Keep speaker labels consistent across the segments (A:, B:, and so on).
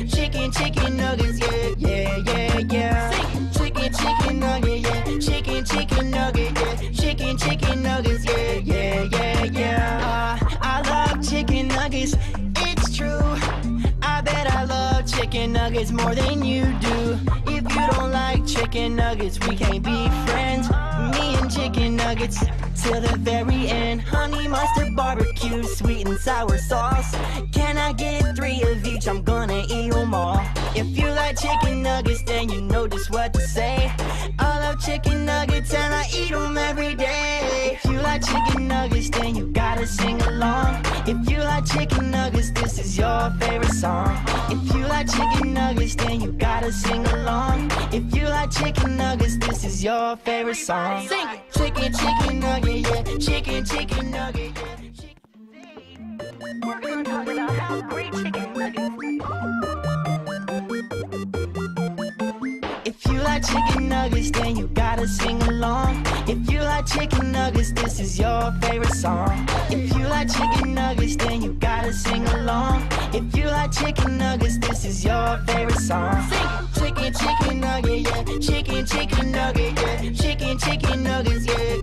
A: Chicken nuggets, yeah. Chicken nugget, yeah. Chicken nugget, yeah. Chicken nuggets, yeah. I love chicken nuggets, it's true. I bet I love chicken nuggets more than you do. If you don't like chicken nuggets, we can't be friends. Me and chicken nuggets till the very end. Honey mustard barbecue, sweet and sour sauce. Can I get 3 of each? I'm gonna eat them all. If you like chicken nuggets, then you know just what to say. I love chicken nuggets and I eat them every day. If you like chicken nuggets, then you gotta sing along. If you like chicken nuggets, this is your favorite song. If you like chicken nuggets, then you gotta sing along. If you like chicken nuggets, this is your favorite song. Sing chicken nugget, yeah. Chicken nugget, yeah. We're gonna talk about how great chicken nuggets. If you like chicken nuggets, then you gotta sing along. If you like chicken nuggets, this is your favorite song. If you like chicken nuggets, then you gotta sing along. If you like chicken nuggets, this is your favorite song. Sing chicken nugget, yeah. Chicken nugget, yeah. Chicken nuggets, yeah.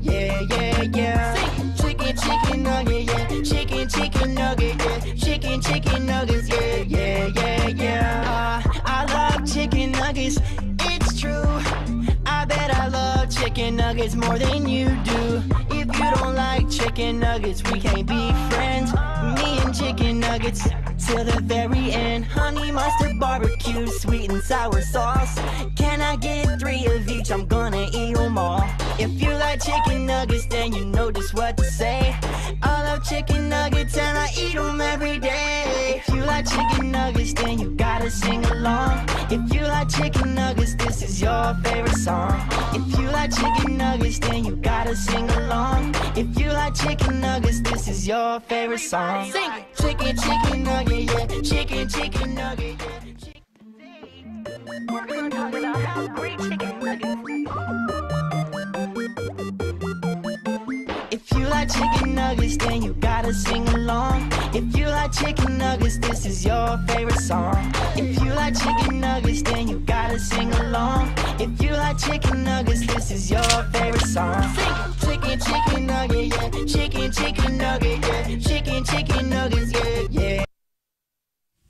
A: Sing chicken nugget, yeah. Chicken nugget, yeah. Chicken nuggets, yeah. I love chicken nuggets, it's true. I bet I love chicken nuggets more than you do. If you don't like chicken nuggets, we can't be friends. Me and chicken nuggets till the very end. Honey mustard barbecue, sweet and sour sauce. Can I get 3 of each? I'm gonna eat them all. If you like chicken nuggets, then you know just what to say. I love chicken nuggets and I eat them every day. If you like chicken nuggets, then you gotta sing along. If you like chicken nuggets, this is your favorite song. If you like chicken nuggets, then you gotta sing along. If you like chicken nuggets, this is your favorite song. Sing chicken nugget, yeah. Chicken nugget, yeah. We're gonna talk about how great chicken nuggets. If you like chicken nuggets, then you gotta sing along. If you like chicken nuggets, this is your favorite song. If you like chicken nuggets, then you gotta sing along. If you like chicken nuggets, this is your favorite song. Sing chicken nugget, yeah. Chicken nugget, yeah. Chicken nuggets, yeah.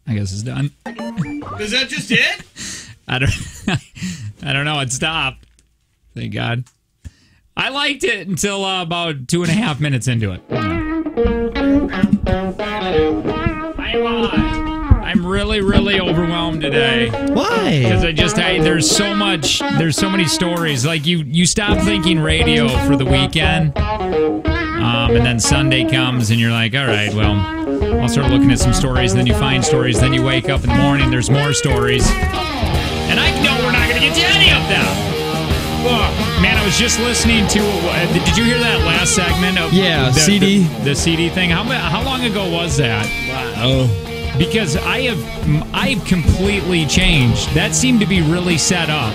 B: I guess it's done.
C: Is that just it?
B: I don't know. It stopped. Thank God. I liked it until about 2.5 minutes into it. I'm really, really overwhelmed today.
D: Why?
B: Because there's so many stories. Like you stop thinking radio for the weekend, and then Sunday comes and you're like, all right, well, I'll start looking at some stories. And then you find stories. Then you wake up in the morning. There's more stories, and I know we're not going to get to any of them. Oh, man, I was just listening to. Did you hear that last segment of
D: CD?
B: The CD thing? How long ago was that?
D: Wow.
B: Because I've completely changed. That seemed to be really set up.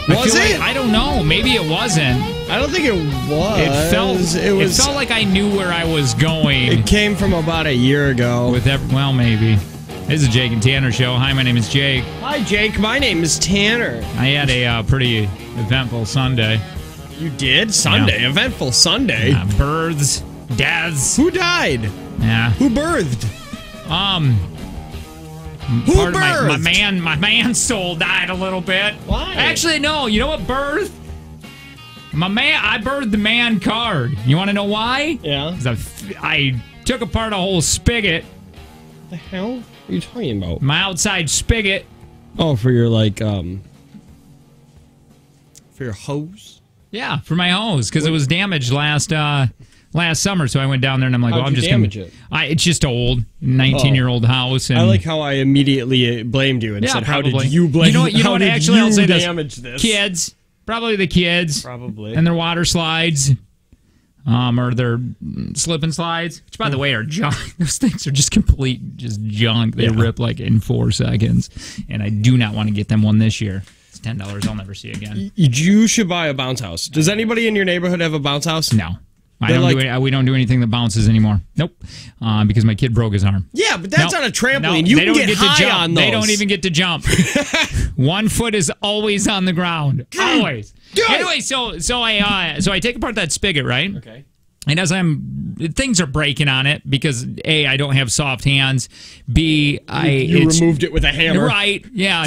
D: Was it?
B: Like, I don't know. Maybe it wasn't.
D: I don't think it was.
B: It felt like I knew where I was going.
D: It came from about a year ago.
B: Well, maybe. This is the Jake and Tanner Show. Hi, my name is Jake.
D: Hi, Jake. My name is Tanner.
B: I had a pretty eventful Sunday.
D: You did? Sunday? Yeah. Eventful Sunday?
B: Births, deaths.
D: Who died?
B: Yeah.
D: Who birthed?
B: Who birthed? My man soul died a little bit.
D: Why?
B: Actually, no. You know what birthed? I birthed the man card. You want to know why?
D: Yeah.
B: Because I took apart a whole spigot.
D: What the hell are you talking about?
B: My outside spigot.
D: Oh, for your, for your hose?
B: Yeah, for my hose, because it was damaged last summer, so I went down there and I'm like,
D: How'd you damage it?
B: It's just old, 19-year-old house. And
D: I like how I immediately blamed you and said,
B: probably.
D: How did you blame?
B: You know what? Actually, I'll say
D: damage this?
B: Kids, probably the kids,
D: probably,
B: and their water slides, or their slip and slides, which by the way are junk. Those things are just just junk. They rip like in 4 seconds, and I do not want to get them one this year. $10 I'll never see again.
D: You should buy a bounce house. Does anybody in your neighborhood have a bounce house?
B: No. We don't do anything that bounces anymore. Nope. Because my kid broke his arm.
D: Yeah, but that's
B: Nope.
D: on a trampoline.
B: No,
D: You
B: they
D: can
B: don't
D: get
B: to
D: high
B: jump.
D: on those.
B: They don't even get to jump. One foot is always on the ground. Always. Anyway, so I take apart that spigot, right?
D: Okay.
B: And as things are breaking on it because A, I don't have soft hands. B,
D: You removed it with a hammer.
B: Right? Yeah.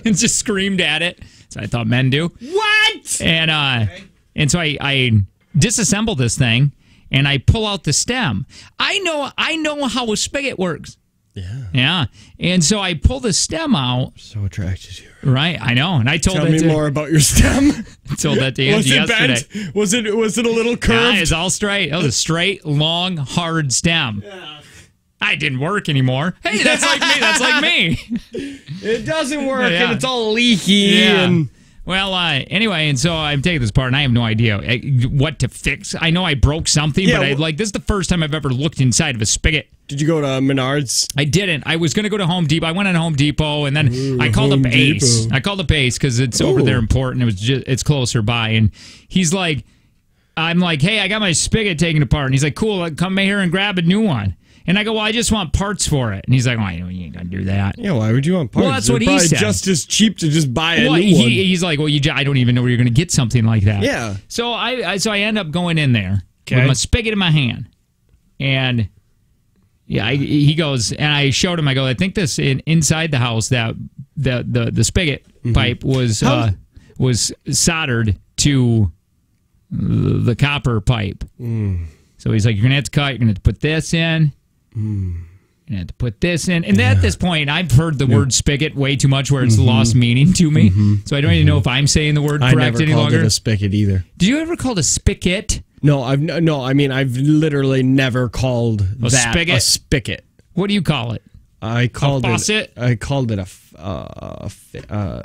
B: And just screamed at it. So I thought men do.
D: What?
B: And so I disassemble this thing and I pull out the stem. I know how a spigot works.
D: Yeah.
B: Yeah. And so I pull the stem out.
D: So attracted to you.
B: Right. I know. And I told
D: Tell me more about your stem.
B: Told that to Angie
D: was it
B: yesterday.
D: bent? Was it a little curved?
B: Yeah, it's all straight. It was a straight, long, hard stem.
D: Yeah.
B: I didn't work anymore. Hey, that's like me. That's like me.
D: It doesn't work,
B: Yeah.
D: and it's all leaky.
B: Yeah.
D: And
B: Well, anyway, and so I'm taking this apart, and I have no idea what to fix. I know I broke something,
D: Yeah,
B: but this is the first time I've ever looked inside of a spigot.
D: did you go to Menards?
B: I didn't. I was going to go to Home Depot. I went on Home Depot, and then I called
D: Home
B: up Ace.
D: Depot.
B: I called up Ace because it's over there in Port, and it's closer by. And he's like, I'm like, hey, I got my spigot taken apart. And he's like, cool, come here and grab a new one. And I go, well, I just want parts for it. And he's like, well, you ain't going to do that.
D: Yeah, why would you want parts?
B: Well, that's
D: They're
B: what he
D: probably
B: said.
D: just as cheap to just buy a
B: Well,
D: new one.
B: he's like, well, I don't even know where you're going to get something like that.
D: Yeah.
B: So I end up going in there
D: Okay.
B: with my spigot in my hand, and yeah, he goes, and I showed him. I go, I think this inside the house that the spigot pipe was soldered to the copper pipe. So he's like, you're gonna have to cut. You're gonna have to put this in. And I had to put this in. And at this point, I've heard the word spigot way too much where it's lost meaning to me. So I don't even know if I'm saying the word
D: I
B: correct
D: never
B: any
D: called
B: longer.
D: it a spigot either.
B: Did you ever call it a spigot?
D: No, I've literally never called that
B: spigot?
D: a spigot.
B: What do you call it?
D: I called
B: faucet?
D: it. I called it a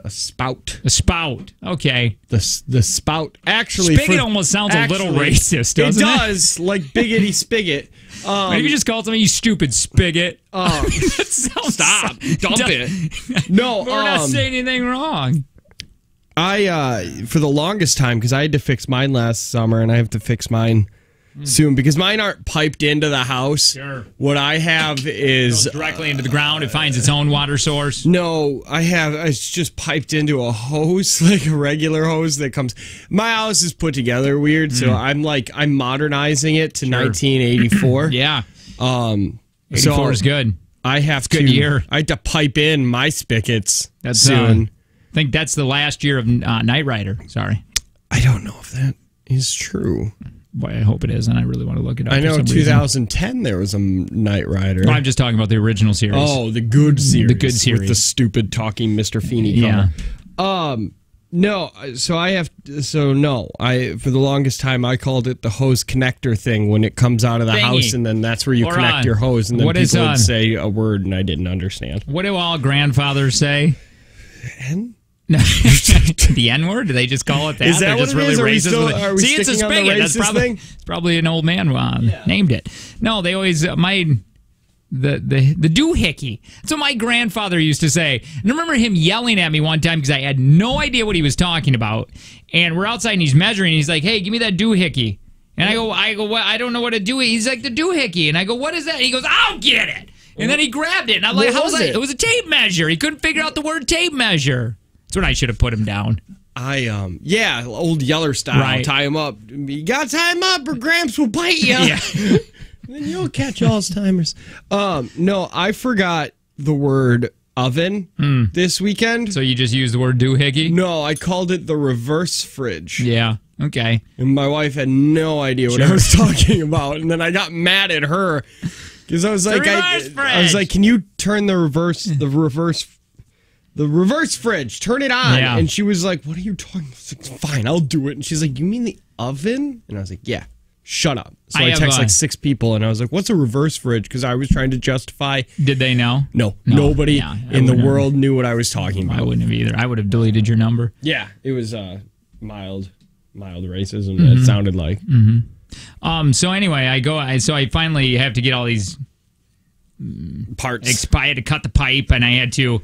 D: spout.
B: A spout. Okay.
D: The spout actually.
B: Spigot almost sounds a little racist, doesn't it?
D: It does, like biggity spigot.
B: Maybe you just call it something, you stupid spigot. That sounds
D: Stop. Dump it. No,
B: We're not saying anything wrong.
D: I for the longest time, because I had to fix mine last summer, and I have to fix mine soon because mine aren't piped into the house.
B: Sure.
D: What I have is
B: Goes directly into the ground. It finds its own water source.
D: no. It's just piped into a hose, like a regular hose that comes. My house is put together weird, so I'm modernizing it to 1984.
B: Yeah. 84
D: So
B: is good.
D: I have
B: good year.
D: I have to pipe in my spigots
B: That's
D: soon.
B: I think that's the last year of Knight Rider. Sorry.
D: I don't know if that is true.
B: Boy, I hope it is, and I really want to look it up.
D: I know
B: for some
D: 2010 there was a Knight Rider.
B: reason. I'm just talking about the original series.
D: Oh, the good series.
B: The good series.
D: With the stupid talking Mr. Feeney
B: Yeah.
D: cover. No, for the longest time I called it the hose connector thing when it comes out of the
B: Thingy.
D: house, and then that's where you
B: Or,
D: connect your hose, and then
B: what is,
D: people would say a word and I didn't understand.
B: What do all grandfathers say?
D: N?
B: The N word? Do they just call it that?
D: Is that
B: They're
D: what
B: just
D: it
B: really
D: is? Are we
B: racist.
D: still-
B: with it.
D: are we
B: See, it's a
D: sticking on the
B: spigot. That's
D: racist
B: probably,
D: thing?
B: it's probably an old man named it. No, they always the doohickey. That's what my grandfather used to say. And I remember him yelling at me one time because I had no idea what he was talking about. And we're outside and he's measuring. And he's like, "Hey, give me that doohickey." And I go, "What? I don't know what a doohickey." He's like, "The doohickey." And I go, "What is that?" And he goes, "I'll get it." And then he grabbed it. And I'm like,
D: What
B: "How was
D: was
B: that?"
D: it?
B: It was a tape measure. He couldn't figure out the word tape measure. That's when I should have put him down.
D: Old Yeller style.
B: Right.
D: Tie him up. You gotta tie him up or Gramps will bite you.
B: Yeah.
D: Then you'll catch Alzheimer's. No, I forgot the word oven this weekend.
B: So you just used the word doohickey?
D: No, I called it the reverse fridge.
B: Yeah. Okay.
D: And my wife had no idea what I was talking about. And then I got mad at her because I was like,
B: reverse
D: I was
B: fridge.
D: like, can you turn the reverse fridge, turn it on.
B: Yeah.
D: And she was like, what are you talking about? I was like, fine, I'll do it. And she's like, you mean the oven? And I was like, yeah, shut up. So
B: I
D: I
B: have,
D: text like 6 people and I was like, what's a reverse fridge? Because I was trying to justify.
B: Did they know?
D: No, nobody
B: Yeah, I
D: in the
B: wouldn't have.
D: world knew what I was talking
B: I
D: about.
B: wouldn't have either. I would have deleted your number.
D: Yeah, it was mild racism.
B: Mm-hmm.
D: It sounded like.
B: So anyway, I finally have to get all these
D: Parts.
B: I had to cut the pipe, and I had to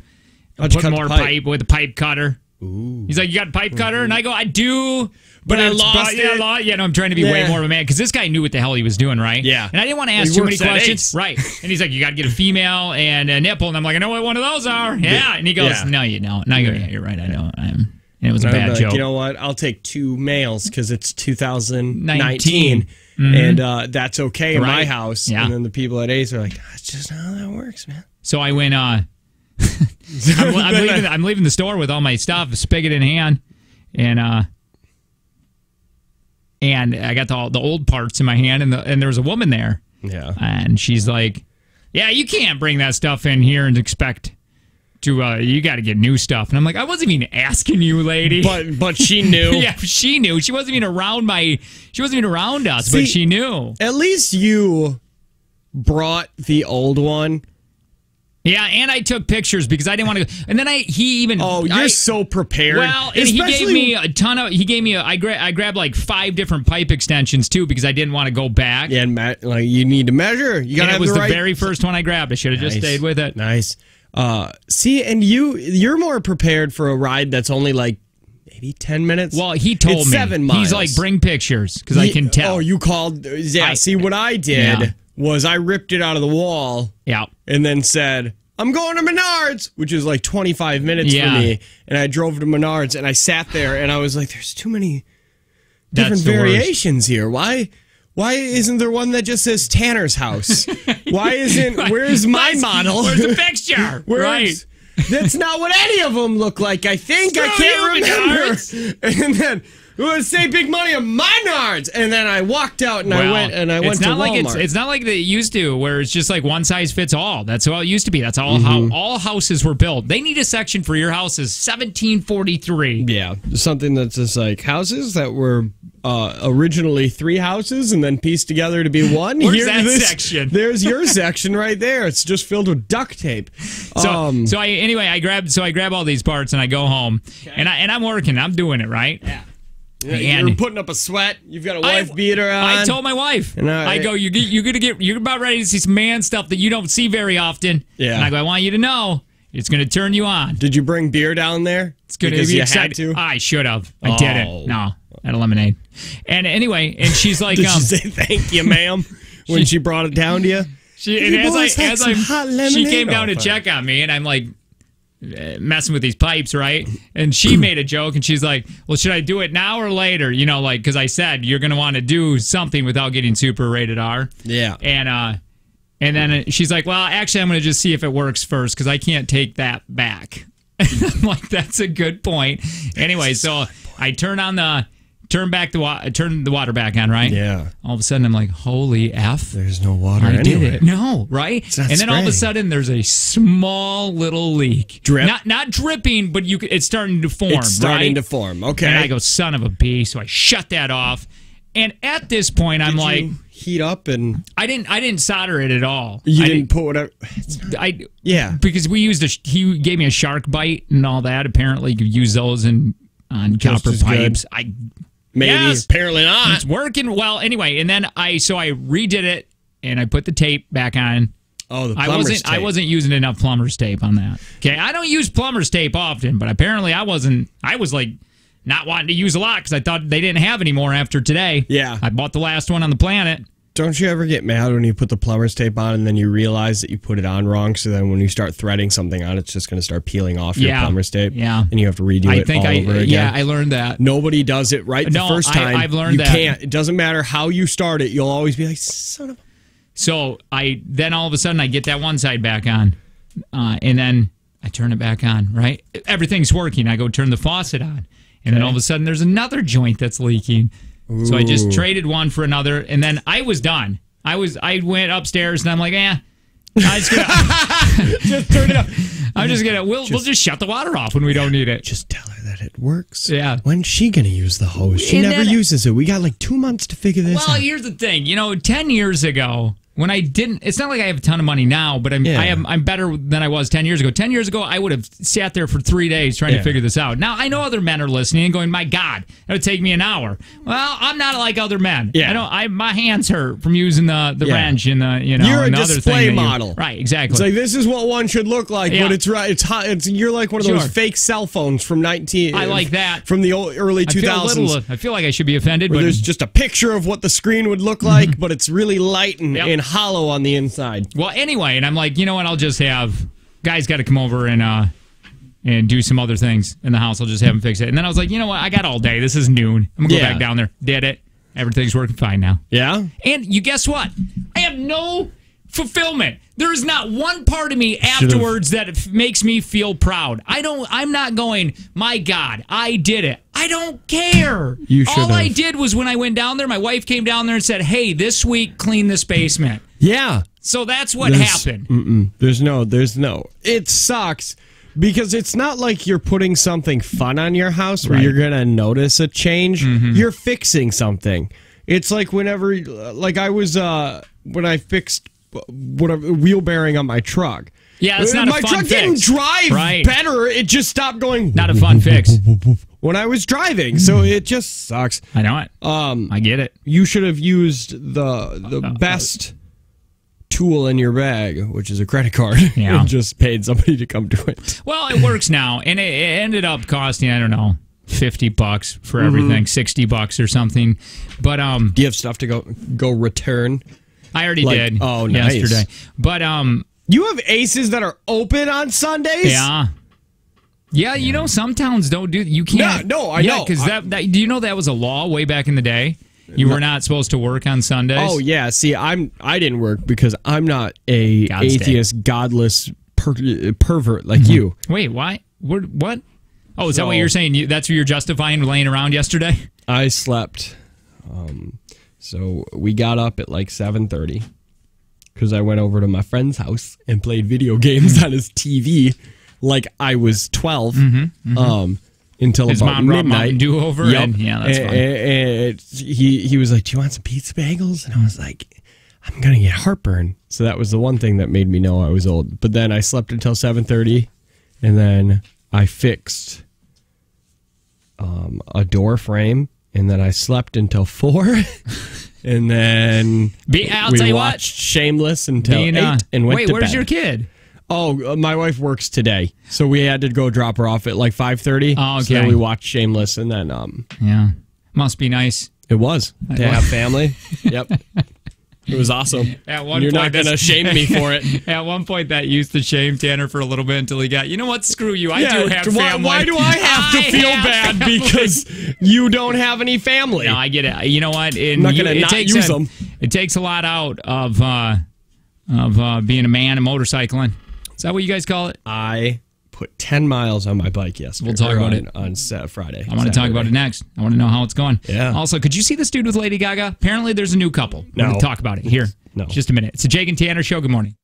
D: How'd you
B: put
D: cut
B: more
D: the pipe?
B: pipe with a pipe cutter. He's like, you got a pipe cutter? And I go, I do.
D: But I lost it.
B: Yeah, no, I'm trying to be way more of a man because this guy knew what the hell he was doing, right?
D: Yeah.
B: And I didn't want to ask too many questions. Right. And he's like, you got to get a female and a nipple. And I'm like, I know what one of those are. Yeah. And he goes, no, you don't. And I go, yeah, you're right. I know. And it was a bad joke.
D: You know what? I'll take 2 males because it's 2019. And that's okay in my house. Yeah. And then the people at Ace are like, that's just how that works, man.
B: So I went, I'm leaving the store with all my stuff, spigot in hand, and I got the old parts in my hand, and there was a woman there.
D: Yeah.
B: And she's like, yeah, you can't bring that stuff in here and expect to, you got to get new stuff. And I'm like, I wasn't even asking you, lady.
D: But she knew.
B: Yeah, she knew. She wasn't even around us, but she knew.
D: At least you brought the old one.
B: Yeah, and I took pictures because I didn't want to go. And then he even...
D: Oh, you're so prepared.
B: Well, and he gave me a ton of... I grabbed like 5 different pipe extensions, too, because I didn't want to go back.
D: Yeah, and you need to measure. You gotta have the right...
B: It was the very first one I grabbed. I should have just stayed with it.
D: Nice. See, and you're more prepared for a ride that's only like maybe 10 minutes.
B: Well, he told me.
D: 7 miles.
B: He's like, bring pictures, because I can tell.
D: Oh, you called... Yeah, see, what I did was I ripped it out of the wall.
B: Yeah.
D: And then said... I'm going to Menards, which is like 25 minutes for me. And I drove to Menards, and I sat there, and I was like, there's too many different variations here. Why isn't there one that just says Tanner's house? Where's my model?
B: Where's the fixture?
D: Right. That's not what any of them look like, I think. I can't remember. And then... say big money on Menards, and then I walked out and I went to Walmart.
B: It's not like they used to, where it's just like one size fits all. That's how it used to be. That's all how all houses were built. They need a section for your house is 1743.
D: Yeah, something that's just like houses that were originally 3 houses and then pieced together to be one.
B: Where's that section?
D: There's your section right there. It's just filled with duct tape.
B: I grab all these parts and I go home and I'm working. I'm doing it right.
D: Yeah. You're putting up a sweat. You've got a wife beater on.
B: I told my wife. And I go, you're about ready to see some man stuff that you don't see very often. Yeah. And I go, I want you to know it's going to turn you on.
D: Did you bring beer down there?
B: It's going to be exciting. I should have. I didn't. No, I had a lemonade. And anyway, and she's like,
D: did she say thank you, ma'am, when she brought it down to you?
B: She came down to check on me, and I'm like, messing with these pipes, right? And she made a joke, and she's like, well, should I do it now or later? You know, like, because I said you're going to want to do something without getting super rated R.
D: Yeah.
B: And then she's like, well, actually, I'm going to just see if it works first, because I can't take that back. And I'm like, that's a good point. Anyway, so I turn the water back on, right?
D: Yeah.
B: All of a sudden, I'm like, holy F.
D: There's no water anywhere.
B: Did it. No, right? And then all of a sudden, there's a small little leak.
D: Drip?
B: Not dripping, but it's starting to form,
D: It's starting to form, okay.
B: And I go, son of a bee. So I shut that off. And at this point, I'm like...
D: heat up and...
B: I didn't solder it at all.
D: You didn't put whatever...
B: Yeah. Because he gave me a shark bite and all that. Apparently, you could use those on copper pipes.
D: Apparently not.
B: It's working well. Anyway, and then I redid it and I put the tape back on.
D: Oh, the plumber's tape.
B: I wasn't using enough plumber's tape on that. Okay, I don't use plumber's tape often, but apparently I was like not wanting to use a lot because I thought they didn't have any more after today.
D: Yeah.
B: I bought the last one on the planet.
D: Don't you ever get mad when you put the plumber's tape on and then you realize that you put it on wrong, so then when you start threading something on, it's just going to start peeling off your plumber's tape?
B: Yeah.
D: And you have to redo it all over again.
B: Yeah, I learned that.
D: Nobody does it right the first time.
B: I've learned
D: you
B: that.
D: Can't. It doesn't matter how you start it. You'll always be like, son of a...
B: So then all of a sudden I get that one side back on, and then I turn it back on, right? Everything's working. I go turn the faucet on, and then all of a sudden there's another joint that's leaking. Ooh. So I just traded one for another, and then I was done. I went upstairs and I'm like, I'm just gonna
D: just turn it up.
B: I'm just gonna we'll just shut the water off when we don't need it.
D: Just tell her that it works.
B: Yeah.
D: When's she gonna use the hose? She never uses it. We got like 2 months to figure this out.
B: Well, here's the thing. 10 years ago, when I didn't. It's not like I have a ton of money now, but I'm better than I was 10 years ago. 10 years ago, I would have sat there for 3 days trying to figure this out. Now I know other men are listening and going, "My God, it would take me an hour." Well, I'm not like other men.
D: Yeah.
B: I know my hands hurt from using the wrench and the
D: You're
B: and
D: a
B: the other
D: display
B: thing
D: model,
B: right? Exactly.
D: It's like this is what one should look like, but it's right. It's hot. You're like one of those fake cell phones from
B: I like that
D: from the early 2000s.
B: I feel like I should be offended, but
D: there's just a picture of what the screen would look like, but it's really light and hollow on the inside.
B: Well, anyway, and I'm like, you know what? I'll just have guys got to come over and do some other things in the house. I'll just have them fix it. And then I was like, you know what? I got all day. This is noon. I'm gonna go back down there. Did it? Everything's working fine now.
D: Yeah.
B: And you guess what? I have no fulfillment. There is not one part of me afterwards that makes me feel proud. I'm not going, my God, I did it. I don't care. All I did was when I went down there, my wife came down there and said, "Hey, this week clean this basement."
D: Yeah.
B: So that's what happened.
D: There's no. It sucks because it's not like you're putting something fun on your house where you're going to notice a change. You're fixing something. It's like whenever, like I was, when I fixed whatever wheel bearing on my truck.
B: Yeah, it's not a fun fix.
D: My truck didn't drive better. It just stopped going.
B: Not a fun fix.
D: When I was driving, so it just sucks.
B: I know it. I get it.
D: You should have used the best tool in your bag, which is a credit card, and just paid somebody to come do it.
B: Well, it works now, and it ended up costing, I don't know, $50 for everything, $60 or something. But
D: do you have stuff to go return?
B: I already did.
D: Oh, nice.
B: Yesterday. But
D: you have Aces that are open on Sundays?
B: Yeah. Yeah, you know, some towns don't do. You can't.
D: No, I know.
B: Because do you know that was a law way back in the day? You were not supposed to work on Sundays.
D: Oh yeah. See, I didn't work because I'm not a atheist, godless pervert like you.
B: Wait, why? What? Oh, is that what you're saying? That's what you're justifying laying around yesterday?
D: I slept. So we got up at like 7:30 because I went over to my friend's house and played video games on his TV like I was 12 until
B: his
D: about
B: mom brought
D: midnight.
B: Mountain Dew over, and that's fine.
D: And he was like, "Do you want some pizza bagels?" And I was like, "I'm gonna get heartburn." So that was the one thing that made me know I was old. But then I slept until 7:30, and then I fixed a door frame. And then I slept until 4, and then we watched Shameless until 8, and went to bed.
B: Where's your kid?
D: Oh, my wife works today, so we had to go drop her off at like 5:30.
B: Oh, okay.
D: So then we watched Shameless, and then
B: yeah, must be nice.
D: It was to have family. Yep. It was awesome.
B: At one
D: You're
B: point,
D: not going to shame me for it.
B: At one point, that used to shame Tanner for a little bit until he got, you know what, screw you. I do have family.
D: Why do I have to feel bad because you don't have any family?
B: No, I get it. You know what?
D: I'm not going to not use them.
B: It takes a lot out of being a man and motorcycling. Is that what you guys call it?
D: I put 10 miles on my bike yesterday.
B: We'll talk about it
D: on Friday.
B: I want to talk about it next. I want to know how it's going.
D: Yeah.
B: Also, could you see this dude with Lady Gaga? Apparently, there's a new couple.
D: No.
B: We're going to talk about it here.
D: No.
B: Just a minute. It's the Jake and Tanner Show. Good morning.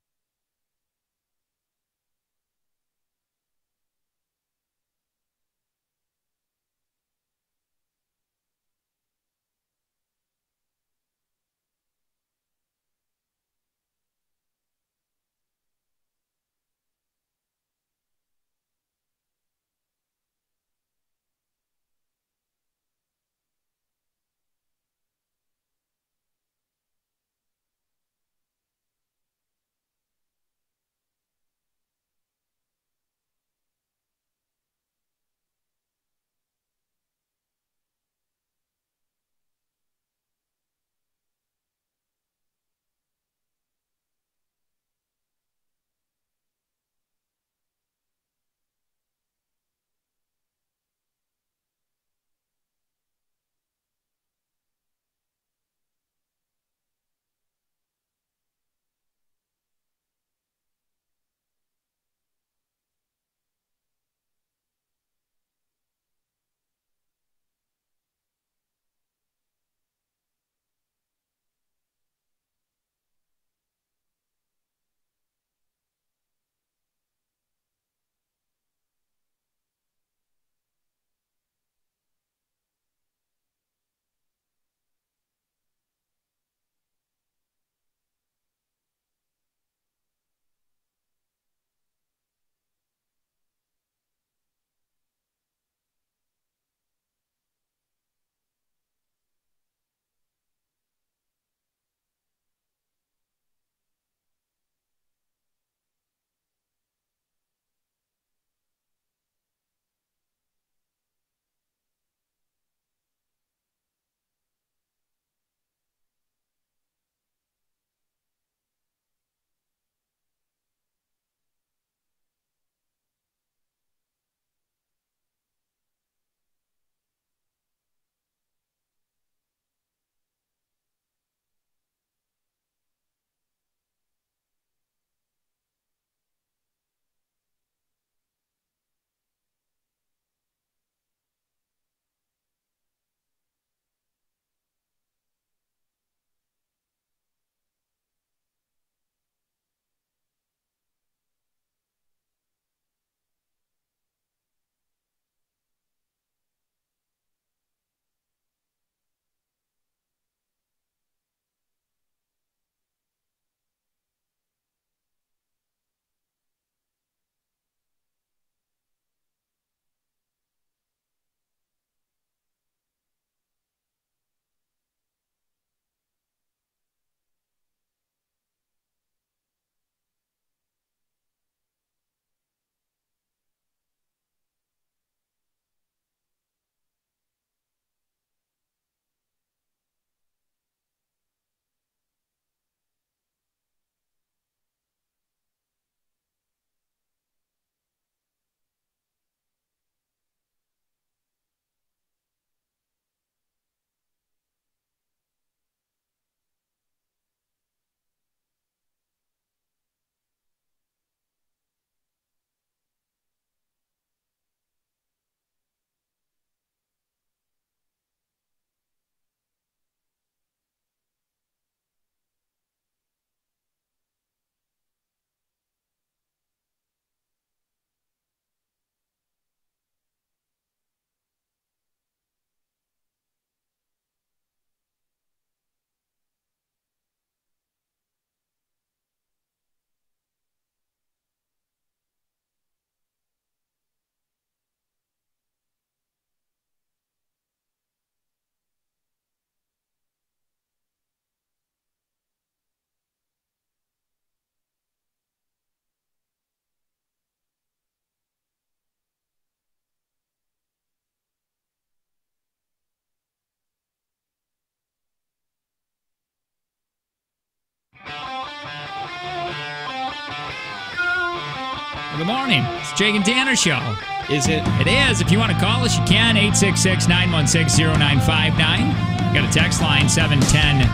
B: Good morning. It's Jake and Tanner Show.
D: Is it?
B: It is. If you want to call us, you can. 866-916-0959. Got a text line, 710-90.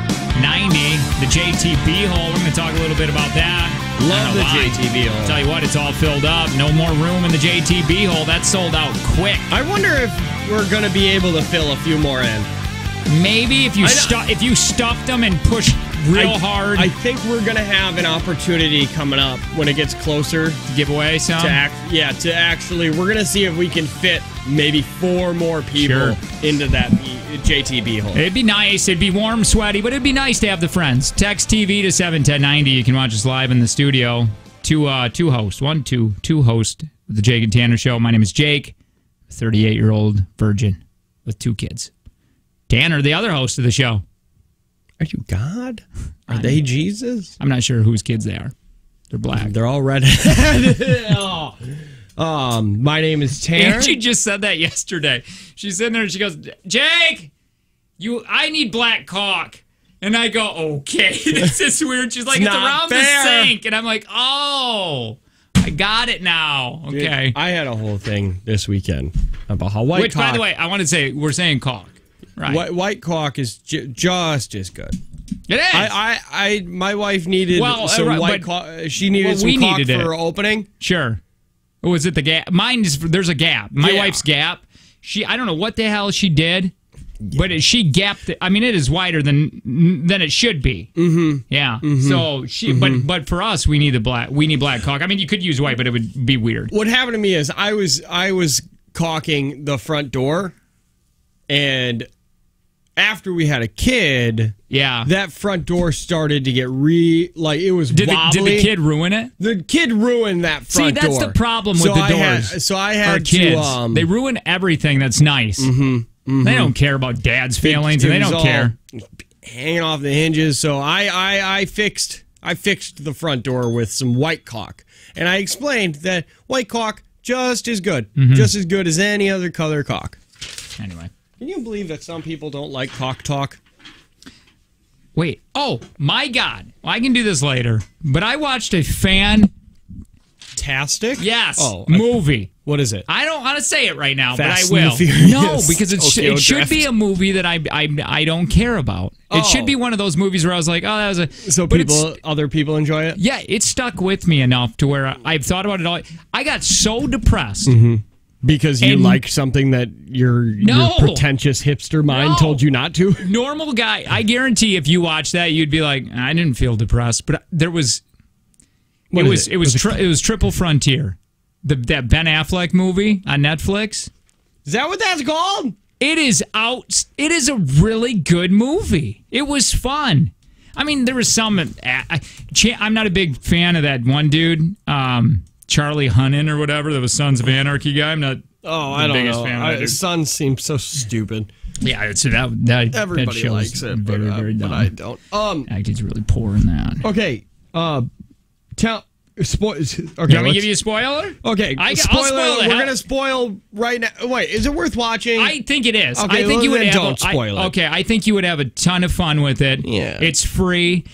B: The JTB hole. We're going to talk a little bit about that.
D: Love the JTB hole.
B: Tell you what, it's all filled up. No more room in the JTB hole. That's sold out quick.
D: I wonder if we're going to be able to fill a few more in.
B: Maybe if you stuffed them and pushed real hard.
D: I think we're going to have an opportunity coming up when it gets closer.
B: To give away some?
D: To actually, we're going to see if we can fit maybe 4 more people into that JTB hole.
B: It'd be nice. It'd be warm, sweaty, but it'd be nice to have the friends. Text TV to 71090. You can watch us live in the studio. Two hosts. Two hosts of the Jake and Tanner Show. My name is Jake, a 38-year-old virgin with 2 kids. Tanner, the other host of the show.
D: Are you God? Are they Jesus?
B: I'm not sure whose kids they are. They're black.
D: They're all redheaded. My name is Tanner.
B: And she just said that yesterday. She's sitting there and she goes, Jake, I need black cock. And I go, okay, this is weird. She's like, it's around the sink. And I'm like, oh, I got it now. Okay.
D: Dude, I had a whole thing this weekend about how white cock.
B: By the way, I want to say, we're saying cock. Right.
D: White cock is just as good.
B: It is.
D: My wife needed some white cock. She needed some cock for her opening.
B: Sure. Was it the gap? Mine is. There's a gap. My wife's gap. I don't know what the hell she did, but she gapped it. I mean, it is wider than it should be. Mm-hmm. Yeah. Mm-hmm. So but for us, we need black cock. I mean, you could use white, but it would be weird.
D: What happened to me is I was caulking the front door, and after we had a kid, that front door started to get it was wobbly.
B: Did the kid ruin it?
D: The kid ruined that front door.
B: See, that's the problem with the doors.
D: I had
B: kids.
D: To...
B: they ruin everything that's nice. Mm-hmm, mm-hmm. They don't care about dad's feelings, and they don't care.
D: Hanging off the hinges. So I fixed the front door with some white caulk. And I explained that white caulk, just as good. Mm-hmm. Just as good as any other color caulk.
B: Anyway.
D: Can you believe that some people don't like caulk talk?
B: Wait. Oh, my God. Well, I can do this later. But I watched a fantastic movie.
D: What is it?
B: I don't want to say it right now,
D: Fast
B: but I will.
D: No,
B: because it should be a movie that I don't care about. It should be one of those movies where I was like, oh, that was a...
D: So other people enjoy it?
B: Yeah, it stuck with me enough to where I've thought about it all. I got so depressed.
D: Mm-hmm. Because you like something that your pretentious hipster mind told you not to?
B: Normal guy. I guarantee if you watch that, you'd be like, I didn't feel depressed. But there was... It was Triple Frontier. That Ben Affleck movie on Netflix.
D: Is that what that's called?
B: It is out. It is a really good movie. It was fun. I mean, there was some... I'm not a big fan of that one dude, Charlie Hunnam or whatever, that was Sons of Anarchy guy. I'm not the biggest fan of that.
D: Sons seems so stupid.
B: Yeah, it's that
D: everybody likes it,
B: very dumb.
D: But I don't.
B: Acting's really poor in that.
D: Okay, okay.
B: You want me to give you a spoiler?
D: Okay,
B: I'll spoil it.
D: We're gonna spoil right now. Wait, is it worth watching?
B: I think it is.
D: Okay,
B: I think you would have.
D: Don't spoil it.
B: Okay, I think you would have a ton of fun with it.
D: Yeah,
B: it's free.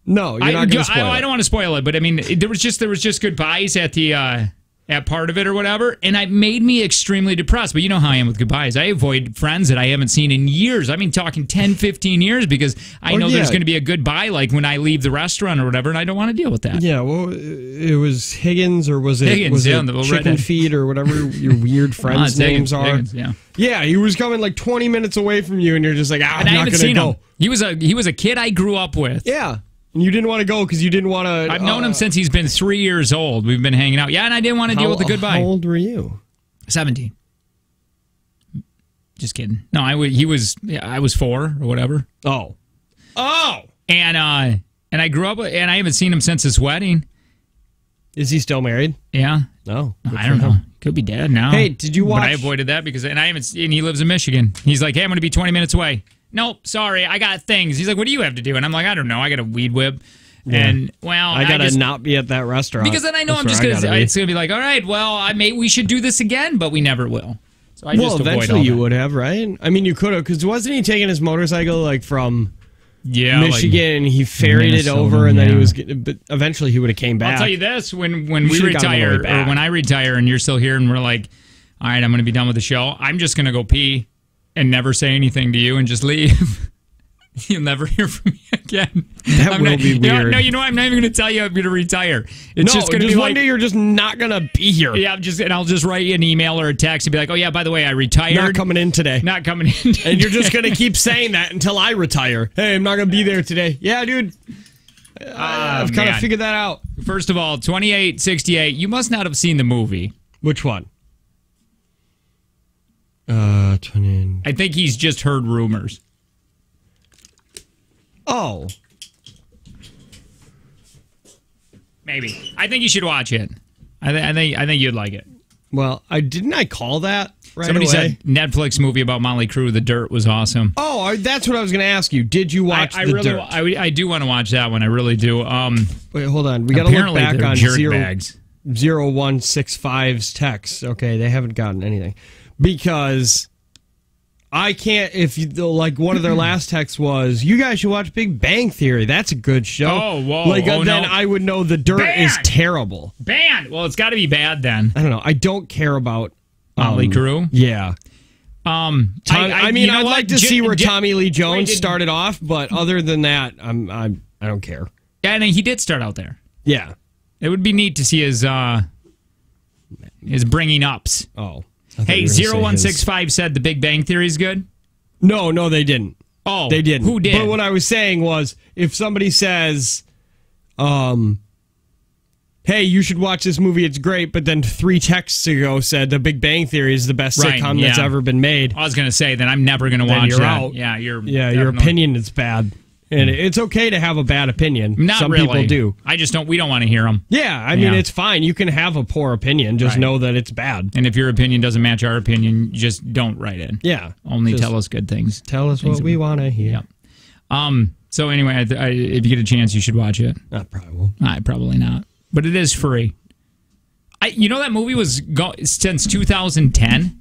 D: No, you're not going to spoil it.
B: I don't want to spoil it, but I mean, there was just goodbyes at the at part of it or whatever, and it made me extremely depressed. But you know how I am with goodbyes. I avoid friends that I haven't seen in years. I mean, talking 10, 15 years, because I know there's going to be a goodbye, like when I leave the restaurant or whatever, and I don't want to deal with that.
D: Yeah, well, it was Higgins, or was it
B: Higgins,
D: Chicken Feed, or whatever your weird friends' names are.
B: Higgins,
D: yeah, he was coming like 20 minutes away from you, and you're just like, I'm not going to go.
B: Him. He was a kid I grew up with.
D: Yeah. And you didn't want to go because you didn't want to...
B: I've known him since he's been 3 years old. We've been hanging out. Yeah, and I didn't want to deal with the goodbye.
D: How old were you?
B: 17. Just kidding. No, I was 4 or whatever.
D: Oh.
B: And I grew up, and I haven't seen him since his wedding.
D: Is he still married?
B: Yeah.
D: No.
B: I don't know. Could be dead now.
D: Hey, did you watch...
B: But I avoided that because... And he lives in Michigan. He's like, hey, I'm going to be 20 minutes away. Nope, sorry, I got things. He's like, what do you have to do? And I'm like, I don't know. I got a weed whip. Yeah. And, well...
D: I got to not be at that restaurant.
B: Because then I know it's going to be like, all right, well, we should do this again, but we never will. So I just avoid all
D: eventually you would have, right? I mean, you could have, because wasn't he taking his motorcycle, like, from Michigan, and he ferried it over, and then he was. But eventually, he would have came back.
B: I'll tell you this: when we retire, or when I retire, and you're still here, and we're like, all right, I'm going to be done with the show. I'm just going to go pee and never say anything to you and just leave. You'll never hear from me again.
D: That will be weird.
B: No, you know what? I'm not even going to tell you I'm going to retire. It's just going to be
D: one day you're just not going to be here.
B: Yeah, and I'll just write you an email or a text and be like, oh yeah, by the way, I retired.
D: Not coming in today.
B: Not coming in today.
D: And you're just going to keep saying that until I retire. Hey, I'm not going to be there today. Yeah, dude. I've kind of figured that out.
B: First of all, 2868, you must not have seen the movie.
D: Which one? 20.
B: I think he's just heard rumors.
D: Oh.
B: Maybe. I think you should watch it. I think you'd like it.
D: Well, didn't I call that right
B: Somebody
D: away?
B: said Netflix movie about Motley Crue, The Dirt, was awesome.
D: Oh, that's what I was going to ask you. Did you watch The Dirt?
B: I do want to watch that one. I really do.
D: Wait, hold on. We got to look back on 0165's text. Okay, they haven't gotten anything. Because I can't, like one of their last texts was, you guys should watch Big Bang Theory. That's a good show.
B: Oh, whoa.
D: Then
B: no.
D: I would know The Dirt is terrible.
B: Banned. Well, it's got to be bad then.
D: I don't know. I don't care about
B: Motley Crue.
D: Yeah. I'd like to see where Tommy Lee Jones started off, but other than that, I don't care.
B: Yeah, and he did start out there.
D: Yeah.
B: It would be neat to see his bringing ups.
D: Oh.
B: Hey, 0165 said The Big Bang Theory is good?
D: No, they didn't.
B: Oh,
D: they didn't.
B: Who did?
D: But what I was saying was, if somebody says, hey, you should watch this movie, it's great, but then 3 texts ago said The Big Bang Theory is the best sitcom that's ever been made.
B: I was going to say, then I'm never going to watch
D: you're
B: that.
D: Out.
B: Yeah,
D: your opinion is bad. And it's okay to have a bad opinion.
B: Not
D: Some
B: really.
D: people do.
B: We don't want to hear them.
D: Yeah, I mean, it's fine. You can have a poor opinion. Just know that it's bad.
B: And if your opinion doesn't match our opinion, just don't write in.
D: Yeah.
B: Only tell us good things.
D: Tell us what we want to hear.
B: Yeah. So anyway, if you get a chance, you should watch it.
D: I probably will.
B: Probably not. But it is free. That movie was since 2010.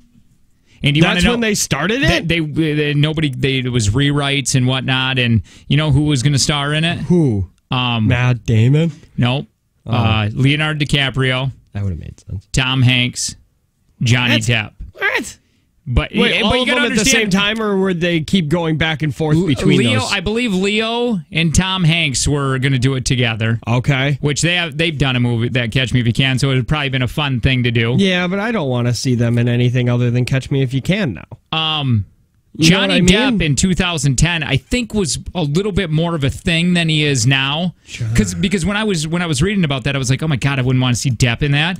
B: And
D: that's when they started it?
B: It was rewrites and whatnot. And you know who was going to star in it?
D: Who? Matt Damon?
B: No. Leonardo DiCaprio.
D: That would have made sense.
B: Tom Hanks. Johnny Depp.
D: What?
B: But
D: wait, all of them at the same time, or would they keep going back and forth between those?
B: I believe Leo and Tom Hanks were going to do it together.
D: Okay.
B: Which they've done a movie, that Catch Me If You Can, so it would probably been a fun thing to do.
D: Yeah, but I don't want to see them in anything other than Catch Me If You Can now.
B: Johnny Depp in 2010, I think, was a little bit more of a thing than he is now. Because when I was reading about that, I was like, oh my God, I wouldn't want to see Depp in that.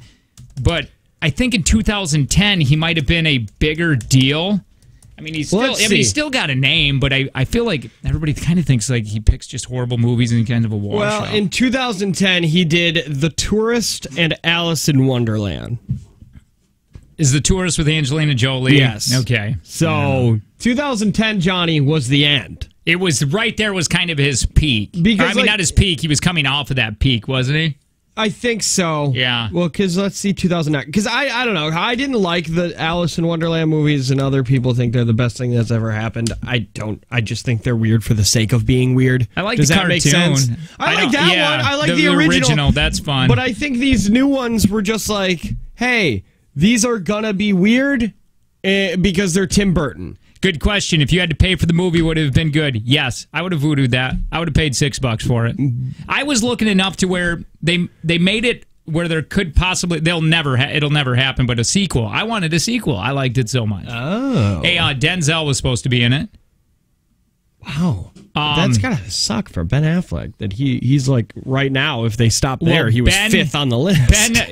B: But I think in 2010 he might have been a bigger deal. I mean, he's still got a name, but I feel like everybody kind of thinks like he picks just horrible movies and kind of a washout.
D: Well, in 2010 he did The Tourist and Alice in Wonderland.
B: Is The Tourist with Angelina Jolie?
D: Yes.
B: Okay.
D: So 2010 Johnny was the end.
B: It was right there was kind of his peak. Not his peak. He was coming off of that peak, wasn't he?
D: I think so.
B: Yeah.
D: Well, because let's see, 2009. Because I don't know. I didn't like the Alice in Wonderland movies, and other people think they're the best thing that's ever happened. I don't. I just think they're weird for the sake of being weird.
B: I like
D: Does
B: the
D: that
B: cartoon.
D: Make sense? I like that one. I like the original.
B: That's fun.
D: But I think these new ones were just like, hey, these are gonna be weird because they're Tim Burton.
B: Good question. If you had to pay for the movie, would it have been good? Yes, I would have voodooed that. I would have paid $6 for it. I was looking enough to where they made it where there could possibly it'll never happen. But a sequel. I wanted a sequel. I liked it so much.
D: Oh,
B: hey, Denzel was supposed to be in it.
D: Wow. That's gotta suck for Ben Affleck that he's like right now, if they stop there, he was 5th on the list.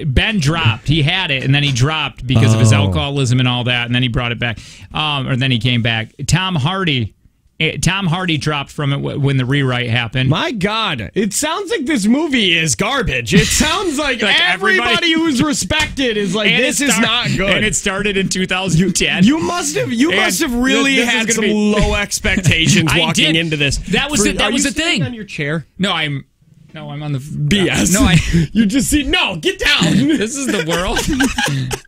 B: Ben dropped. He had it and then he dropped because of his alcoholism and all that, and then he brought it back. Or then he came back. Tom Hardy dropped from it when the rewrite happened.
D: My God, it sounds like this movie is garbage. It sounds like, everybody who's respected is like, this is not good.
B: And it started in 2010.
D: You must have really had some low expectations walking into this.
B: That was the thing.
D: On your chair?
B: No, I'm No, I'm on the
D: BS.
B: No,
D: you just see. No, get down.
B: This is the world.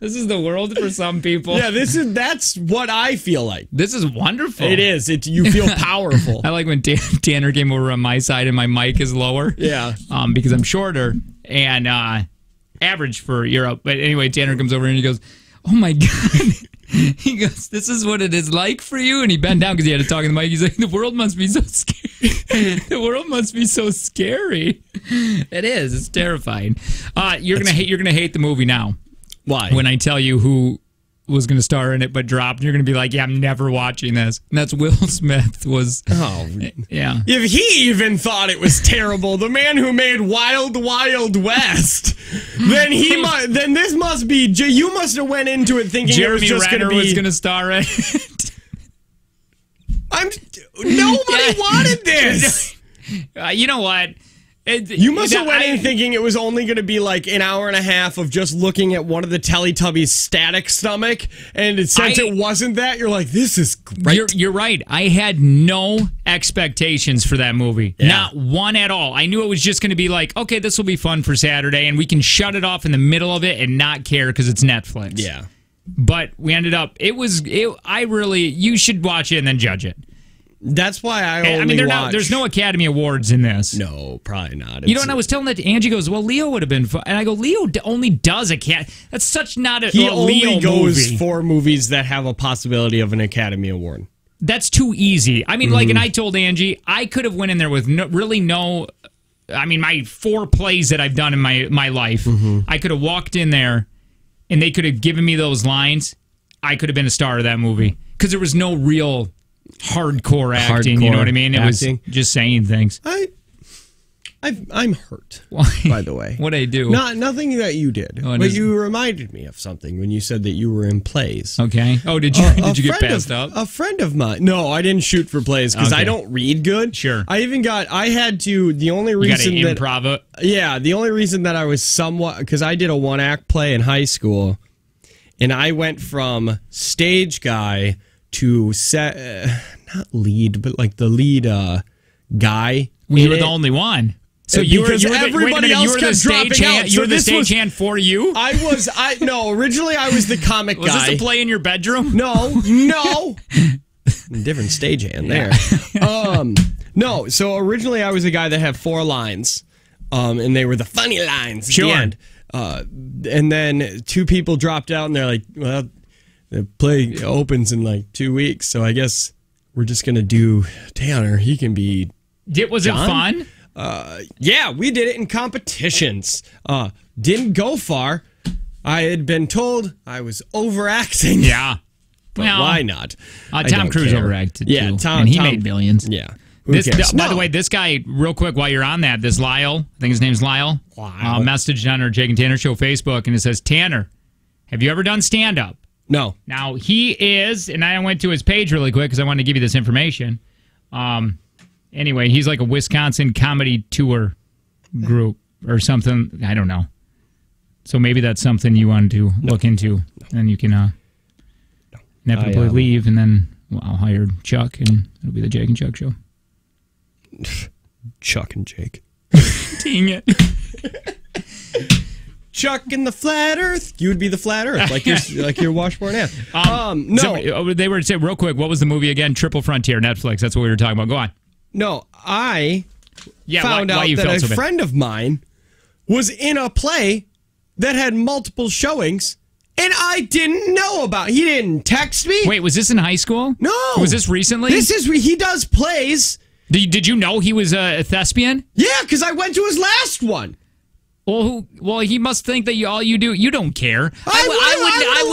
B: This is the world for some people.
D: Yeah, that's what I feel like.
B: This is wonderful.
D: It is. You feel powerful.
B: I like when Tanner came over on my side and my mic is lower.
D: Yeah.
B: Because I'm shorter and average for Europe. But anyway, Tanner comes over and he goes, "Oh my God." He goes, "This is what it is like for you." And he bent down because he had to talk in the mic. He's like, "The world must be so scary. The world must be so scary." It is. It's terrifying. You're gonna hate the movie now.
D: Why?
B: When I tell you who was going to star in it but dropped, you're going to be like, "Yeah, I'm never watching this." And that's Will Smith. Yeah.
D: If he even thought it was terrible, the man who made Wild Wild West, then this must be. You must have went into it thinking
B: Jeremy
D: it was just going to
B: Renner
D: be.
B: was going to star in it.
D: Nobody wanted this.
B: You know what?
D: You must have went in thinking it was only going to be like an hour and a half of just looking at one of the Teletubbies' static stomach, and since it wasn't that, you're like, this is great.
B: You're right. I had no expectations for that movie.
D: Yeah.
B: Not one at all. I knew it was just going to be like, okay, this will be fun for Saturday, and we can shut it off in the middle of it and not care because it's Netflix.
D: Yeah.
B: But we ended up, you should watch it and then judge it.
D: That's why I only watch.
B: There's no Academy Awards in this.
D: No, probably not.
B: You know, and I was telling that to Angie, goes, "Well, Leo would have been fun." And I go, "Leo only does That's such not a
D: He
B: Leo
D: only goes
B: movie.
D: for movies that have a possibility of an Academy Award.
B: That's too easy. I mean, and I told Angie, I could have went in there with my 4 plays that I've done in my life. I could have walked in there, and they could have given me those lines. I could have been a star of that movie because there was no real hardcore acting. You know what I mean? It was just saying things.
D: I'm hurt.
B: Why?
D: By the way,
B: What'd I do?
D: Nothing that you did, but you reminded me of something when you said that you were in plays.
B: Okay. Oh, did you get passed up?
D: A friend of mine. No, I didn't shoot for plays because I don't read good.
B: Sure.
D: I had to. The only reason
B: you improv it.
D: Yeah, the only reason that I was somewhat, because I did a 1-act play in high school, and I went from stage guy to not lead, but like the lead guy.
B: You were the only one. So you were
D: everybody else kept dropping out.
B: You were the stagehand for you?
D: Originally I was the comic guy.
B: Was this a play in your bedroom?
D: No. Different stagehand there. No, so originally I was the guy that had 4 lines. And they were the funny lines at the end. And then 2 people dropped out and they're like, well, the play opens in like 2 weeks, so I guess we're just going to do Tanner. He can be
B: Was
D: John?
B: It fun?
D: Yeah, we did it in competitions. Didn't go far. I had been told I was overacting.
B: Yeah.
D: But why not?
B: Tom Cruise overacted too.
D: Yeah,
B: and he made millions.
D: Yeah.
B: By the way, this guy, real quick, while you're on that, this Lyle, I think his name's Lyle, messaged on our Jake and Tanner Show Facebook, and it says, "Tanner, have you ever done stand-up?"
D: No.
B: Now, he is, and I went to his page really quick because I wanted to give you this information. Anyway, he's like a Wisconsin comedy tour group or something. I don't know. So maybe that's something you want to look into. And you can inevitably leave, and then I'll hire Chuck, and it'll be the Jake and Chuck Show.
D: Chuck and Jake.
B: Dang it.
D: Chuck and the flat Earth. You would be the flat Earth, like your Washburn app. No,
B: they were saying real quick. What was the movie again? Triple Frontier, Netflix. That's what we were talking about. Go on.
D: No, I found out
B: that
D: a friend of mine was in a play that had multiple showings, and I didn't know about. He didn't text me.
B: Wait, was this in high school?
D: No.
B: Was this recently?
D: He does plays.
B: Did you know he was a thespian?
D: Yeah, because I went to his last one.
B: Well, he must think that all you do, you don't care.
D: I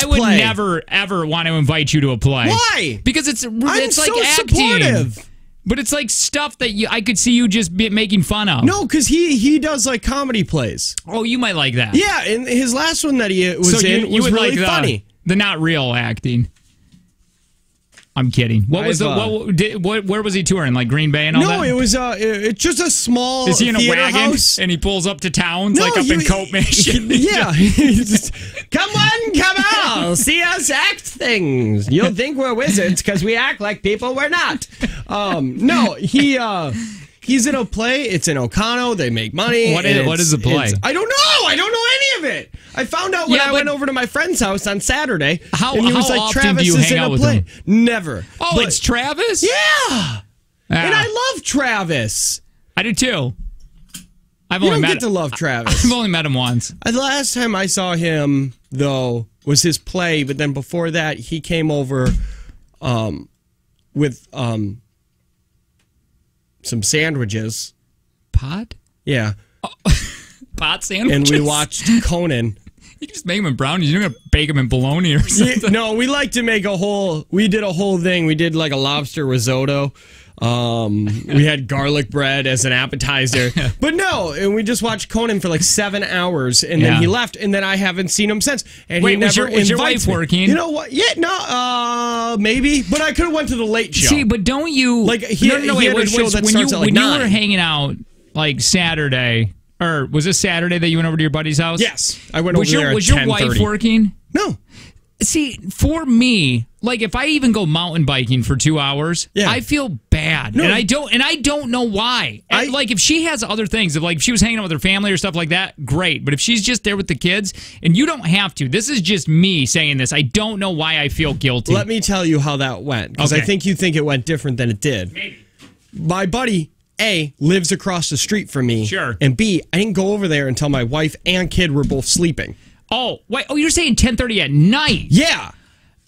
B: would never ever want to invite you to a play.
D: Why?
B: Because it's
D: I'm
B: like
D: so
B: acting.
D: Supportive.
B: But it's like stuff that I could see you just making fun of.
D: No, because he does like comedy plays.
B: Oh, you might like that.
D: Yeah, and his last one that he was was really funny.
B: The not real acting. I'm kidding. Where was he touring? Like Green Bay and all that?
D: No, it was it's just a small
B: Is he in a wagon
D: house?
B: and he pulls up to towns up in Copenhagen?
D: Yeah. Come on, see us act things. You'll think we're wizards because we act like people we're not. No, He's in a play. It's in Ocano. They make money.
B: What is the play?
D: I don't know. I don't know any of it. I found out when I went over to my friend's house on Saturday. And he was like,
B: often
D: Travis
B: do you
D: is
B: hang
D: in
B: out
D: a
B: with
D: play.
B: him?
D: Never.
B: Oh, it's Travis?
D: Yeah. And I love Travis.
B: I do too.
D: You don't get to love Travis.
B: I've only met him once.
D: The last time I saw him, though, was his play. But then before that, he came over with some sandwiches.
B: Pot?
D: Yeah.
B: Pot sandwiches?
D: And we watched Conan.
B: You can just make them in brownies. You're going to bake them in bologna or something.
D: No, we like to make we did a whole thing. We did like a lobster risotto. We had garlic bread as an appetizer. But no, and we just watched Conan for like 7 hours, and then he left, and then I haven't seen him since. And
B: Wait,
D: he never
B: was your wife working?
D: You know what? Yeah, no, maybe. But I could have went to the late show.
B: See, but don't you...
D: Like, he had a show that starts at like 9.
B: When you were hanging out, like Saturday... Or was this Saturday that you went over to your buddy's house?
D: Yes. I went over there at 10:30.
B: Was your wife working?
D: No.
B: See, for me, like if I even go mountain biking for 2 hours, I feel bad. No. And I don't know why. Like if she has other things, if she was hanging out with her family or stuff like that, great. But if she's just there with the kids, and you don't have to. This is just me saying this. I don't know why I feel guilty.
D: Let me tell you how that went. Because I think you think it went different than it did.
B: Maybe.
D: My buddy... A, lives across the street from me.
B: Sure.
D: And B, I didn't go over there until my wife and kid were both sleeping.
B: Oh, wait. Oh, you're saying 10:30 at night?
D: Yeah.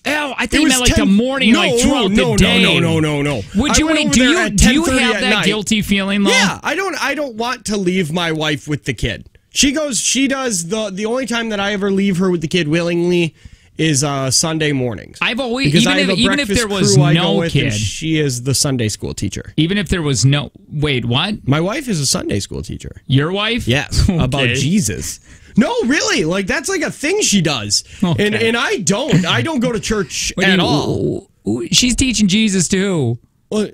B: Oh, I think you meant like the morning, like throughout the day.
D: No.
B: Would you do you have that guilty feeling, though?
D: Yeah, I don't want to leave my wife with the kid. She does the only time that I ever leave her with the kid willingly is Sunday mornings.
B: I've always even if there was no kid,
D: she is the Sunday school teacher.
B: Even if there was no what?
D: My wife is a Sunday school teacher.
B: Your wife?
D: Yes, okay. About Jesus. No, really, like that's like a thing she does,
B: okay.
D: and I don't go to church at all.
B: She's teaching Jesus too.
D: Well,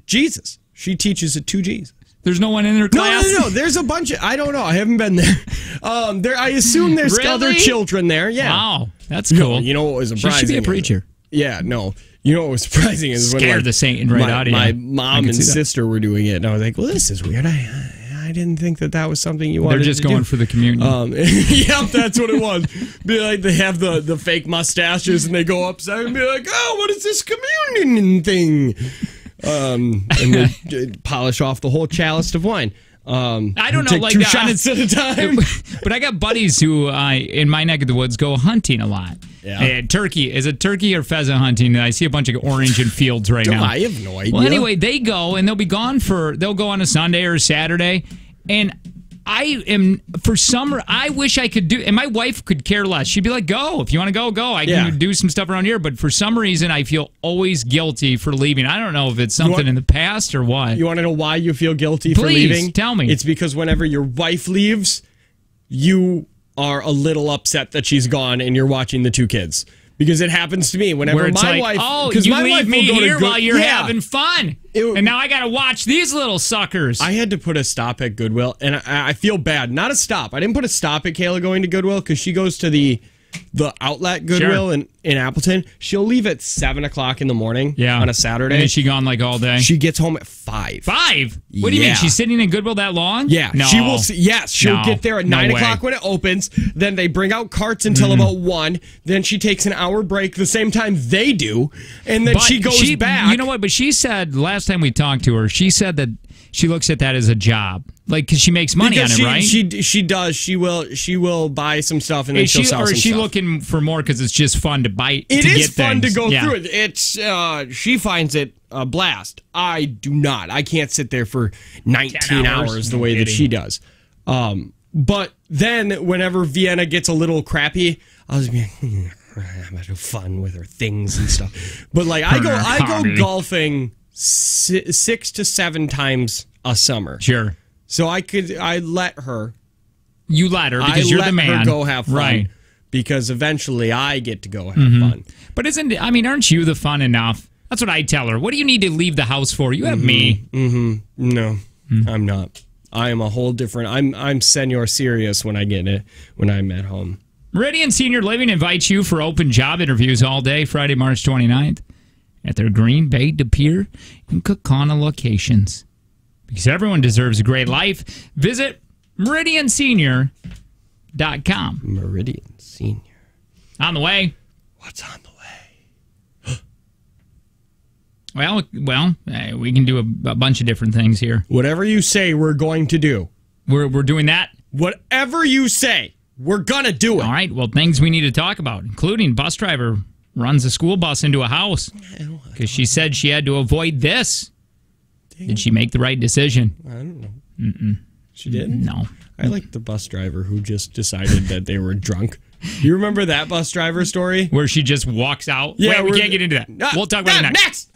D: Jesus, she teaches it to Jesus.
B: There's no one in her class?
D: No. There's a bunch of... I don't know. I haven't been there. I assume there's other children there. Yeah.
B: Wow. That's cool.
D: You know what was surprising?
B: She should be a preacher.
D: Yeah, no. You know what was surprising is when
B: the Satan right out of you.
D: My mom and sister were doing it, and I was like, well, this is weird. I didn't think that was something you wanted to do.
B: They're just going for the communion.
D: Yep, that's what it was. Be like, they have the fake mustaches, and they go upside and be like, oh, what is this communion thing? And they polish off the whole chalice of wine.
B: I don't know,
D: take
B: like
D: 2 shots at a time.
B: But I got buddies who, in my neck of the woods, go hunting a lot.
D: Yeah.
B: Is it turkey or pheasant hunting? I see a bunch of orange in fields right now.
D: I have no idea.
B: Well, anyway, they go and they'll be gone they'll go on a Sunday or a Saturday, and I am, for summer, I wish I could do, and my wife could care less. She'd be like, go. If you want to go, go. I can do some stuff around here. But for some reason, I feel always guilty for leaving. I don't know if it's something in the past or what.
D: You want to know why you feel guilty for leaving?
B: Please, tell me.
D: It's because whenever your wife leaves, you are a little upset that she's gone and you're watching the 2 kids. Because it happens to me whenever my wife...
B: Oh, you leave me here while you're having fun. And now I got to watch these little suckers.
D: I had to put a stop at Goodwill, and I feel bad. Not a stop. I didn't put a stop at Kayla going to Goodwill because she goes to the outlet Goodwill in Appleton. She'll leave at 7 o'clock in the morning on a Saturday.
B: And is she gone like all day?
D: She gets home at 5.
B: 5? What do you mean? She's sitting in Goodwill that long?
D: Yeah.
B: No.
D: She will. Yes, she'll get there at 9 o'clock when it opens. Then they bring out carts until about 1. Then she takes an hour break the same time they do. And then she goes back.
B: You know what? But she said, last time we talked to her, she said that she looks at that as a job. Like, because she makes money on it, right?
D: She does. She will buy some stuff and then she'll sell some stuff.
B: Or is she looking for more because it's just fun to buy?
D: It is fun to go through it. It's she finds it a blast. I do not. I can't sit there for 19 hours the way that she does. But then whenever Vienna gets a little crappy, I was being I'm having fun with her things and stuff. But like I go golfing 6 to 7 times a summer.
B: Sure.
D: So I let her.
B: You let her because you're the man.
D: I let her go have fun. Right. Because eventually I get to go have fun.
B: But aren't you the fun enough? That's what I tell her. What do you need to leave the house for? You have me.
D: No, I'm not. I am a whole different. I'm senor serious when I'm at home.
B: Meridian Senior Living invites you for open job interviews all day, Friday, March 29th, at their Green Bay, De Pere, and Kaukauna locations. because everyone deserves a great life. Visit meridiansenior.com.
D: Meridian Senior.
B: On the way.
D: What's on the way?
B: Well, we can do a bunch of different things here.
D: Whatever you say, we're going to do.
B: We're doing that?
D: Whatever you say, we're going to do it.
B: All right. Well, things we need to talk about, including bus driver runs a school bus into a house because she said she had to avoid this. Did she make the right decision?
D: I don't know. She didn't?
B: No.
D: I like the bus driver who just decided that they were drunk. You remember that bus driver story?
B: Where she just walks out?
D: Yeah,
B: Wait, we can't get into that. We'll talk about it next.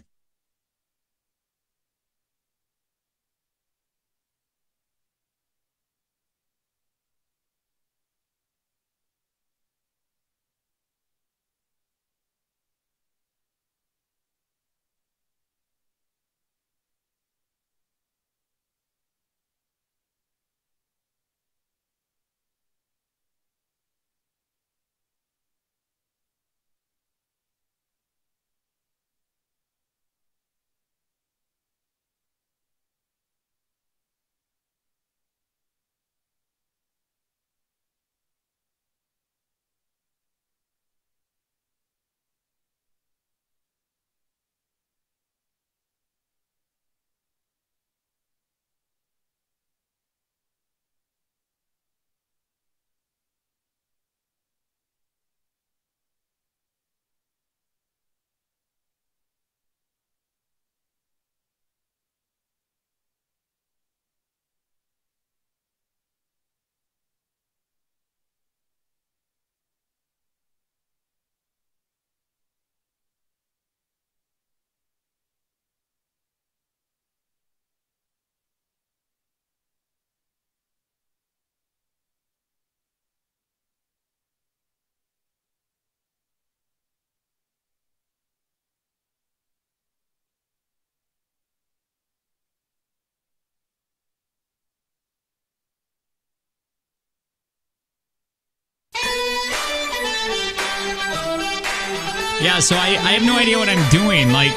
B: Yeah, so I have no idea what I'm doing. Like,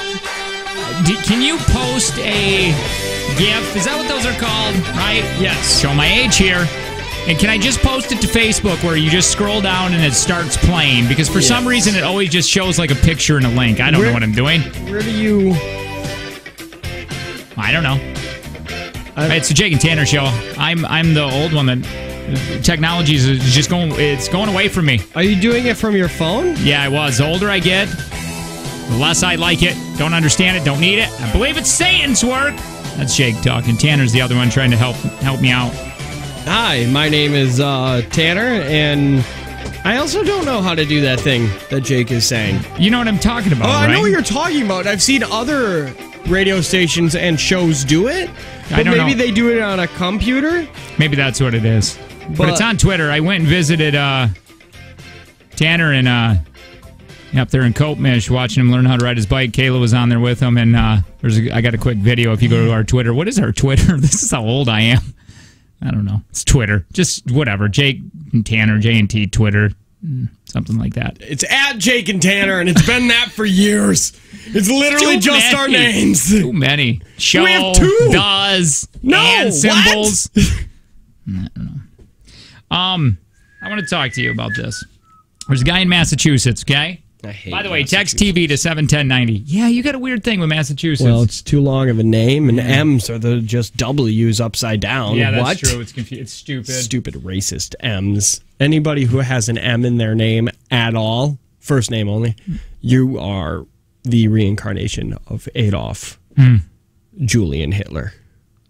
B: can you post a GIF? Is that what those are called? Right?
D: Yes.
B: Show my age here. And can I just post it to Facebook where you just scroll down and it starts playing? Because for some reason it always just shows like a picture and a link. I don't know what I'm doing.
D: Where do you...
B: I don't know. It's the Jake and Tanner show. I'm the old one that... Technology is just going away from me.
D: Are you doing it from your phone?
B: Yeah, I was. The older I get, the less I like it. Don't understand it. Don't need it. I believe it's Satan's work. That's Jake talking. Tanner's the other one trying to help me out.
D: Hi, my name is Tanner, and I also don't know how to do that thing that Jake is saying.
B: You know what I'm talking about,
D: right?
B: I
D: know what you're talking about. I've seen other radio stations and shows do it, but maybe they do it on a computer.
B: Maybe that's what it is. But it's on Twitter. I went and visited Tanner and up there in Copemish, watching him learn how to ride his bike. Kayla was on there with him, and I got a quick video if you go to our Twitter. What is our Twitter? This is how old I am. I don't know. It's Twitter. Just whatever. Jake and Tanner, J&T Twitter, something like that.
D: It's at Jake and Tanner, and it's been that for years. It's literally just our names.
B: Too many. Show,
D: we have two.
B: Does, and symbols. I don't know. I want to talk to you about this. There's a guy in Massachusetts, okay?
D: I hate
B: By the way, text TV to 71090. Yeah, you got a weird thing with Massachusetts.
D: Well, it's too long of a name, and M's are just W's upside down.
B: Yeah, that's true. It's confusing. It's stupid.
D: Stupid racist M's. Anybody who has an M in their name at all, first name only, you are the reincarnation of Adolf Julian Hitler.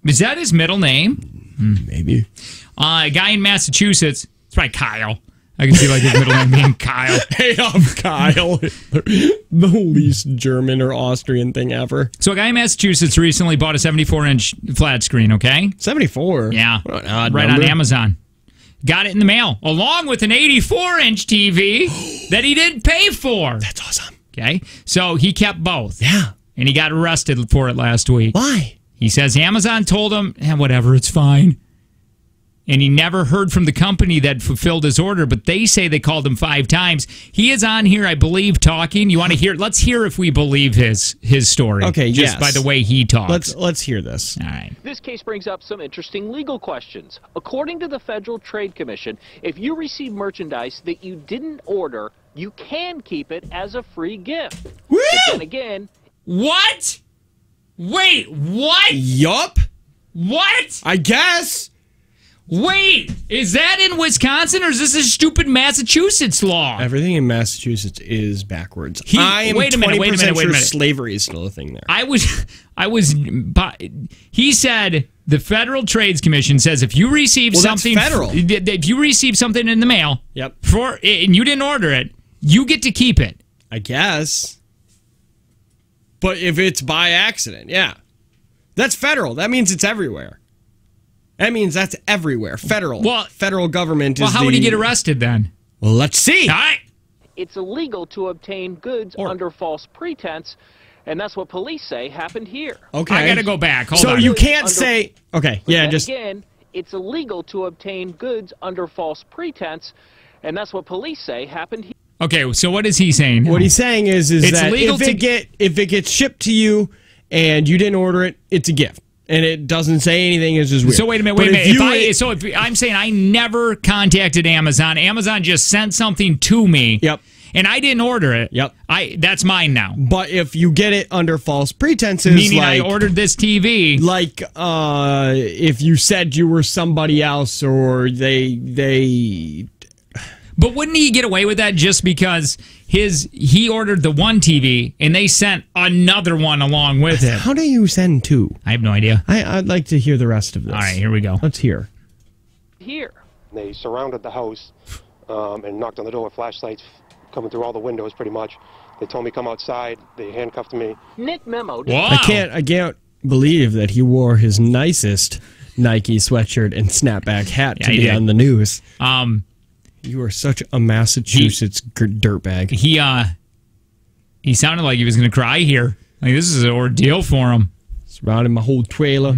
B: Is that his middle name?
D: Maybe.
B: A guy in Massachusetts. It's probably Kyle. I can see like his middle name being Kyle.
D: Adolf Kyle. The least German or Austrian thing ever.
B: So a guy in Massachusetts recently bought a 74-inch flat screen, okay?
D: 74?
B: Yeah.
D: What an odd
B: right
D: number.
B: on Amazon. Got it in the mail, along with an 84-inch TV that he didn't pay for.
D: That's awesome.
B: Okay? So he kept both.
D: Yeah.
B: And he got arrested for it last week.
D: Why?
B: He says Amazon told him, whatever, it's fine. and he never heard from the company that fulfilled his order, but they say they called him 5 times. He is on here, I believe, talking. You want to hear? Let's hear if we believe his story.
D: Okay,
B: just by the way he talks.
D: Let's hear this.
B: All right.
E: This case brings up some interesting legal questions. According to the Federal Trade Commission, if you receive merchandise that you didn't order, you can keep it as a free gift.
D: Woo!
E: But then again,
B: What? Wait, what?
D: Yup.
B: What?
D: I guess.
B: Wait, is that in Wisconsin or is this a stupid Massachusetts law?
D: Everything in Massachusetts is backwards.
B: Wait
D: I am
B: a minute,
D: 20%
B: wait a
D: sure
B: minute.
D: slavery is still a thing there.
B: He said the Federal Trades Commission says if you receive something,
D: that's federal.
B: If you receive something in the mail,
D: Yep.
B: and you didn't order it, you get to keep it.
D: I guess. But if it's by accident, yeah. That's federal. That means it's everywhere. That means that's everywhere. Federal.
B: Well,
D: federal government is
B: Well, how would he get arrested then?
D: Well, let's see.
B: All right.
E: it's illegal to obtain goods under false pretense, and that's what police say happened here.
D: Okay.
B: I got to go back. Hold
D: so
B: on.
D: you can't say... Okay, yeah,
E: Then
D: just...
E: again, it's illegal to obtain goods under false pretense, and that's what police say happened here.
B: Okay, so what is he saying?
D: What he's saying is
B: It's
D: that
B: legal
D: if it gets shipped to you and you didn't order it, it's a gift. And it doesn't say anything. It's just weird.
B: So wait a minute. If I'm saying I never contacted Amazon, Amazon just sent something to me.
D: Yep.
B: And I didn't order it.
D: Yep.
B: That's mine now.
D: But if you get it under false pretenses,
B: Meaning I ordered this TV.
D: Like if you said you were somebody else or they.
B: But wouldn't he get away with that just because he ordered the one TV and they sent another one along with it?
D: How do you send two?
B: I have no idea.
D: I'd like to hear the rest of this.
B: All right, here we go.
D: Let's hear.
E: Here.
F: They surrounded the house and knocked on the door with flashlights coming through all the windows pretty much. They told me come outside. They handcuffed me.
E: Nick Memo.
B: Wow.
D: I can't believe that he wore his nicest Nike sweatshirt and snapback hat to
B: he
D: be
B: did.
D: on the news. You are such a Massachusetts dirtbag.
B: He sounded like he was going to cry here. Like this is an ordeal for him.
D: Surrounded my whole trailer.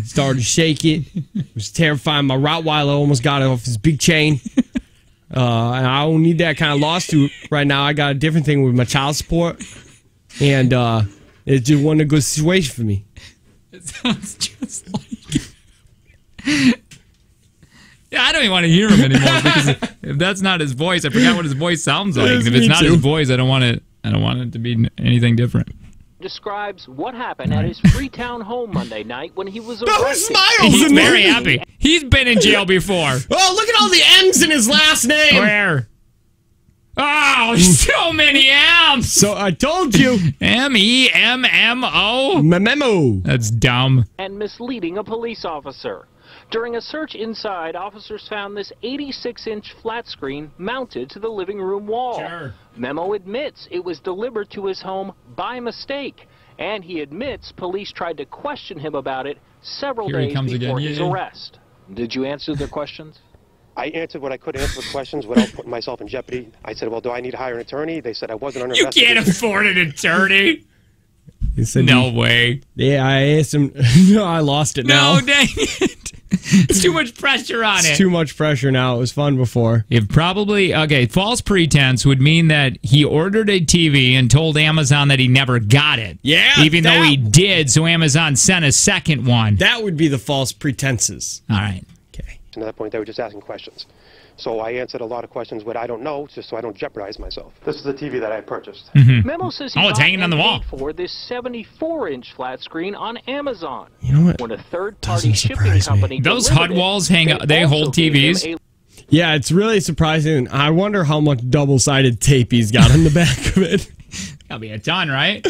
D: Started to shake it. It was terrifying. My Rottweiler almost got off his big chain. And I don't need that kind of lawsuit right now. I got a different thing with my child support. And it just wasn't a good situation for me.
B: It sounds just like... Yeah, I don't even want to hear him anymore because if that's not his voice, I forgot what his voice sounds like.
D: Yes,
B: If it's
D: me
B: not
D: too.
B: his voice, I don't want it to be anything different.
E: Describes what happened at his Freetown home Monday night when he was
D: Who
E: arrested.
D: smiles
B: He's
D: in the
B: very
D: movie?
B: happy. He's been in jail before.
D: Oh, look at all the M's in his last name.
B: Where? Oh, so many M's.
D: So I told you.
B: MEMMO.
D: Memo.
B: That's dumb.
E: And misleading a police officer. During a search inside, officers found this 86-inch flat screen mounted to the living room wall.
B: Sure.
E: Memo admits it was delivered to his home by mistake, and he admits police tried to question him about it several
B: Here he
E: days
B: comes
E: before
B: again.
E: his
B: Yeah.
E: arrest. Did you answer their questions?
F: I answered what I could answer with questions without putting myself in jeopardy. I said, well, do I need to hire an attorney? They said I wasn't under
B: You can't
F: investigation.
B: afford an attorney.
D: He said,
B: No way.
D: Yeah, I asked him. No, I lost it now.
B: No, dang it. It's too much pressure on
D: It's
B: it.
D: too much pressure now. It was fun before.
B: False pretense would mean that he ordered a TV and told Amazon that he never got it.
D: Yeah,
B: Even though
D: that-
B: he did, so Amazon sent a second one.
D: That would be the false pretenses.
B: All right.
D: Okay.
F: And at that point, they were just asking questions. So I answered a lot of questions what I don't know, just so I don't jeopardize myself. This is the TV that I purchased.
E: Memo says he
B: Oh, it's
E: bought
B: hanging on
E: and
B: the wall.
E: paid for this 74-inch flat screen on Amazon.
D: You know what?
E: When a third-party
D: Doesn't
E: shipping
D: surprise me.
E: company
B: Those
E: delivered
B: HUD walls
E: it,
B: they
E: also
B: hold
E: gave him
B: TVs?
E: a
D: Yeah, it's really surprising. I wonder how much double-sided tape he's got on the back of it.
B: That'll be a ton, right?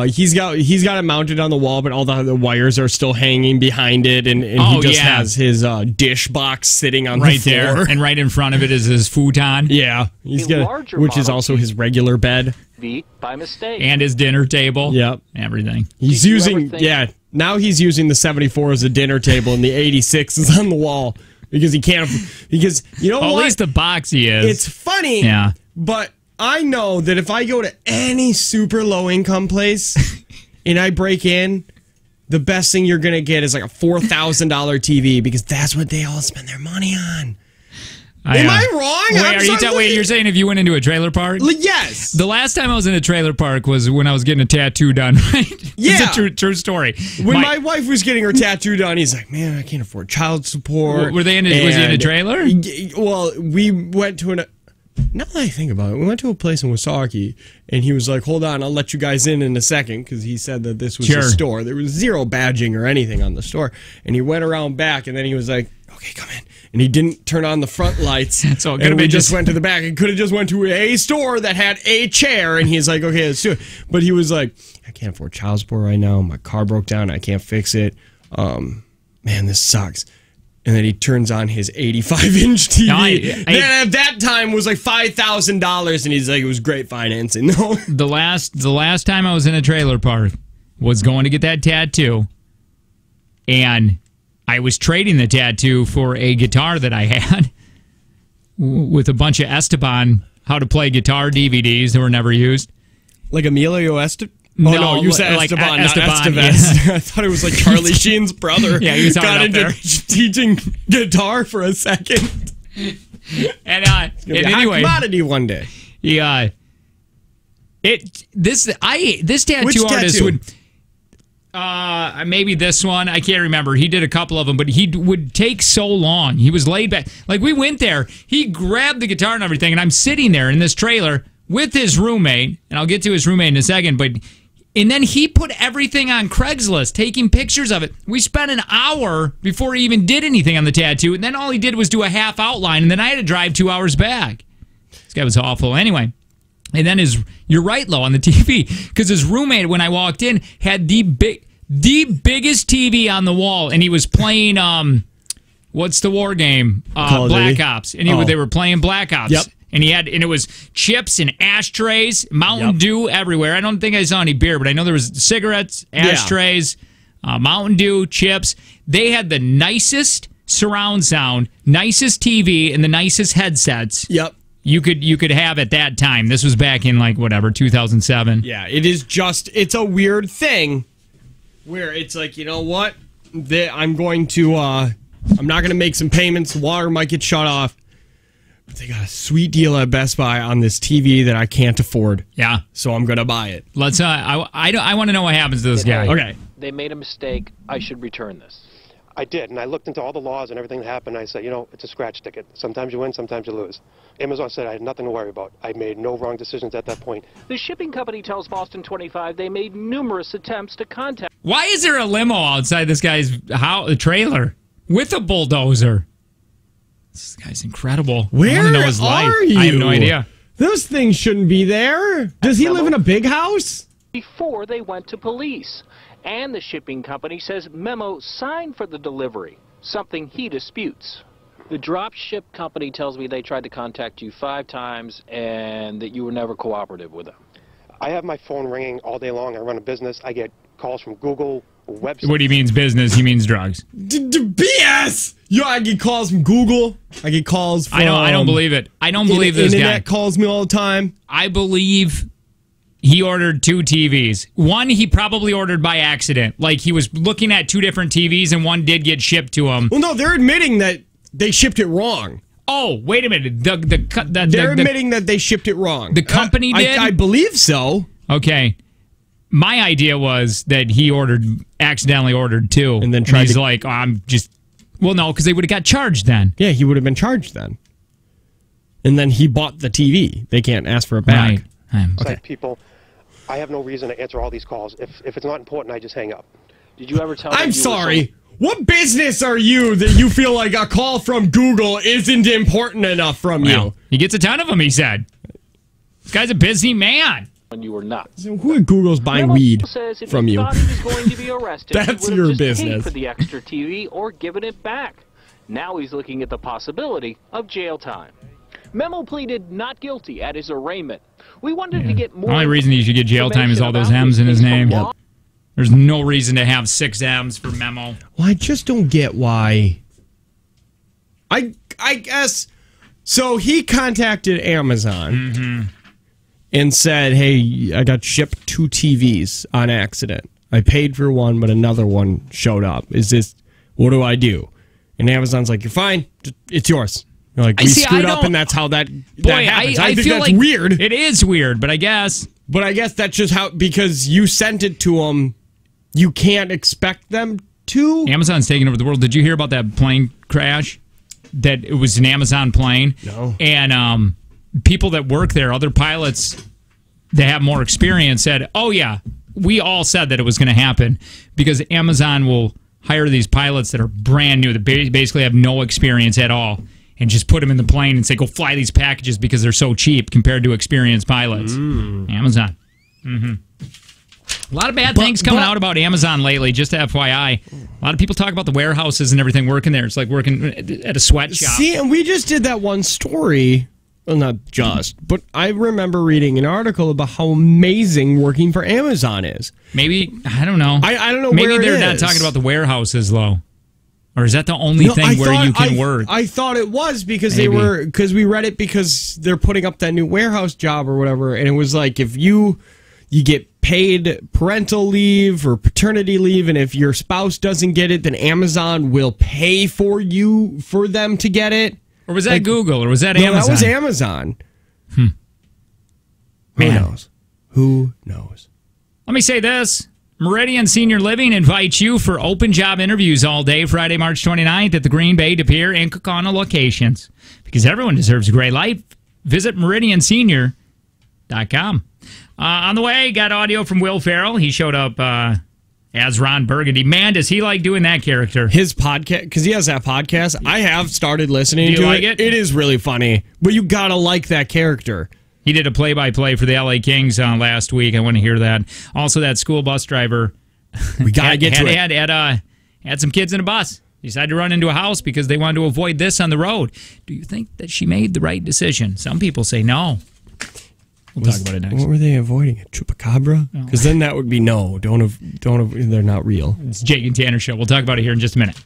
D: He's got it mounted on the wall, but all the wires are still hanging behind it, and he
B: Oh,
D: just
B: yeah.
D: has his dish box sitting on
B: Right
D: the floor.
B: there. And right in front of it is his futon
D: Yeah, he's
E: A
D: got,
E: larger
D: which is
E: model
D: also his regular bed.
E: TV by mistake.
B: and his dinner table.
D: Yep.
B: Everything.
D: He's
E: Did you
D: using,
E: ever think-
D: yeah, now he's using the 74 as a dinner table, and the 86 is on the wall because he can't, because you know
B: Well,
D: what?
B: at least the box he is.
D: It's funny,
B: Yeah.
D: but I know that if I go to any super low income place and I break in the best thing you're going to get is like a $4,000 TV because that's what they all spend their money on. Am I wrong?
B: Wait, you're saying if you went into a trailer park?
D: Yes.
B: The last time I was in a trailer park was when I was getting a tattoo done, right?
D: Yeah.
B: It's a true story.
D: When my wife was getting her tattoo done, he's like, man, I can't afford child support.
B: Was he in a trailer?
D: Well, we went to now that I think about it, we went to a place in Woosauki, and he was like, hold on, I'll let you guys in a second, because he said that this was a store. There was zero badging or anything on the store. And he went around back, and then he was like, okay, come in. And he didn't turn on the front lights.
B: That's all.
D: And we just went to the back. It could have just went to a store that had a chair, and he's like, okay, let's do it. But he was like, I can't afford child support right now. My car broke down. I can't fix it. Man, this sucks. And then he turns on his 85-inch TV. That at that time was like $5,000, and he's like, it was great financing. No,
B: the last time I was in a trailer park was going to get that tattoo, and I was trading the tattoo for a guitar that I had with a bunch of Esteban how to play guitar DVDs that were never used.
D: Like Emilio Esteban?
B: No,
D: you said
B: like
D: Esteban,
B: Esteban,
D: not Estevez. I thought it was like Charlie Sheen's brother.
B: Yeah, he was
D: got into teaching guitar for a second.
B: And anyway,
D: commodity one day.
B: Yeah. This tattoo artist would maybe this one, I can't remember. He did a couple of them, but he would take so long. He was laid back. Like we went there, he grabbed the guitar and everything, and I'm sitting there in this trailer with his roommate, and I'll get to his roommate in a second, and then he put everything on Craigslist, taking pictures of it. We spent an hour before he even did anything on the tattoo, and then all he did was do a half outline, and then I had to drive 2 hours back. This guy was awful. Anyway, and then you're right, Lo, on the TV, because his roommate, when I walked in, had the biggest TV on the wall, and he was playing, what's the war game? Black Ops. And they were playing Black Ops.
D: Yep.
B: And it was chips and ashtrays, Mountain Dew everywhere. I don't think I saw any beer, but I know there was cigarettes, ashtrays, Mountain Dew, chips. They had the nicest surround sound, nicest TV, and the nicest headsets.
D: Yep.
B: You could have at that time. This was back in 2007.
D: Yeah, it's a weird thing where it's like, you know what? I'm not going to make some payments. The water might get shut off. But they got a sweet deal at Best Buy on this TV that I can't afford.
B: Yeah.
D: So I'm going to buy it.
B: Let's. I want to know what happens to this guy.
D: Okay.
E: They made a mistake. I should return this.
F: I did, and I looked into all the laws and everything that happened. I said, it's a scratch ticket. Sometimes you win, sometimes you lose. Amazon said I had nothing to worry about. I made no wrong decisions at that point.
E: The shipping company tells Boston 25 they made numerous attempts to contact.
B: Why is there a limo outside this guy's trailer with a bulldozer? This guy's incredible.
D: Where
B: I want to know his life.
D: are you?
B: I have no idea.
D: Those things shouldn't be there. Does he live in a big house?
E: Before they went to police. And the shipping company says Memo signed for the delivery, something he disputes. The drop ship company tells me they tried to contact you 5 times and that you were never cooperative with them.
F: I have my phone ringing all day long. I run a business. I get calls from Google, websites.
B: What he means business, he means drugs.
D: BS! I get calls from Google. I get calls from...
B: I don't believe it. I don't believe this guy.
D: Internet calls me all the time.
B: I believe he ordered 2 TVs. One he probably ordered by accident. Like he was looking at 2 different TVs and one did get shipped to him.
D: Well, no, they're admitting that they shipped it wrong.
B: Oh, wait a minute.
D: They're admitting that they shipped it wrong.
B: The company did?
D: I believe so.
B: Okay. My idea was that he accidentally ordered 2.
D: And then
B: he's like, I'm just... Well, no, because they would have got charged then.
D: Yeah, he would have been charged then. And then he bought the TV. They can't ask for it back.
B: Right.
F: Okay. People, I have no reason to answer all these calls. If it's not important, I just hang up.
E: Did you ever tell them
D: I'm sorry. What business are you that you feel like a call from Google isn't important enough from you?
B: He gets a ton of them, he said. This guy's a busy man.
E: When you were not.
D: So who at Google's buying weed
E: says if
D: from
E: he
D: you?
E: Thought he was going to be arrested,
D: That's
E: he would
D: your
E: have just
D: business.
E: paid for the extra TV or given it back. Now he's looking at the possibility of jail time. Memo pleaded not guilty at his arraignment. We wanted to get more.
B: The only reason he should get jail time is all those M's in his name. Yep. There's no reason to have 6 M's for Memo.
D: Well, I just don't get why. I guess. So he contacted Amazon and said, hey, I got shipped 2 TVs on accident. I paid for one, but another one showed up. What do I do? And Amazon's like, you're fine. It's yours. They're like, we screwed up, and that's how that happens. I think
B: feel
D: that's
B: like
D: weird.
B: It is weird, but I guess.
D: But I guess that's just how, because you sent it to them, you can't expect them to.
B: Amazon's taking over the world. Did you hear about that plane crash? That it was an Amazon plane?
D: No.
B: And people that work there, other pilots that have more experience said, oh, yeah, we all said that it was going to happen because Amazon will hire these pilots that are brand new, that basically have no experience at all, and just put them in the plane and say, go fly these packages because they're so cheap compared to experienced pilots. Amazon. A lot of bad things coming out about Amazon lately, just FYI. A lot of people talk about the warehouses and everything working there. It's like working at a sweatshop.
D: See, and we just did that one story. Well, not just, but I remember reading an article about how amazing working for Amazon is.
B: Maybe, I don't know.
D: I don't know
B: Maybe
D: where
B: they're not talking about the warehouses, though. Or is that the only thing where you can work?
D: I thought it was because we read it because they're putting up that new warehouse job or whatever, and it was like if you get paid parental leave or paternity leave, and if your spouse doesn't get it, then Amazon will pay for them to get it.
B: Or was that Google? Or was that Amazon?
D: No, that was Amazon. Who knows?
B: Let me say this. Meridian Senior Living invites you for open job interviews all day, Friday, March 29th at the Green Bay, De Pere, and Kaukauna locations. Because everyone deserves a great life. Visit meridiansenior.com. On the way, got audio from Will Ferrell. He showed up as Ron Burgundy. Man, does he like doing that character.
D: His podcast, because he has that podcast. I have started listening to it.
B: Do you like it?
D: It is really funny, but you gotta like that character.
B: He did a play-by-play for the LA Kings last week. I want to hear that. Also, that school bus driver
D: we gotta get to it.
B: Had some kids in a bus. Decided to run into a house because they wanted to avoid this on the road. Do you think that she made the right decision? Some people say no. We'll talk about it next.
D: What were they avoiding? A chupacabra? Because then that would be no. They're not real.
B: It's Jake and Tanner Show. We'll talk about it here in just a minute.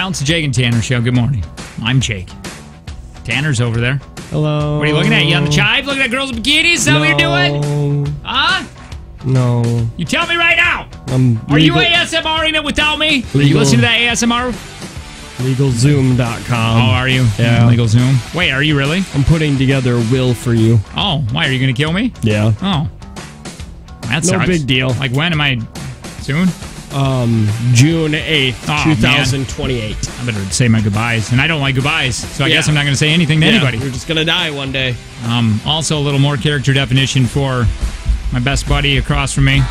B: Well, it's the Jake and Tanner show. Good morning. I'm Jake. Tanner's over there.
D: Hello.
B: What are you looking at? You on the chive? Looking at girls in bikinis? Is that what you're doing? Huh?
D: No.
B: You tell me right now.
D: Are
B: you ASMRing it without me? Are you listening to that ASMR?
D: LegalZoom.com.
B: Oh, are you?
D: Yeah.
B: Legal Zoom. Wait, are you really?
D: I'm putting together a will for you.
B: Oh, why? Are you going to kill me?
D: Yeah.
B: Oh. That
D: No
B: sucks.
D: big deal.
B: Like when? Am I soon?
D: June 8th,
B: Oh,
D: 2028.
B: I better say my goodbyes. And I don't like goodbyes, so I
D: Yeah.
B: guess I'm not going to say anything to anybody.
D: You're just going to die one day.
B: Also, a little more character definition for my best buddy across from me.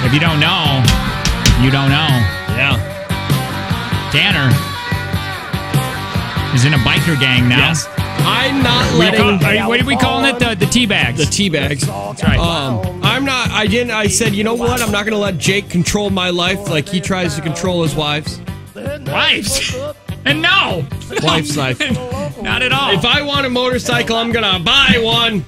B: If you don't know, you don't know.
D: Yeah.
B: Tanner is in a biker gang now.
D: Yes. I'm not letting...
B: What are we calling it? The tea bags.
D: The tea bags.
B: That's right.
D: I said, you know what? I'm not going to let Jake control my life like he tries to control his wife's.
B: Wives. And no.
D: Wife's life.
B: Not at all.
D: If I want a motorcycle, I'm going to buy one.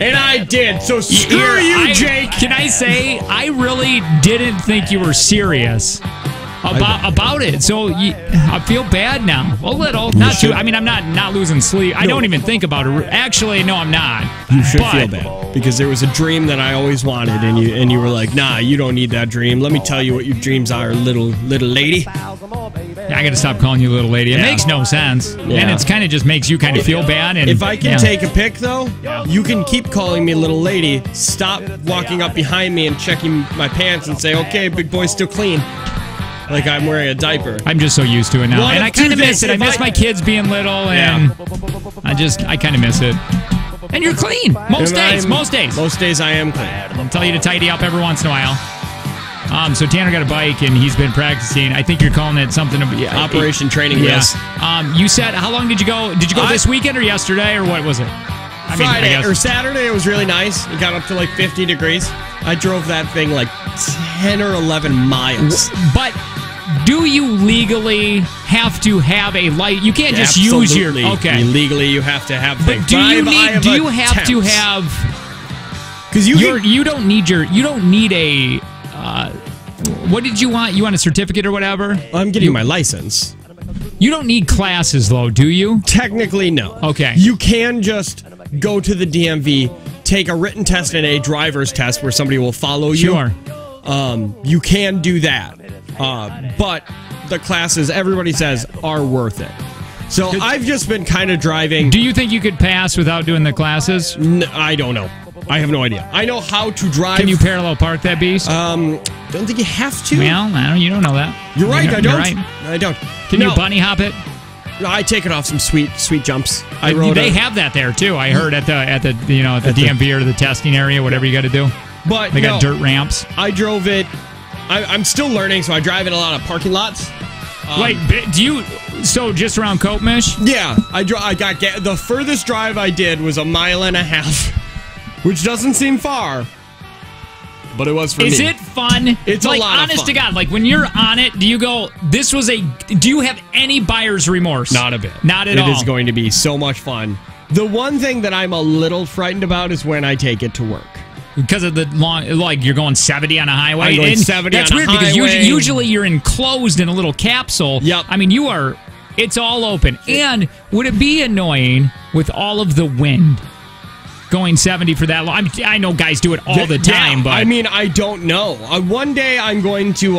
D: And I did. So screw
B: Here,
D: you, Jake.
B: Can I say, I really didn't think you were serious about it. So I feel bad now. A little. Not too. I mean, I'm not losing sleep. I don't even think about it. Actually, no, I'm not.
D: You should feel bad. Because there was a dream that I always wanted, and you were like, nah, you don't need that dream. Let me tell you what your dreams are, little lady.
B: I got to stop calling you little lady. It makes no sense. And it's kind of just makes you kind of feel bad. And
D: if I can take a pic, though, you can keep calling me little lady. Stop walking up behind me and checking my pants and say, okay, big boy's still clean. Like I'm wearing a diaper.
B: I'm just so used to it now. And I kind of miss it. I miss my kids being little, and I kind of miss it. And you're clean. Most days. Most days
D: I am clean.
B: I'll tell you to tidy up every once in a while. So Tanner got a bike, and he's been practicing. I think you're calling it something.
D: Operation Training Wheels.
B: You said, how long did you go? Did you go this weekend or yesterday, or what was it?
D: Friday or Saturday. It was really nice. It got up to like 50 degrees. I drove that thing like 10 or 11 miles.
B: But do you legally have to have a light? You can't just use your... Okay.
D: Legally, you have to have things.
B: But do you have to have...
D: Because
B: you don't need a... what did you want? You want a certificate or whatever?
D: I'm getting my license.
B: You don't need classes, though, do you?
D: Technically, no.
B: Okay.
D: You can just go to the DMV, take a written test and a driver's test where somebody will follow you.
B: Sure.
D: You can do that. But the classes, everybody says, are worth it. So I've just been kind of driving.
B: Do you think you could pass without doing the classes?
D: I don't know. I have no idea. I know how to drive.
B: Can you parallel park that beast?
D: Don't think you have to.
B: Well, you don't know that.
D: You're right. I don't.
B: Right.
D: I don't.
B: Can you bunny hop it?
D: No, I take it off some sweet jumps.
B: They have that there too. I heard at the DMV or the testing area, whatever you got to do.
D: But
B: they got dirt ramps.
D: I drove it. I'm still learning, so I drive in a lot of parking lots.
B: Do you? So just around Copemish?
D: Yeah, I got the furthest drive I did was 1.5 miles, which doesn't seem far, but it was for me.
B: Is it fun?
D: It's a lot of fun.
B: Honest to God, like when you're on it, do you go? Do you have any buyer's remorse?
D: Not a bit.
B: Not at all.
D: It is going to be so much fun. The one thing that I'm a little frightened about is when I take it to work.
B: Because of the long, like you're going 70 on a highway.
D: I'm going 70
B: that's
D: on a
B: weird
D: highway.
B: Because usually you're enclosed in a little capsule.
D: Yep.
B: I mean, it's all open. And would it be annoying with all of the wind going 70 for that long? I know guys do it all the time, but
D: I mean, I don't know. One day I'm going to,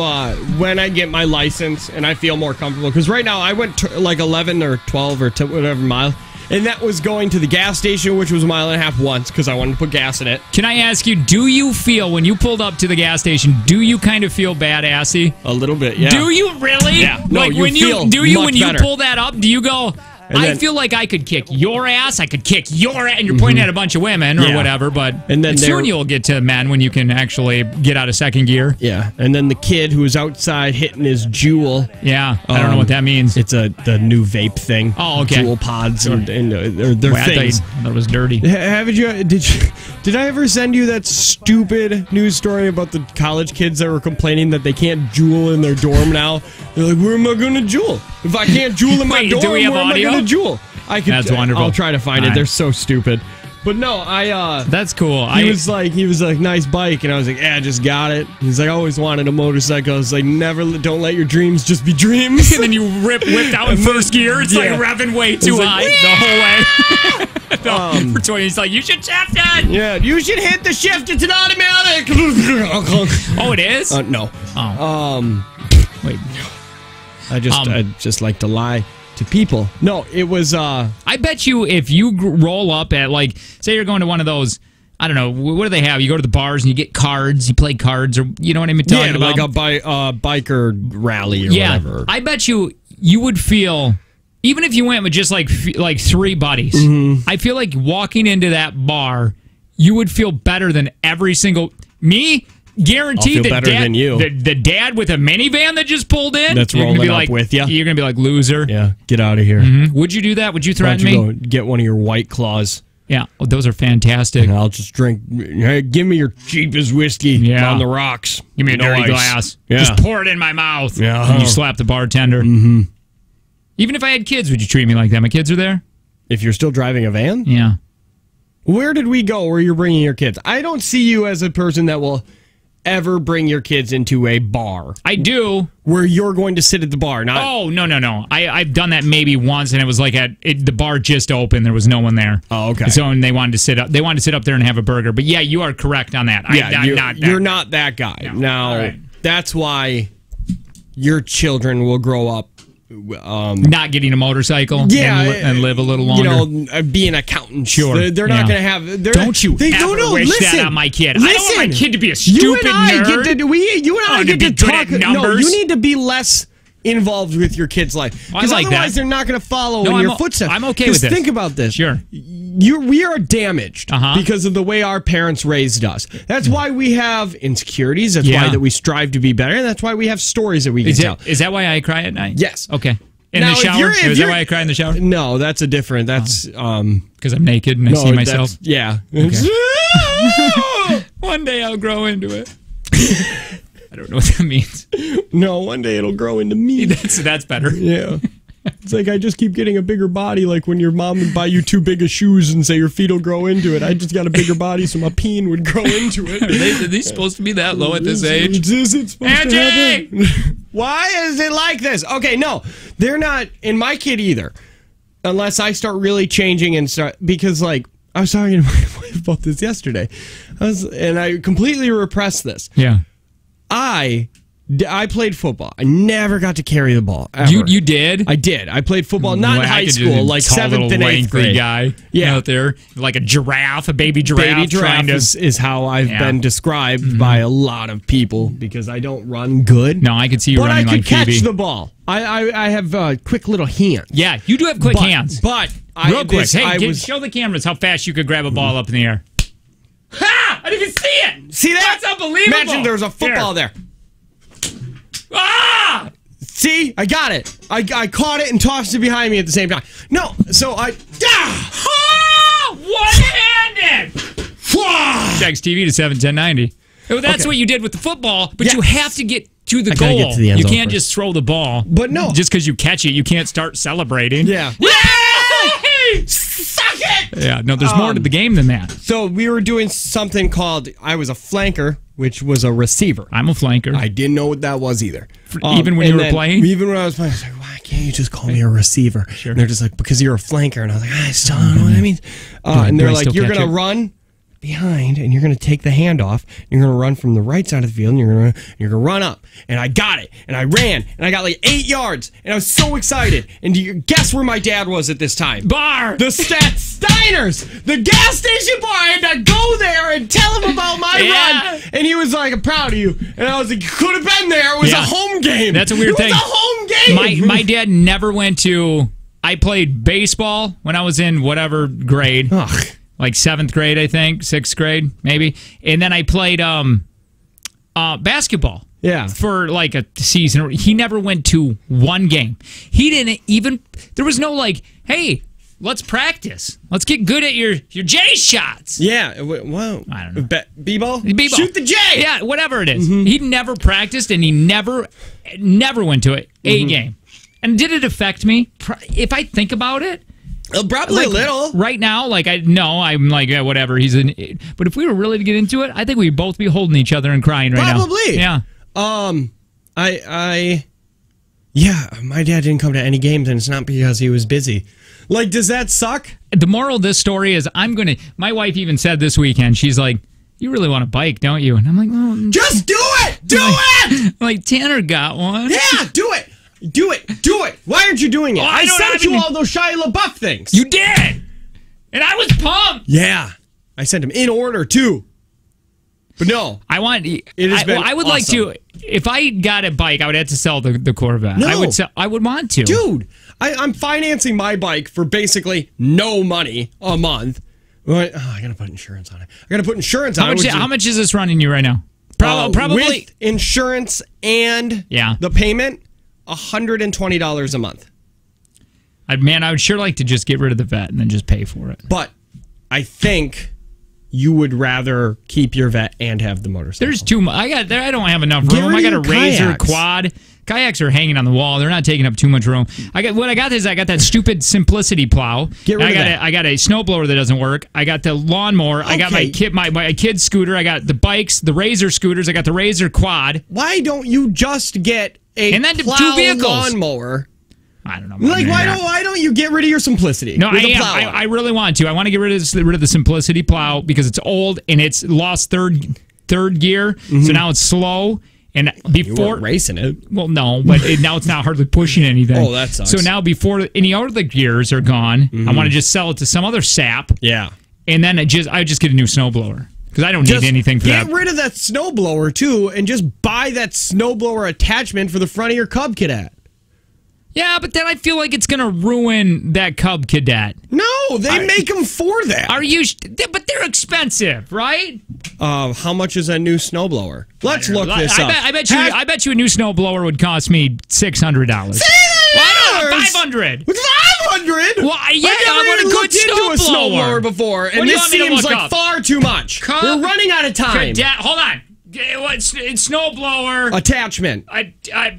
D: when I get my license and I feel more comfortable, because right now I went like 11 or 12 or whatever mile. And that was going to the gas station, which was 1.5 miles once, because I wanted to put gas in it.
B: Can I ask you, do you feel, when you pulled up to the gas station, do you kind of feel badassy?
D: A little bit, yeah.
B: Do you really?
D: Yeah. No,
B: like
D: you
B: when
D: feel
B: when you
D: better.
B: pull that up, do you go, I feel like I could kick your ass, I could kick your ass, and you're pointing at a bunch of women or whatever, but soon you'll get to men when you can actually get out of second gear.
D: Yeah, and then the kid who was outside hitting his Juul.
B: Yeah, I don't know what that means.
D: It's the new vape thing.
B: Oh, okay.
D: Juul pods and they're things.
B: I thought it was dirty.
D: Did I ever send you that stupid news story about the college kids that were complaining that they can't Juul in their dorm now? They're like, where am I going to Juul? If I can't Juul in my dorm, where am I going to Juul?
B: That's wonderful.
D: I'll try to find it. They're so stupid. But no,
B: That's cool.
D: He was like, nice bike, and I was like, yeah, I just got it. He's like, I always wanted a motorcycle. I was like, don't let your dreams just be dreams.
B: And then you whipped out in first gear. It's like revving way too high the whole way. For 20, he's like, you should shift it.
D: Yeah, you should hit the shift. It's an automatic.
B: Oh, it is?
D: No.
B: Oh. Wait.
D: I just like to lie to people. No, it was.
B: I bet you if you roll up at, like, say you're going to one of those, I don't know, what do they have? You go to the bars and you get cards, you play cards, or you know what I'm talking about?
D: Like a biker rally or whatever.
B: I bet you would feel, even if you went with just like 3 buddies, I feel like walking into that bar, you would feel better than every single me. Guaranteed
D: better than you.
B: The dad with a minivan that just pulled in.
D: That's rolling up with you.
B: You're gonna be like, loser.
D: Yeah, get out of here.
B: Mm-hmm. Would you do that? Would you threaten me?
D: Go get one of your White Claws.
B: Yeah, those are fantastic.
D: And I'll just drink. Hey, give me your cheapest whiskey on the rocks.
B: Give me a dirty glass. Yeah. Just pour it in my mouth. Yeah. And you slap the bartender.
D: Mm-hmm.
B: Even if I had kids, would you treat me like that? My kids are there.
D: If you're still driving a van?
B: Yeah.
D: Where did we go where you're bringing your kids? I don't see you as a person that will ever bring your kids into a bar.
B: I do.
D: Where you're going to sit at the bar. Not.
B: Oh, no. I've done that maybe once, and it was like the bar just opened. There was no one there.
D: Oh, okay.
B: And so they wanted to sit up. They wanted to sit up there and have a burger. But yeah, you are correct on that.
D: Yeah,
B: you're
D: not that guy.
B: No.
D: Now, that's why your children will grow up
B: not getting a motorcycle and live a little longer.
D: You know, be an accountant.
B: Sure.
D: They're not going to have...
B: Don't you ever wish that on my kid. I don't want my kid to be a stupid nerd.
D: You and I get to talk... No, you need to be less involved with your kid's life. Because otherwise they're not going to follow in your footsteps.
B: I'm okay with this.
D: Think about this.
B: Sure.
D: We are damaged because of the way our parents raised us. That's why we have insecurities. That's why that we strive to be better. And that's why we have stories that we can tell.
B: Is that why I cry at night?
D: Yes.
B: Okay. In the shower? Is that why I cry in the shower?
D: No, that's a different... That's...
B: Because I'm naked and I see myself?
D: Yeah.
B: Okay. One day I'll grow into it. I don't know what that means.
D: No, one day it'll grow into me.
B: That's better.
D: Yeah. It's like I just keep getting a bigger body, like when your mom would buy you too big of shoes and say your feet will grow into it. I just got a bigger body so my peen would grow into it.
B: Are they supposed to be that low at this age?
D: Is it supposed to happen? Why is it like this? Okay, no. They're not in my kid either. Unless I start really changing and start... Because, like, I was talking to my wife about this yesterday. And I completely repressed this.
B: Yeah.
D: I played football. I never got to carry the ball. Ever.
B: You did?
D: I did. I played football, not in high school, like 7th and 8th grade.
B: Guy out there, like a giraffe, a baby giraffe.
D: Baby giraffe is how I've been described by a lot of people because I don't run good.
B: No, I could see you running like
D: But I could catch the ball. I have quick little hands.
B: Yeah, you do have quick hands.
D: But
B: real quick, show the cameras how fast you could grab a ball up in the air. Ha! I didn't even see it.
D: See that?
B: That's unbelievable.
D: Imagine there was a football there.
B: Ah!
D: See, I got it. I caught it and tossed it behind me at the same time. No, so I...
B: One-handed! Text TV to 71090. That's what you did with the football, but you have to get to the goal.
D: Get to the end
B: you can't just throw the ball.
D: But no.
B: Just because you catch it, you can't start celebrating.
D: Yeah.
B: Yay! Suck it! Yeah, no, there's more to the game than that.
D: So we were doing something called... I was a flanker, which was a receiver.
B: I'm a flanker.
D: I didn't know what that was either.
B: Even when you were playing?
D: Even when I was playing, I was like, why can't you just call me a receiver? Sure. And they're just like, because you're a flanker. And I was like, I still don't know what that means. And they're like, you're going to run behind, and you're going to take the handoff. You're going to run from the right side of the field, and you're going to run up. And I got it. And I ran, and I got like 8 yards. And I was so excited. And do you guess where my dad was at this time?
B: Bar!
D: The Steiners! The gas station bar! I had to go there and tell him about my run. And he was like, I'm proud of you. And I was like, you could have been there. It was a home game.
B: That's a weird thing.
D: It was a home game.
B: My dad never went to... I played baseball when I was in whatever grade.
D: Ugh.
B: Like 7th grade, I think. 6th grade, maybe. And then I played basketball.
D: Yeah.
B: For like a season. He never went to one game. He didn't even... There was no like, hey, let's practice. Let's get good at your J shots.
D: Yeah. Well,
B: I don't know.
D: B-ball?
B: B-ball.
D: Shoot the J!
B: Yeah, whatever it is. He never practiced, and he never went to a game. And did it affect me? If I think about it,
D: Probably a little.
B: Right now, like I'm like, yeah, whatever. But if we were really to get into it, I think we'd both be holding each other and crying right now.
D: Probably.
B: Yeah.
D: Yeah, my dad didn't come to any games, and it's not because he was busy. Like, does that suck?
B: The moral of this story is my wife even said this weekend, she's like, you really want a bike, don't you? And I'm like, well,
D: just do it! Do it!
B: Like, Tanner got one.
D: Yeah, do it! Do it! Why aren't you doing it?
B: Well,
D: I sent you all those Shia LaBeouf things.
B: You did! And I was pumped!
D: Yeah. I sent them in order, too. But no.
B: I would
D: awesome.
B: like to, if I got a bike, I would have to sell the Corvette.
D: No.
B: I would want to.
D: Dude, I'm financing my bike for basically no money a month. I gotta put insurance on it.
B: How much is this running you right now? Probably.
D: With insurance and the payment, $120 a month.
B: I would sure like to just get rid of the vet and then just pay for it.
D: But I think you would rather keep your vet and have the motorcycle.
B: There's too much. I don't have enough room. I got a Razor quad. Kayaks are hanging on the wall. They're not taking up too much room. I got that stupid Simplicity plow.
D: Get rid of that.
B: I got a snowblower that doesn't work. I got the lawnmower. Okay. I got my kid's scooter. I got the bikes, the Razor scooters. I got the Razor quad.
D: Why don't you just get two vehicles lawnmower?
B: I don't know.
D: Like, why don't you get rid of your Simplicity?
B: No, I really want to. I want to get rid of the Simplicity plow because it's old and it's lost third gear, so now it's slow. And before
D: you weren't racing it,
B: well, no, but now it's not hardly pushing anything.
D: Oh, that sucks.
B: So now, before any other gears are gone, I want to just sell it to some other sap.
D: Yeah,
B: and then I just get a new snowblower because I don't need anything for that.
D: Get rid of that snowblower too, and just buy that snowblower attachment for the front of your Cub Cadet.
B: Yeah, but then I feel like it's going to ruin that Cub Cadet.
D: No, they make them for that.
B: But they're expensive, right?
D: How much is a new snowblower? Let's look this up.
B: I bet you a new snowblower would cost me $600. $500.
D: With $500?
B: Well, yeah, I want a good
D: snowblower before, and this seems like far too much. We're running out of time.
B: Hold on. It's snowblower
D: attachment.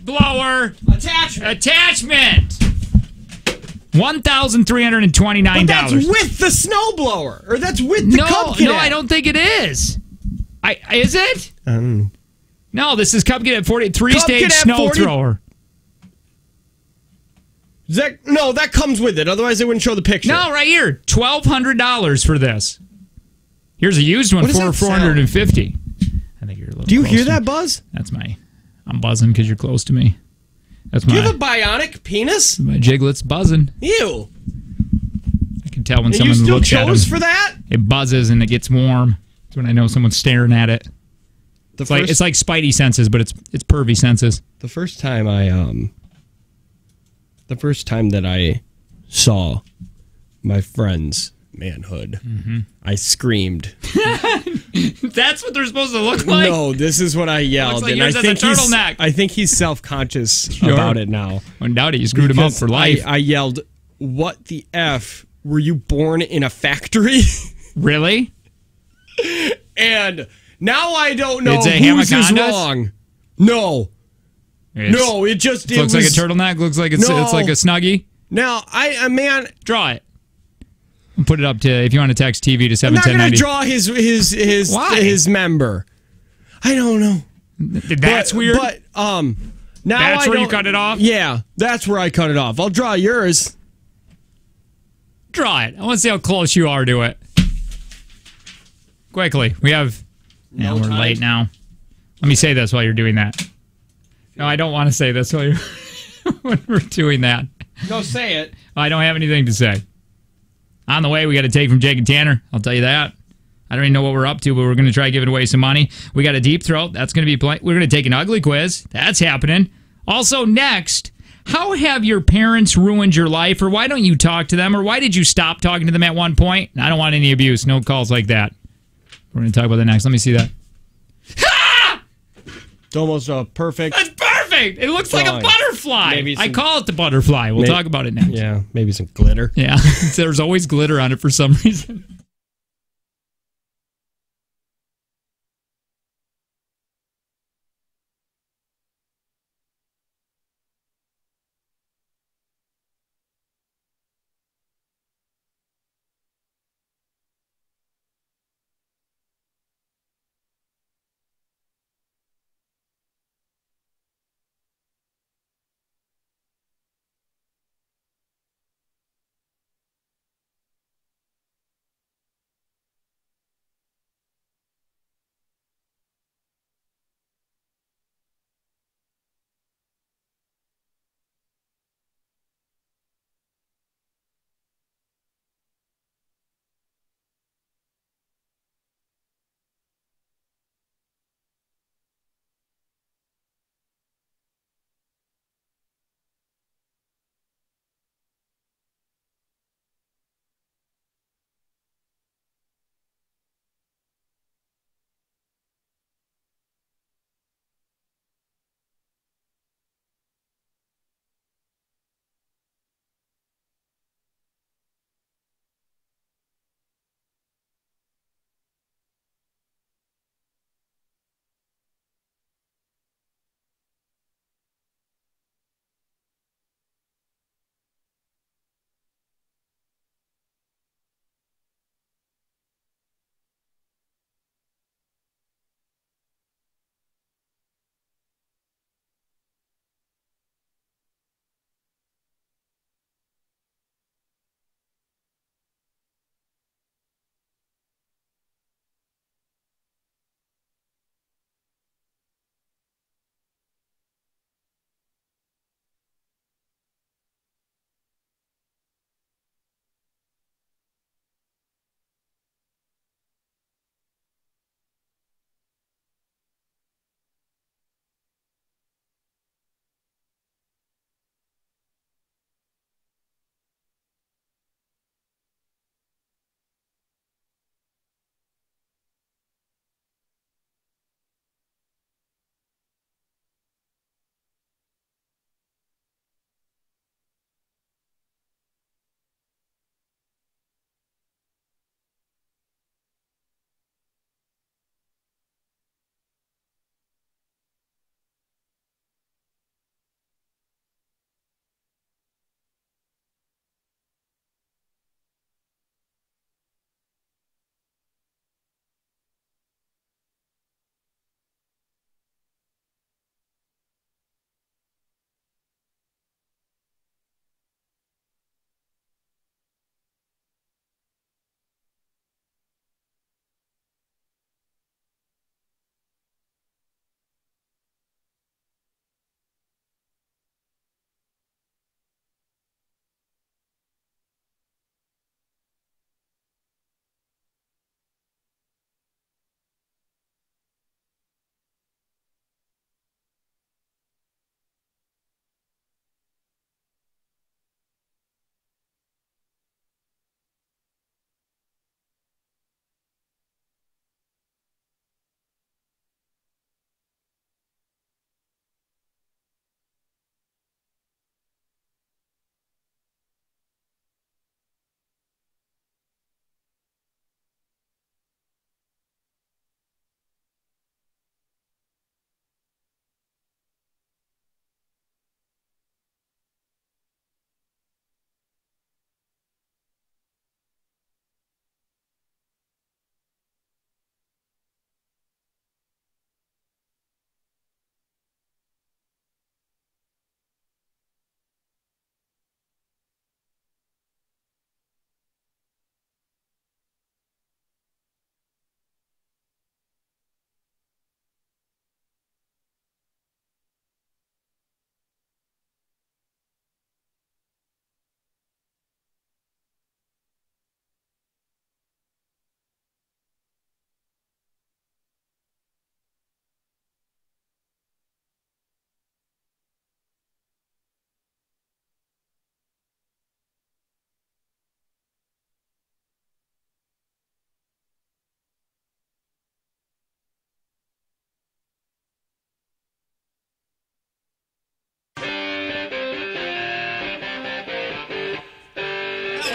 B: Blower attachment. $1,329.
D: But that's with the snowblower, or that's with the Cub Cadet.
B: No, I don't think it is. Is it? No, this is Cub Cadet 3-stage snow thrower.
D: That comes with it. Otherwise, they wouldn't show the picture.
B: No, right here, $1,200 for this. Here's a used one for $450. I think you're a little.
D: Do you hear that buzz?
B: I'm buzzing because you're close to me.
D: Do you have a bionic penis?
B: My Jiglet's buzzing.
D: Ew.
B: I can tell when someone looks at it.
D: You still chose for that?
B: It buzzes and it gets warm. That's when I know someone's staring at it. It's like Spidey senses, but it's pervy senses.
D: The first time that I saw my friend's manhood, I screamed.
B: That's what they're supposed to look like?
D: No, this is what I yelled.
B: Like
D: and I think he's self-conscious about it now.
B: Undoubtedly, you screwed him up for life.
D: I yelled, "What the F? Were you born in a factory?"
B: Really?
D: And now I don't know whose is wrong. No. No, it
B: looks like a turtleneck. Looks like it's like a Snuggie.
D: Now,
B: draw it. Put it up to, if you want to text TV to 71090.
D: I'm not going to draw his member. I don't know.
B: That's weird.
D: But now
B: that's where you cut it off.
D: Yeah, that's where I cut it off. I'll draw yours.
B: Draw it. I want to see how close you are to it. Quickly, we have.
D: No,
B: we're late now. Let me say this while you're doing that. No, I don't want to say this while you're when we're doing that.
D: No, say it.
B: I don't have anything to say. On the way, we got to take from Jake and Tanner. I'll tell you that. I don't even know what we're up to, but we're going to try giving away some money. We got a deep throat. That's going to be we're going to take an ugly quiz. That's happening. Also, next, how have your parents ruined your life, or why don't you talk to them, or why did you stop talking to them at one point? I don't want any abuse. No calls like that. We're going to talk about that next. Let me see that.
D: It's almost a perfect.
B: That's perfect. It looks like a butterfly. I call it the butterfly. We'll talk about it next.
D: Yeah, maybe some glitter.
B: Yeah, there's always glitter on it for some reason.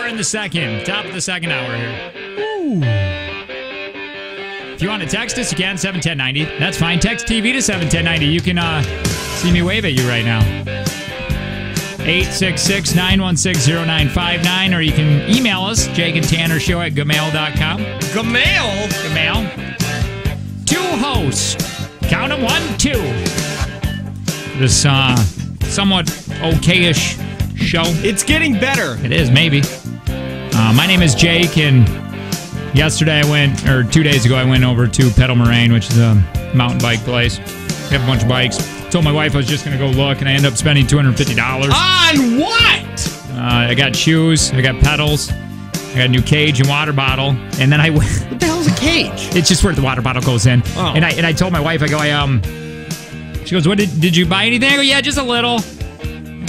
B: are in the top of the second hour here.
D: Ooh.
B: If you want to text us, you can, 71090. That's fine. Text TV to 71090. You can see me wave at you right now. 866-916-0959, or you can email us, Jake and Tanner Show at gmail.com. Gmail. Two hosts. Count them, 1, 2. This somewhat okayish show.
D: It's getting better.
B: It is, maybe. My name is Jake, and yesterday 2 days ago, I went over to Pedal Moraine, which is a mountain bike place. We have a bunch of bikes. Told my wife I was just going to go look, and I ended up spending $250.
D: On what?
B: I got shoes, I got pedals, I got a new cage and water bottle, and then I went...
D: What the hell's a cage?
B: It's just where the water bottle goes in.
D: Oh.
B: And I told my wife, I go, she goes, "What did you buy anything?" I go, "Yeah, just a little."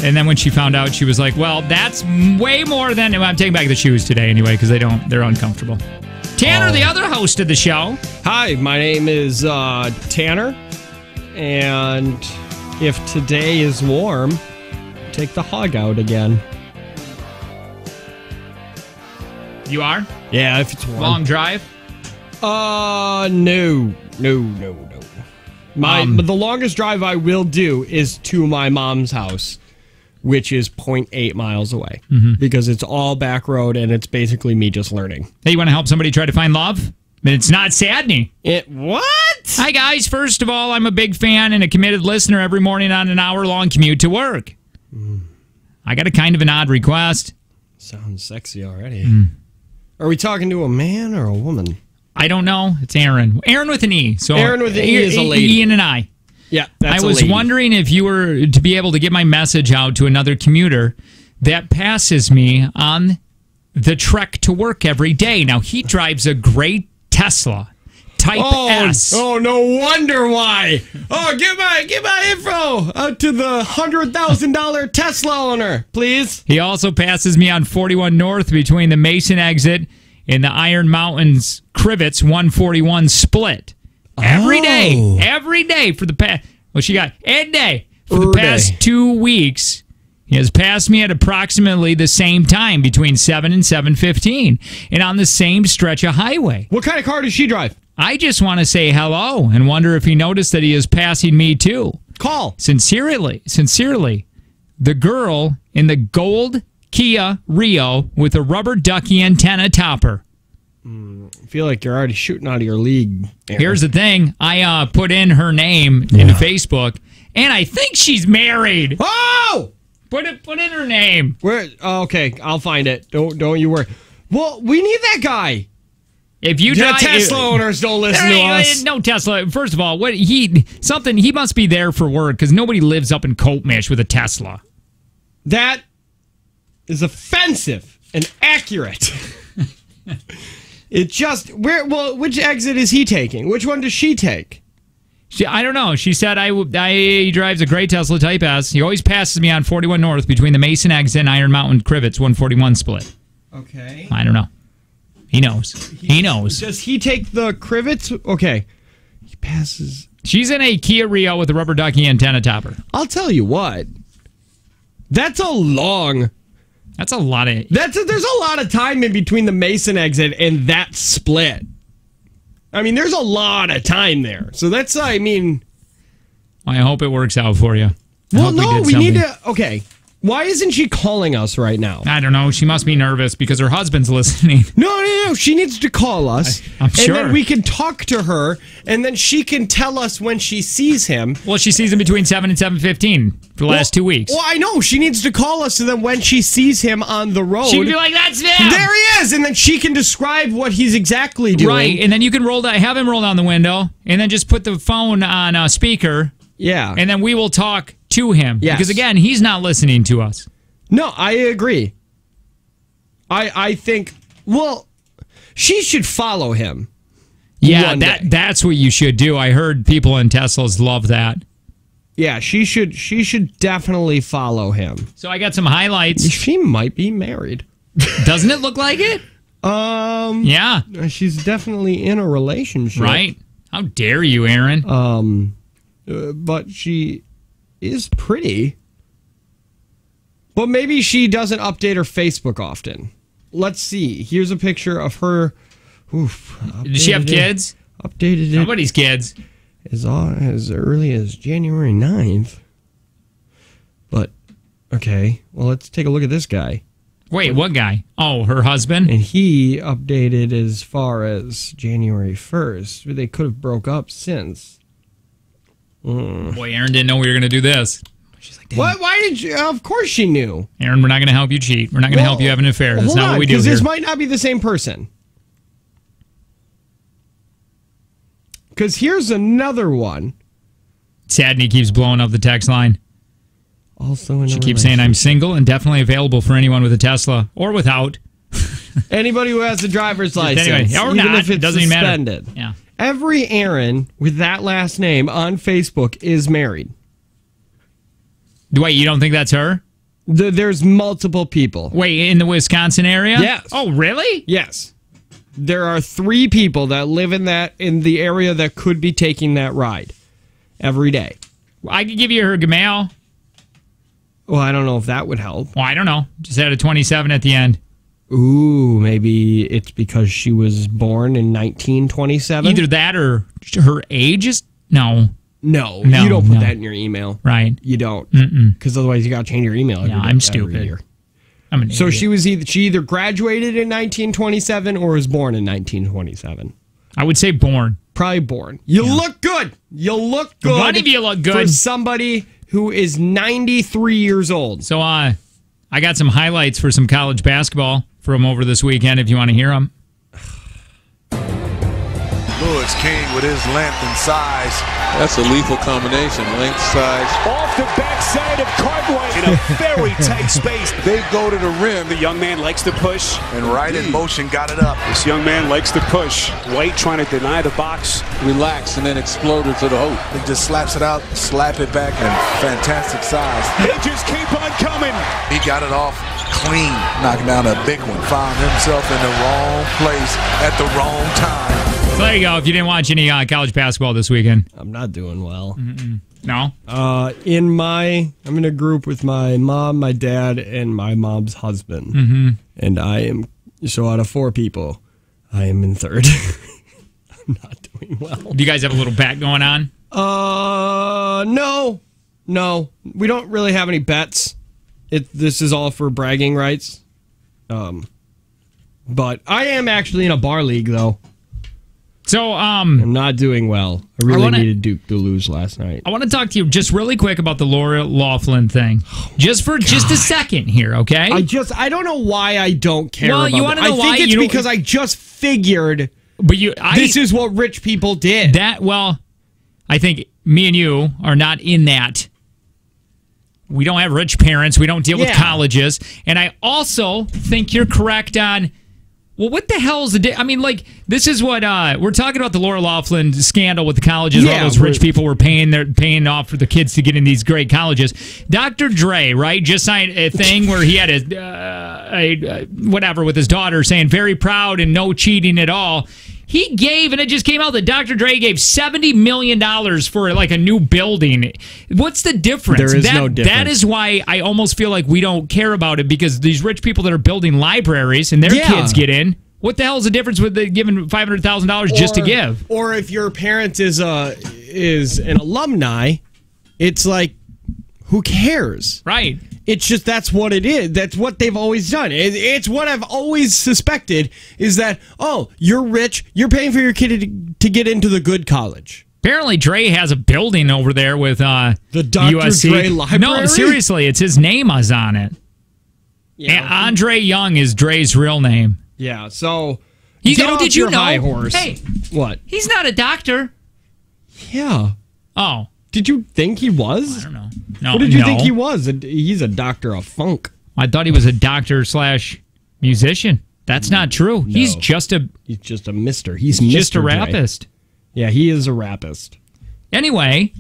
B: And then when she found out, she was like, "Well, that's way more than..." Well, I'm taking back the shoes today anyway, because they're uncomfortable. Tanner, the other host of the show.
D: Hi, my name is Tanner, and if today is warm, take the hog out again.
B: You are?
D: Yeah, if it's warm.
B: Long drive?
D: No. The longest drive I will do is to my mom's house, which is 0.8 miles away, because it's all back road and it's basically me just learning.
B: Hey, you want to help somebody try to find love? But it's not saddening.
D: What?
B: Hi, guys. First of all, I'm a big fan and a committed listener every morning on an hour-long commute to work. I got a kind of an odd request.
D: Sounds sexy already. Are we talking to a man or a woman?
B: I don't know. It's Aaron. Aaron with an E. So
D: Aaron with an E is a lady.
B: Ian and I.
D: Yeah, that's
B: I was wondering if you were to be able to get my message out to another commuter that passes me on the trek to work every day. Now, he drives a great Tesla Type S.
D: Oh, no wonder why. Oh, get my info out to the $100,000 Tesla owner, please.
B: He also passes me on 41 North between the Mason exit and the Iron Mountains Crivets 141 split. Every day for the past... Well, she got a day. For the past 2 weeks, he has passed me at approximately the same time, between 7 and 7:15, and on the same stretch of highway.
D: What kind of car does she drive?
B: I just want to say hello and wonder if he noticed that he is passing me too.
D: Call.
B: Sincerely, the girl in the gold Kia Rio with a rubber ducky antenna topper.
D: I feel like you're already shooting out of your league. Aaron.
B: Here's the thing. I put in her name into Facebook, and I think she's married.
D: Oh!
B: Put in her name.
D: Where? Okay, I'll find it. Don't you worry. Well, we need that guy.
B: If you
D: the Tesla owners don't listen to us.
B: No Tesla. First of all, he must be there for work, because nobody lives up in Coatmish with a Tesla.
D: That is offensive and accurate. It just which exit is he taking? Which one does she take?
B: I don't know. She said he drives a gray Tesla Type S. He always passes me on 41 North between the Mason exit and Iron Mountain Crivets 141 split.
D: Okay.
B: I don't know. He knows. He knows.
D: Does he take the Crivets? Okay. He passes.
B: She's in a Kia Rio with a rubber ducky antenna topper.
D: I'll tell you what. That's a long...
B: That's a lot of...
D: There's a lot of time in between the Mason exit and that split. I mean, there's a lot of time there. So that's, I mean...
B: I hope it works out for you.
D: Well, no, we need to... Okay. Why isn't she calling us right now?
B: I don't know. She must be nervous because her husband's listening.
D: No. She needs to call us.
B: I'm sure.
D: And then we can talk to her, and then she can tell us when she sees him.
B: Well, she sees him between 7 and 7:15 for the last 2 weeks.
D: Well, I know. She needs to call us, so then when she sees him on the road...
B: She can be like, "That's him!"
D: There he is! And then she can describe what he's exactly doing.
B: Right, and then you can have him roll down the window, and then just put the phone on a speaker.
D: Yeah.
B: And then we will talk to him.
D: Yes.
B: Because, again, he's not listening to us.
D: No, I agree. I think, well, she should follow him.
B: Yeah, that's what you should do. I heard people in Teslas love that.
D: Yeah, she should definitely follow him.
B: So I got some highlights.
D: She might be married.
B: Doesn't it look like it? Yeah.
D: She's definitely in a relationship.
B: Right. How dare you, Aaron?
D: But she is pretty. But maybe she doesn't update her Facebook often. let's see. Here's a picture of her. Oof.
B: Does she have kids?
D: Updated it.
B: Somebody's kids.
D: As early as January 9th. But, okay. Well, let's take a look at this guy.
B: Wait, what guy? Oh, her husband?
D: And he updated as far as January 1st. They could have broke up since.
B: Boy, Aaron didn't know we were going to do this. She's like,
D: What? Why did you? Of course she knew.
B: Aaron, we're not going to help you cheat. We're not going to help you have an affair. That's not what we do here.
D: Because this might not be the same person. Because here's another one.
B: Sadney keeps blowing up the text line.
D: Also,
B: she keeps saying, I'm single and definitely available for anyone with a Tesla or without.
D: Anybody who has a driver's license.
B: Anyway, or
D: even
B: not,
D: if it's
B: doesn't even
D: suspended.
B: matter. Yeah.
D: Every Aaron with that last name on Facebook is married.
B: Wait, you don't think that's her?
D: There's multiple people.
B: Wait, in the Wisconsin area?
D: Yes.
B: Oh, really?
D: Yes. There are 3 people that live in the area that could be taking that ride every day.
B: I could give you her Gmail.
D: Well, I don't know if that would help.
B: Well, I don't know. Just add a 27 at the end.
D: Ooh, maybe it's because she was born in 1927?
B: Either that or her age is... No,
D: you don't put that in your email.
B: Right.
D: You don't. Because otherwise you got to change your email every
B: I'm
D: every
B: stupid.
D: year.
B: I'm an idiot.
D: She either graduated in 1927 or was born in 1927.
B: I would say born.
D: Probably born. You look good. You look good.
B: One of you look good.
D: For somebody who is 93 years old.
B: So I got some highlights for some college basketball from over this weekend if you want to hear them.
G: Lewis King with his length and size.
H: That's a lethal combination, length, size.
I: Off the backside of Cartwright in a very tight space.
G: They go to the rim.
I: The young man likes to push.
G: And right in motion got it up.
I: This young man likes to push. White trying to deny the box.
H: Relax and then explode it to the hoop.
G: He just slaps it out, slap it back, and fantastic size.
I: They just keep on coming.
G: He got it off clean, knocking down a big one. Found himself in the wrong place at the wrong time.
B: So there you go. If you didn't watch any college basketball this weekend.
D: I'm not doing well.
B: No?
D: I'm in a group with my mom, my dad, and my mom's husband. And I am, so out of 4 people, I am in third. I'm not doing well.
B: Do you guys have a little bet going on?
D: No. We don't really have any bets. This is all for bragging rights. But I am actually in a bar league, though.
B: So,
D: I'm not doing well. I really needed Duke to lose last night.
B: I want to talk to you just really quick about the Laura Loughlin thing. Just a second here, okay?
D: I don't know why I don't care
B: well,
D: about
B: you want to know why?
D: I think it's because I just figured this is what rich people did.
B: I think me and you are not in that. We don't have rich parents. We don't deal with colleges. And I also think you're correct on... Well, what the hell is this is what we're talking about, the Laura Loughlin scandal with the colleges where all those rich people were paying off for the kids to get in these great colleges. Dr. Dre, right, just signed a thing where he had a whatever with his daughter saying very proud and no cheating at all. He gave, and it just came out that Dr. Dre gave $70 million for like a new building. What's the difference?
D: There is no difference.
B: That is why I almost feel like we don't care about it, because these rich people that are building libraries and their kids get in. What the hell is the difference with giving $500,000 just to give?
D: Or if your parent is an alumni, it's like, who cares?
B: Right.
D: It's just that's what it is. That's what they've always done. It's what I've always suspected is that, oh, you're rich, you're paying for your kid to get into the good college.
B: Apparently, Dre has a building over there with
D: the Dr.
B: USC.
D: Dre library.
B: No, seriously, it's his name is on it. Yeah. And Andre Young is Dre's real name.
D: Yeah, so
B: did you know?
D: High horse.
B: Hey,
D: what?
B: He's not a doctor.
D: Yeah.
B: Oh.
D: Did you think he was?
B: I don't know. No.
D: What did you think he was? He's a doctor of funk.
B: I thought he was a doctor/musician. That's not true. No. He's just a
D: mister. He's
B: just
D: Mr.
B: a rapist.
D: Dre. Yeah, he is a rapist.
B: Anyway,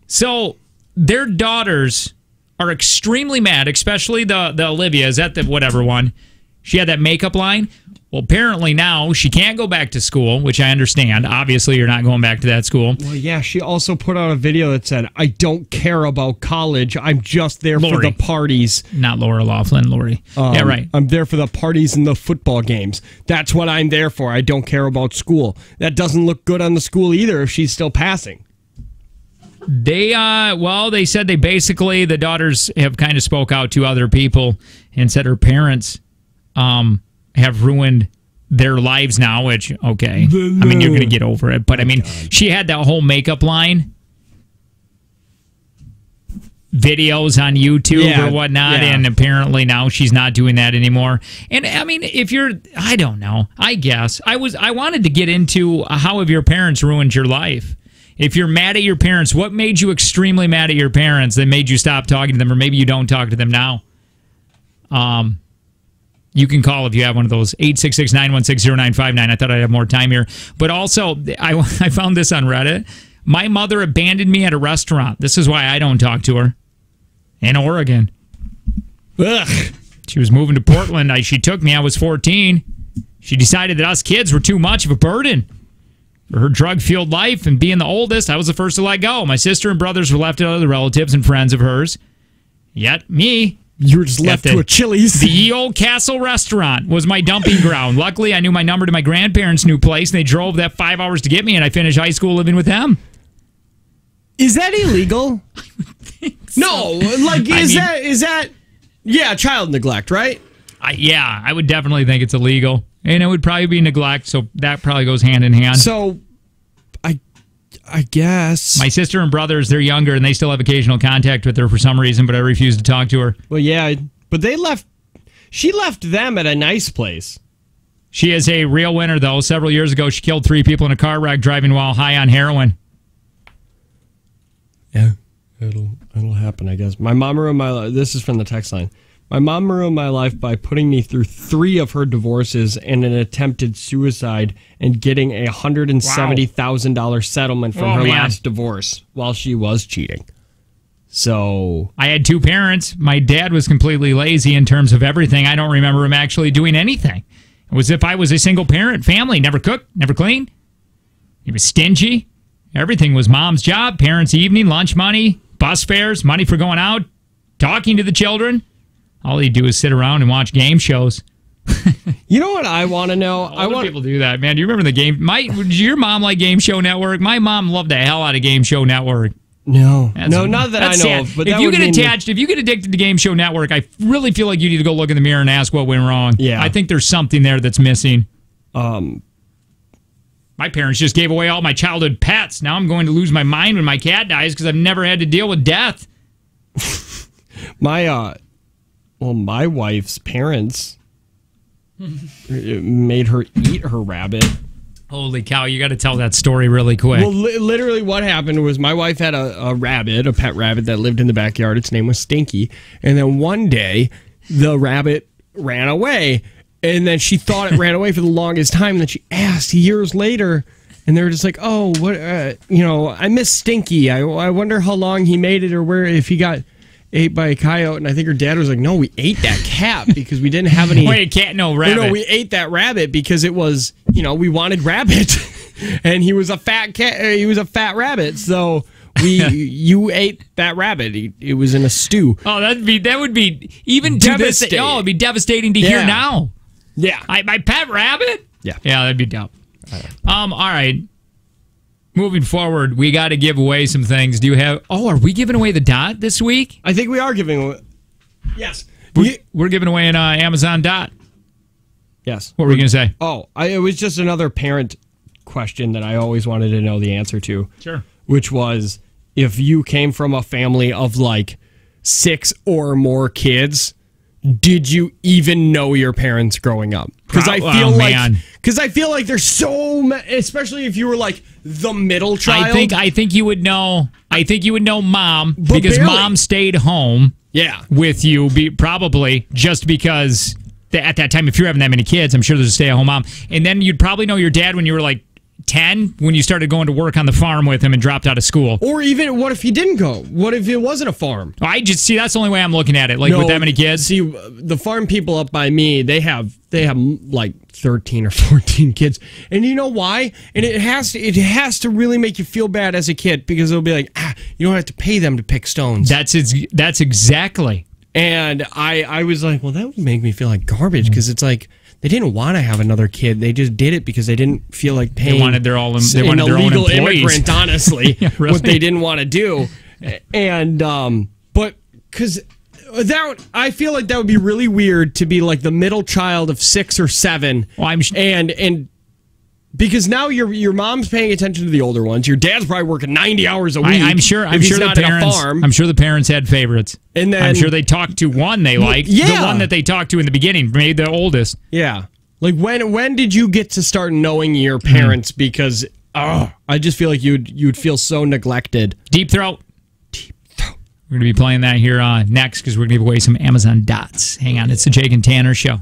B: so their daughters are extremely mad, especially the Olivia. Is that the whatever one? She had that makeup line. Well, apparently now she can't go back to school, which I understand. Obviously, you're not going back to that school.
D: Well, yeah, she also put out a video that said, I don't care about college. I'm just there for the parties.
B: Not Laura Loughlin, Lori. Yeah, right.
D: I'm there for the parties and the football games. That's what I'm there for. I don't care about school. That doesn't look good on the school either if she's still passing.
B: They said they basically, the daughters have kind of spoke out to other people and said her parents have ruined their lives now, which, okay. I mean, you're going to get over it. But, I mean, she had that whole makeup line. Videos on YouTube or whatnot, and apparently now she's not doing that anymore. And, I mean, I don't know. I guess. I wanted to get into how have your parents ruined your life? If you're mad at your parents, what made you extremely mad at your parents that made you stop talking to them, or maybe you don't talk to them now? You can call if you have one of those, 866-916-0959. I thought I'd have more time here. But also, I found this on Reddit. My mother abandoned me at a restaurant. This is why I don't talk to her. In Oregon. Ugh. She was moving to Portland. She took me. I was 14. She decided that us kids were too much of a burden for her drug-fueled life, and being the oldest, I was the first to let go. My sister and brothers were left to other relatives and friends of hers. Yet, me...
D: You were just left to a Chili's.
B: The Ye Old Castle restaurant was my dumping ground. Luckily, I knew my number to my grandparents' new place, and they drove that 5 hours to get me, and I finished high school living with them.
D: Is that illegal? I would think so. No, like, is that... Yeah, child neglect, right?
B: I would definitely think it's illegal. And it would probably be neglect, so that probably goes hand in hand.
D: So, I guess.
B: My sister and brothers, they're younger, and they still have occasional contact with her for some reason, but I refuse to talk to her.
D: Well, yeah, but she left them at a nice place.
B: She is a real winner, though. Several years ago, she killed 3 people in a car wreck driving while high on heroin.
D: Yeah, it'll happen, I guess. My mom ruined my life. This is from the text line. My mom ruined my life by putting me through 3 of her divorces and an attempted suicide and getting a $170,000 settlement from her last divorce while she was cheating. So
B: I had 2 parents. My dad was completely lazy in terms of everything. I don't remember him actually doing anything. It was if I was a single parent family, never cooked, never cleaned. He was stingy. Everything was mom's job, parents' evening, lunch money, bus fares, money for going out, talking to the children. All he'd do is sit around and watch game shows.
D: You know what I want to know?
B: People do that, man. Do you remember the game? Did your mom like Game Show Network? My mom loved the hell out of Game Show Network.
D: No, not that I know
B: sad.
D: of. But
B: if you get addicted to Game Show Network, I really feel like you need to go look in the mirror and ask what went wrong.
D: Yeah,
B: I think there's something there that's missing. My parents just gave away all my childhood pets. Now I'm going to lose my mind when my cat dies because I've never had to deal with death.
D: My wife's parents made her eat her rabbit.
B: Holy cow, you got to tell that story really quick.
D: Well, literally what happened was my wife had a pet rabbit that lived in the backyard. Its name was Stinky. And then one day, the rabbit ran away. And then she thought it ran away for the longest time. And then she asked years later, and they were just like, oh, what, I miss Stinky. I wonder how long he made it or if he got ate by a coyote. And I think her dad was like, no, we ate that cat because we didn't have any.
B: Wait, cat, no, rabbit.
D: No, we ate that rabbit because it was, we wanted rabbit. And he was a fat cat. He was a fat rabbit. So you ate that rabbit. It was in a stew.
B: Oh, that would be even to this day. Oh, it'd be devastating to hear now.
D: Yeah.
B: My pet rabbit?
D: Yeah.
B: Yeah, that'd be dumb. All right. Moving forward, we got to give away some things. Are we giving away the Dot this week?
D: I think we are giving away. Yes.
B: We're giving away an Amazon Dot.
D: Yes.
B: What were you going to say?
D: Oh, it was just another parent question that I always wanted to know the answer to.
B: Sure.
D: Which was, if you came from a family of like 6 or more kids, did you even know your parents growing up? Because I feel like there's so many, especially if you were like the middle child.
B: I think you would know. I think you would know mom because mom stayed home.
D: Yeah.
B: With you, probably just because at that time, if you're having that many kids, I'm sure there's a stay-at-home mom. And then you'd probably know your dad when you were like 10 when you started going to work on the farm with him and dropped out of school.
D: Or even, what if he didn't go? What if it wasn't a farm?
B: I just see that's the only way I'm looking at it. Like with that many kids.
D: See, the farm people up by me, they have like 13 or 14 kids, and you know why? And it has to really make you feel bad as a kid, because it'll be like, you don't have to pay them to pick stones.
B: That's exactly.
D: And I was like, well, that would make me feel like garbage, because it's like, they didn't want to have another kid. They just did it because they didn't feel like paying.
B: They wanted their own
D: illegal
B: employees.
D: Immigrant, honestly,
B: yeah, really?
D: What they didn't want to do. And but because that, I feel like that would be really weird to be like the middle child of 6 or 7.
B: Well,
D: and because now your mom's paying attention to the older ones. Your dad's probably working 90 hours a week.
B: I'm sure
D: not
B: the parents,
D: at a farm.
B: I'm sure the parents had favorites.
D: And then,
B: I'm sure they talked to one they liked.
D: Yeah.
B: The one that they talked to in the beginning, maybe the oldest.
D: Yeah. Like when did you get to start knowing your parents? Because I just feel like you'd feel so neglected.
B: Deep Throat. We're going to be playing that here next, because we're going to give away some Amazon Dots. Hang on, it's the Jake and Tanner Show.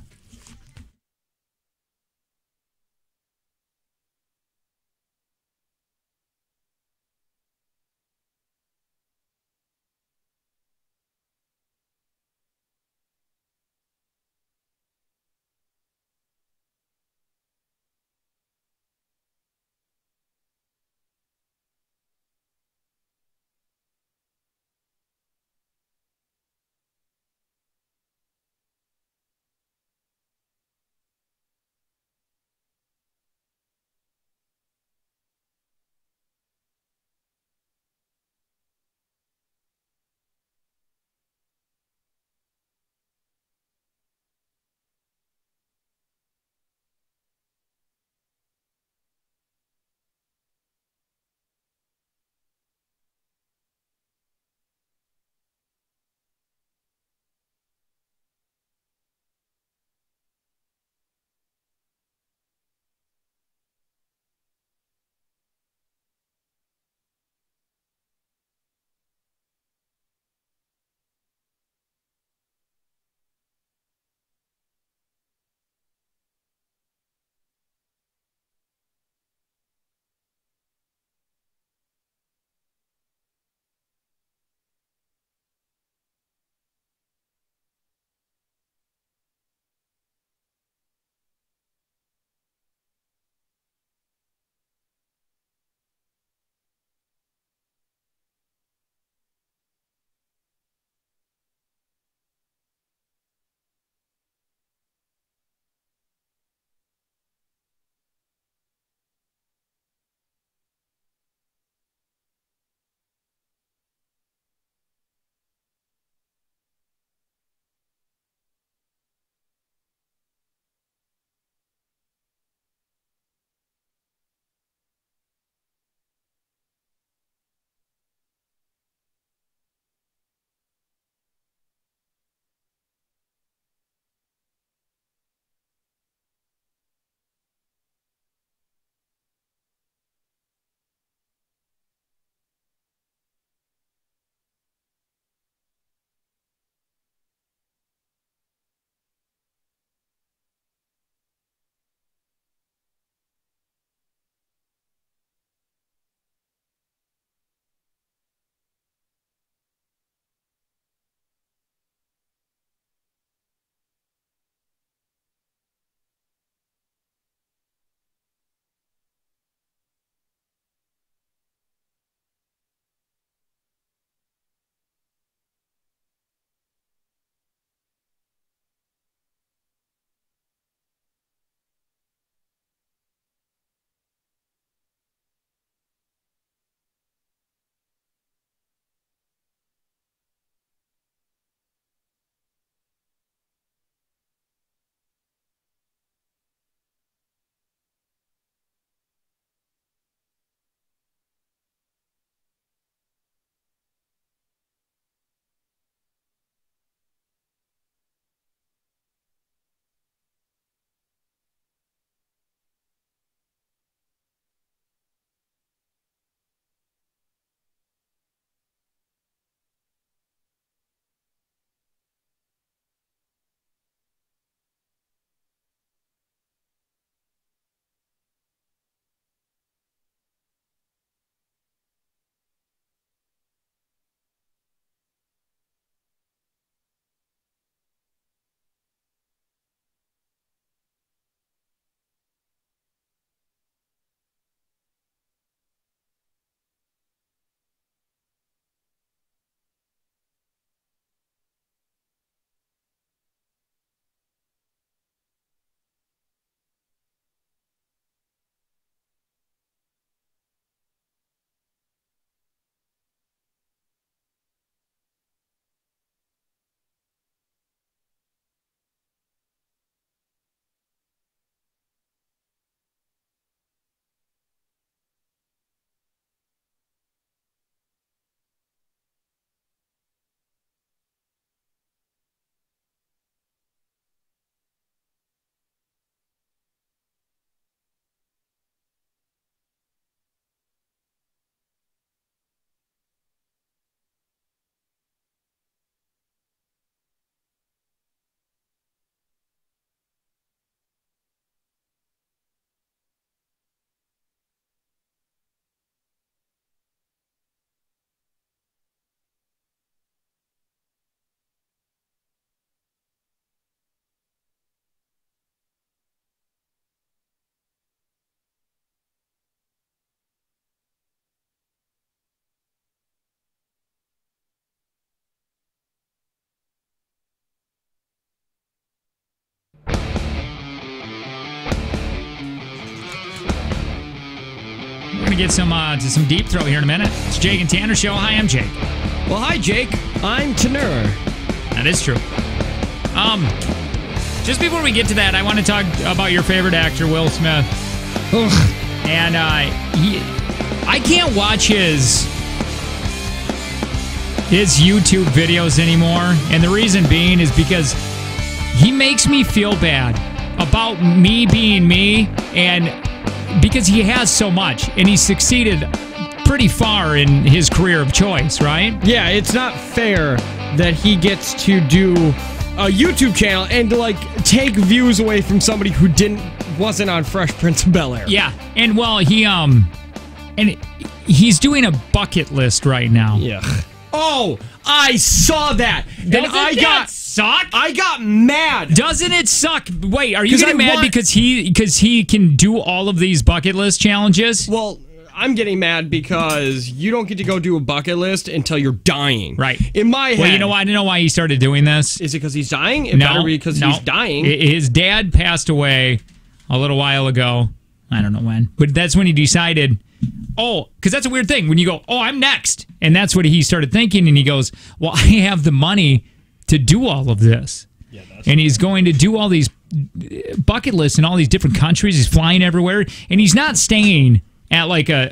B: We're going to get to some Deep Throat here in a minute. It's Jake and Tanner Show. Hi, I'm Jake.
D: Well, hi, Jake. I'm Tanner.
B: That is true. Just before we get to that, I want to talk about your favorite actor, Will Smith.
D: Ugh.
B: And I can't watch his YouTube videos anymore. And the reason being is because he makes me feel bad about me being me, and because he has so much and he's succeeded pretty far in his career of choice, right?
D: Yeah, it's not fair that he gets to do a YouTube channel and to take views away from somebody who wasn't on Fresh Prince of Bel-Air.
B: Yeah, and well, he's doing a bucket list right now.
D: Yeah. Oh, I saw that.
B: Then I got
D: mad.
B: Doesn't it suck? Wait, are you getting mad because he can do all of these bucket list challenges?
D: Well, I'm getting mad because you don't get to go do a bucket list until you're dying.
B: Right.
D: In my head.
B: Well, you know why? I don't know why he started doing this.
D: Is it because he's dying? It better be because he's dying.
B: His dad passed away a little while ago. I don't know when. But that's when he decided, because that's a weird thing. When you go, I'm next. And that's what he started thinking. And he goes, well, I have the money to do all of this. Yeah, and he's going to do all these bucket lists in all these different countries. He's flying everywhere. And he's not staying at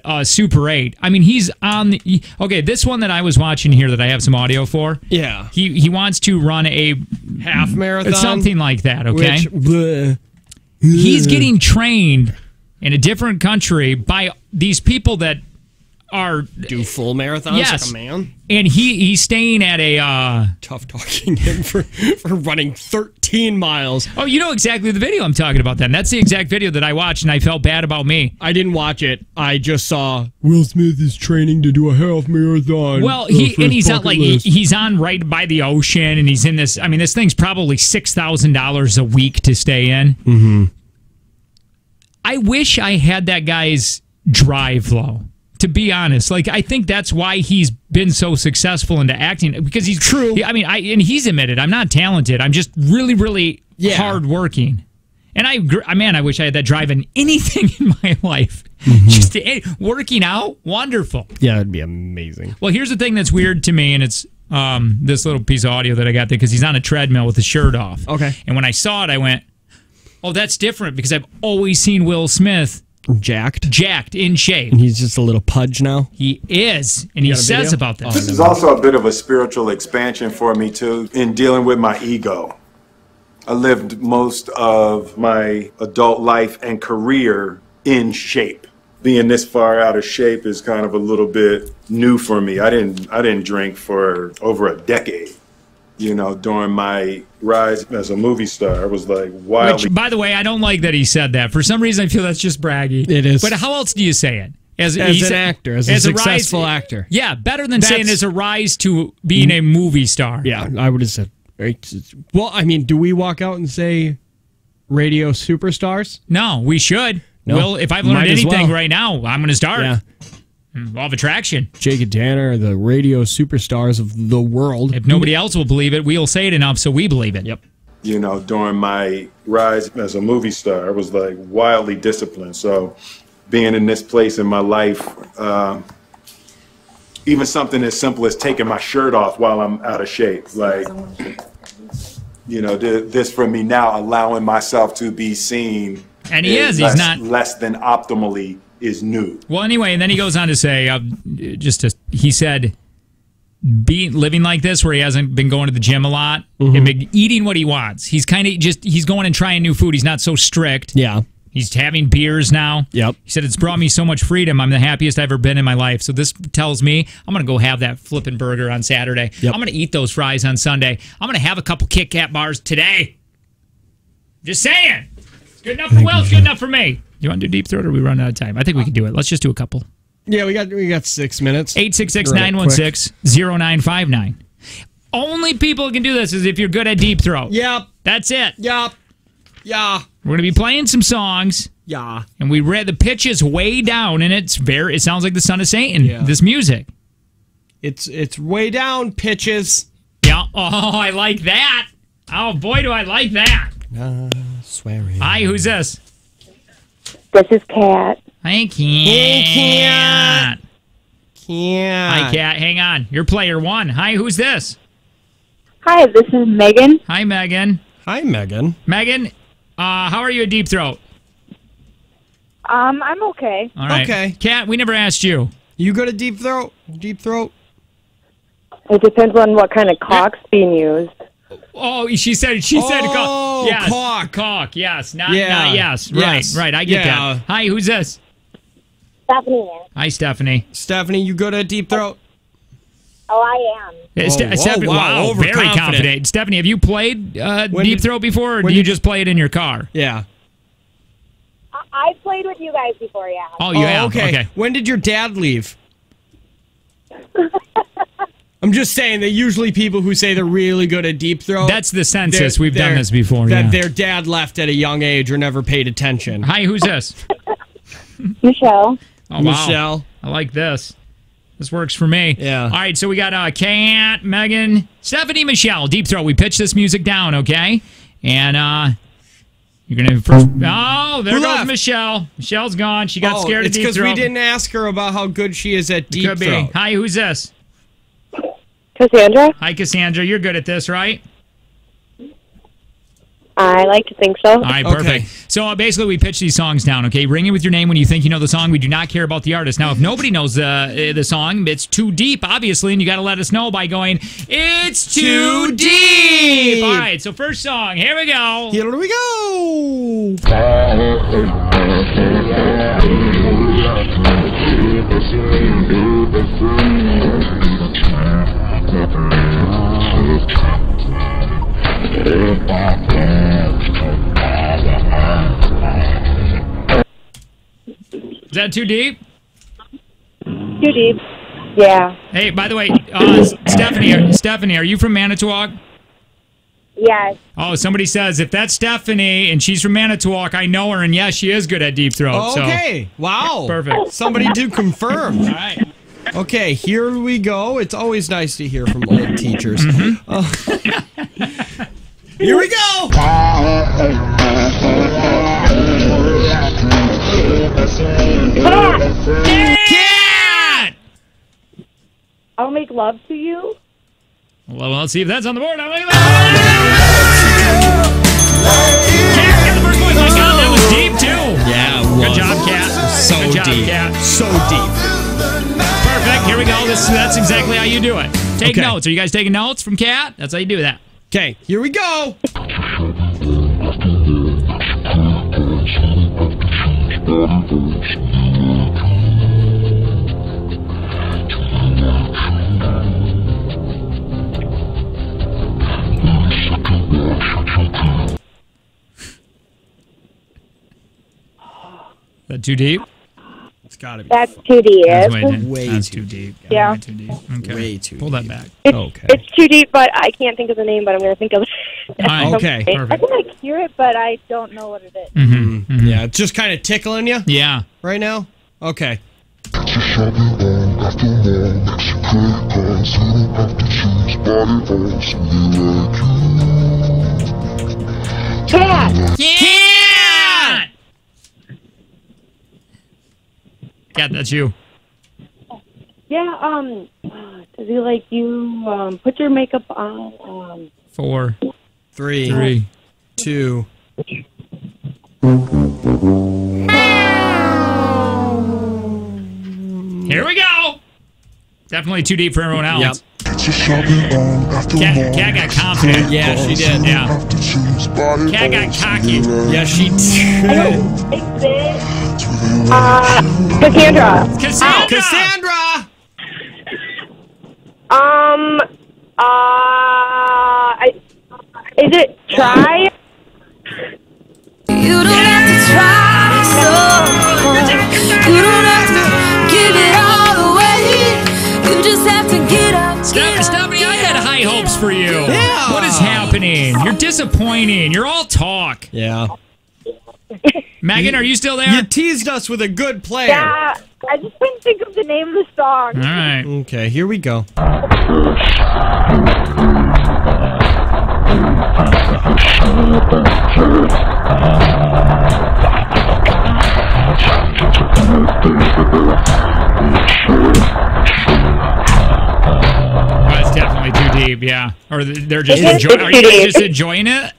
B: a Super 8. I mean, he's on the... Okay, this one that I was watching here that I have some audio for.
D: Yeah.
B: He wants to run a...
D: half marathon?
B: Something like that, okay?
D: Which,
B: he's getting trained in a different country by these people that
D: do full marathons like a man?
B: And he's staying at a...
D: Tough talking him for running 13 miles.
B: Oh, you know exactly the video I'm talking about then. That's the exact video that I watched, and I felt bad about me.
D: I didn't watch it. I just saw Will Smith is training to do a half marathon.
B: Well, he's not he's on right by the ocean, and he's in this... I mean, this thing's probably $6,000 a week to stay in.
D: Mm-hmm.
B: I wish I had that guy's drive, though. To be honest, I think that's why he's been so successful into acting, because he's
D: true.
B: I mean, and he's admitted I'm not talented. I'm just really, really hardworking. And I wish I had that drive in anything in my life. Mm-hmm. Just working out, wonderful.
D: Yeah, it'd be amazing.
B: Well, here's the thing that's weird to me, and it's this little piece of audio that I got there because he's on a treadmill with his shirt off.
D: Okay.
B: And when I saw it, I went, "Oh, that's different," because I've always seen Will Smith. Jacked, in shape.
D: And he's just a little pudge now?
B: He is. And he says about this.
J: This is also a bit of a spiritual expansion for me, too, in dealing with my ego. I lived most of my adult life and career in shape. Being this far out of shape is kind of a little bit new for me. I didn't drink for over a decade. You know, during my rise as a movie star, I was wildly...
B: Which, by the way, I don't like that he said that. For some reason, I feel that's just braggy.
D: It is.
B: But how else do you say it? As
D: an actor, as a successful actor.
B: Yeah, better than saying as a rise to being a movie star.
D: Yeah, I would have said... Well, I mean, do we walk out and say radio superstars?
B: No, we should.
D: No,
B: well, if I've learned anything right now, I'm going to start.
D: Yeah.
B: Law of attraction.
D: Jake and Tanner are the radio superstars of the world.
B: If nobody else will believe it, we'll say it enough so we believe it.
D: Yep.
J: You know, during my rise as a movie star, I was wildly disciplined. So being in this place in my life, even something as simple as taking my shirt off while I'm out of shape, this for me now, allowing myself to be seen.
B: And he's not
J: less than optimally is new.
B: Well, anyway, and then he goes on to say, he said, living like this, where he hasn't been going to the gym a lot, and been eating what he wants. He's kind of he's going and trying new food. He's not so strict.
D: Yeah.
B: He's having beers now.
D: Yep.
B: He said, it's brought me so much freedom. I'm the happiest I've ever been in my life. So this tells me I'm going to go have that flipping burger on Saturday.
D: Yep.
B: I'm going to eat those fries on Sunday. I'm going to have a couple Kit Kat bars today. Just saying. It's good enough for Will. It's good enough for me. You want to do Deep Throat, or are we running out of time? I think we can do it. Let's just do a couple.
D: Yeah, we got 6 minutes.
B: 866-916-0959. Only people who can do this is if you're good at Deep Throat.
D: Yep.
B: That's it.
D: Yep. Yeah.
B: We're going to be playing some songs.
D: Yeah.
B: And we read the pitch is way down, and it sounds like the Son of Satan, this music.
D: It's way down, pitches.
B: Yeah. Oh, I like that. Oh, boy, do I like that.
D: Swearing.
B: Hi, who's this?
K: This is Kat.
B: I can't.
D: Can't.
B: Hi, Kat. Hang on. You're player one. Hi, who's this?
K: Hi, this is Megan.
B: Hi, Megan.
D: Hi, Megan.
B: Megan, how are you at Deep Throat?
K: I'm okay.
B: All right.
D: Okay.
B: Kat, we never asked you.
D: You go to Deep Throat? Deep Throat?
K: It depends on what kind of caulk's being used.
B: Oh, she said caulk. Yes. Caulk, yes. Not yes. Right, I get that. Hi, who's this?
K: Stephanie.
B: Hi, Stephanie.
D: Stephanie, you go to Deep Throat?
K: Oh, I am.
B: Stephanie, wow, very confident. Stephanie, have you played Deep Throat before, or do you just play it in your car?
D: Yeah.
K: I played with you guys before, yeah.
B: Oh, you have?
D: Okay. When did your dad leave? I'm just saying that usually people who say they're really good at Deep Throat...
B: That's the census. We've done this before,
D: that their dad left at a young age or never paid attention.
B: Hi, who's this?
K: Michelle.
B: Oh, wow.
D: Michelle.
B: I like this. This works for me.
D: Yeah.
B: All right, so we got Kat, Megan, Stephanie, Michelle, Deep Throat. We pitch this music down, okay? And you're going to first... Oh, there goes Michelle. Michelle's gone. She got scared of Deep Throat.
D: It's because we didn't ask her about how good she is at Deep Throat.
B: Hi, who's this?
K: Cassandra.
B: Hi, Cassandra. You're good at this, right?
K: I like to think so.
B: All right, perfect. So basically, we pitch these songs down, okay? Ring in with your name when you think you know the song. We do not care about the artist. Now, if nobody knows the song, it's too deep, obviously, and you got to let us know by going, "It's too deep." All right, so first song. Here we go.
D: Here we go.
B: Is that too deep?
K: Too deep. Yeah.
B: Hey, by the way, Stephanie, are you from Manitowoc?
K: Yes.
B: Oh, somebody says if that's Stephanie and she's from Manitowoc, I know her, and yes, she is good at Deep Throat.
D: Okay.
B: So.
D: Wow.
B: Perfect.
D: Somebody do confirm.
B: All right.
D: Okay, here we go. It's always nice to hear from old teachers. Here we go.
B: Cat!
K: I'll make love to you.
B: Well, let's see if that's on the board. Cat got the first point. My God, that was deep, too.
D: Yeah, it was.
B: Good job, Cat.
D: So
B: Good job,
D: deep.
B: Cat.
D: So deep.
B: Perfect. Here we go. That's exactly how you do it. Take notes. Are you guys taking notes from Cat? That's how you do that.
D: Okay, here we go.
B: Is that too deep?
D: It's gotta be.
K: That's too deep.
B: That's too deep.
K: Yeah.
B: Way too deep. Okay.
D: Way too
B: Pull that back.
K: It's too deep, but I can't think of the name, but I'm going to think of it.
B: All right.
D: Okay,
K: I
B: perfect.
K: can hear it, but I don't know what it is.
B: Mm-hmm.
D: Yeah, it's just kind of tickling you
B: Yeah.
D: right now. Okay.
K: Cat!
B: Cat! Cat, that's you.
K: Yeah, does he like you put your makeup on?
B: 4,
D: 3, 2.
B: Here we go. Definitely too deep for everyone else.
D: Yep.
B: Cat got confident.
D: Yeah, she did.
B: Yeah. Cat got cocky.
D: Yeah, she did.
K: It's it. Cassandra.
B: Cassandra!
K: Is it try?
L: You don't have to try so hard. You don't have to give it all away. You just have to get up.
B: Stephanie, I had high hopes for you.
D: Yeah.
B: What is happening? You're disappointing. You're all talk.
D: Yeah.
B: Megan, are you still there?
D: You teased us with a good player.
K: Yeah, I just couldn't think of the name of the song.
B: All right.
D: Okay, here we go.
B: That's definitely too deep, yeah. Or they're just enjoying. Are you just enjoying it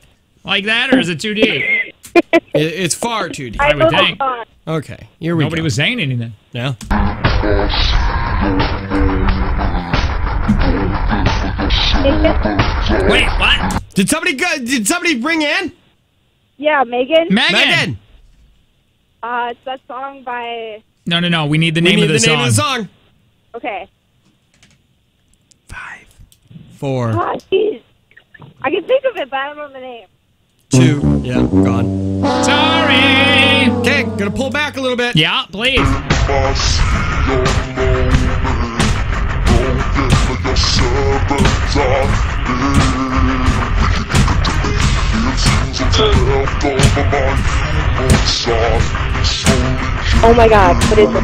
B: like that, or is it too deep?
D: It's far too deep.
B: I would think.
D: Okay, here we go.
B: Nobody was saying anything.
D: Yeah.
B: Wait, what?
D: Did somebody bring in?
M: Yeah, Megan.
B: Megan.
M: It's that song by.
B: No. We need the name of the song.
D: Name of the song.
M: Okay.
D: 4.
M: Oh, jeez. I can think of it, but I don't know the name.
D: 2. Yeah, gone.
B: Sorry.
D: Okay, gonna pull back a little bit.
B: Yeah, please.
M: Oh my God, what is it?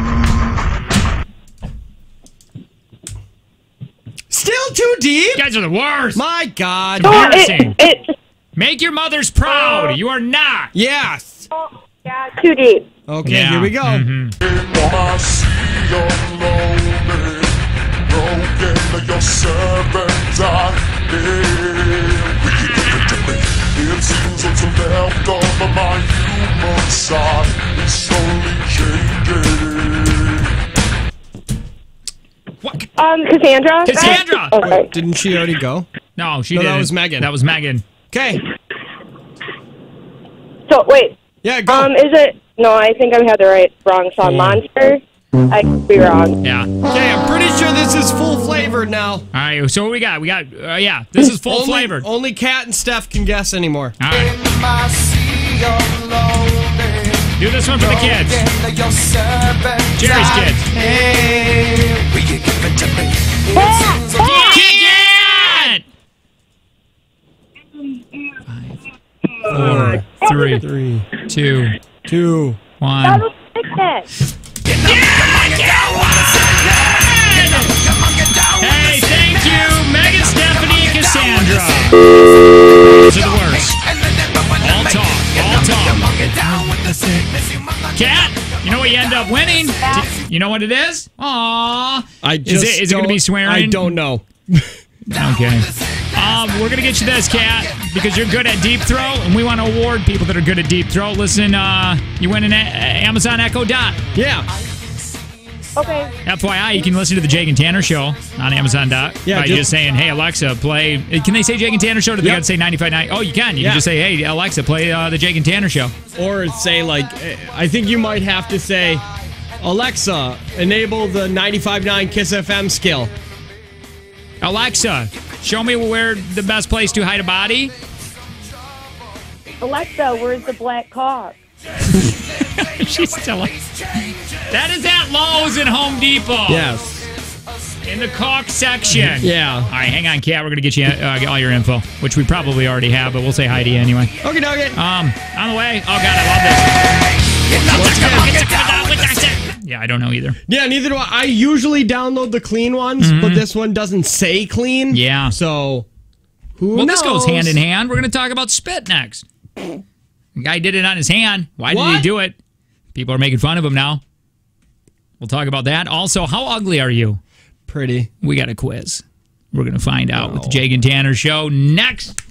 D: Still too deep?
B: You guys are the worst.
D: My God.
B: Embarrassing. Make your mothers proud. You are not.
D: Yes.
M: Oh, yeah, too deep.
D: Okay,
B: Yeah.
D: here we go.
M: Cassandra?
B: Cassandra!
M: Okay.
D: Didn't she already go?
B: No, she
D: No,
B: didn't.
D: that was Megan.
B: That was Megan.
D: Okay.
M: So, wait.
D: Yeah, go.
M: Is it... No, I think I had the wrong song. Monster? I could be wrong.
B: Yeah.
D: Okay, I'm pretty sure this is full flavored now.
B: All right, so what we got? Yeah, this is full flavored.
D: Only Kat and Steph can guess anymore.
B: All right. Do this one for the kids. Jerry's kids.
D: Four,
B: 3, 2, 1. Hey, thank you, Megan, Stephanie, and Cassandra. Those are the worst. All talk. Kat, you know what you end up winning? You know what it is? Aww. Is it going to be swearing?
D: I don't know.
B: Okay. We're going to get you this, Kat, because you're good at deep throw, and we want to award people that are good at deep throw. Listen, you win an Amazon Echo Dot.
D: Yeah.
M: Okay.
B: FYI, you can listen to the Jake and Tanner Show on Amazon Dot by just saying, hey, Alexa, play... Can they say Jake and Tanner Show? Do they got to say 95.9? Oh, you can. You can just say, hey, Alexa, play the Jake and Tanner Show.
D: Or say, like, I think you might have to say, Alexa, enable the 95.9 Kiss FM skill.
B: Alexa, show me where the best place to hide a body.
M: Alexa, where's the black cock?
B: She's still... That is at Lowe's and Home Depot.
D: Yes.
B: In the caulk section.
D: Yeah.
B: All right, hang on, Kat. We're going to get you all your info, which we probably already have, but we'll say hi to you anyway.
D: Okay, doggy.
B: On the way. Oh, God, I love this. Yeah, I don't know either.
D: Yeah, neither do I. I usually download the clean ones, but this one doesn't say clean.
B: Yeah.
D: So, who
B: knows?
D: knows?
B: This goes hand in hand. We're going to talk about spit next. The guy did it on his hand. Why did he do it? People are making fun of him now. We'll talk about that. Also, how ugly are you?
D: Pretty.
B: We got a quiz. We're going to find out with the Jake and Tanner Show next.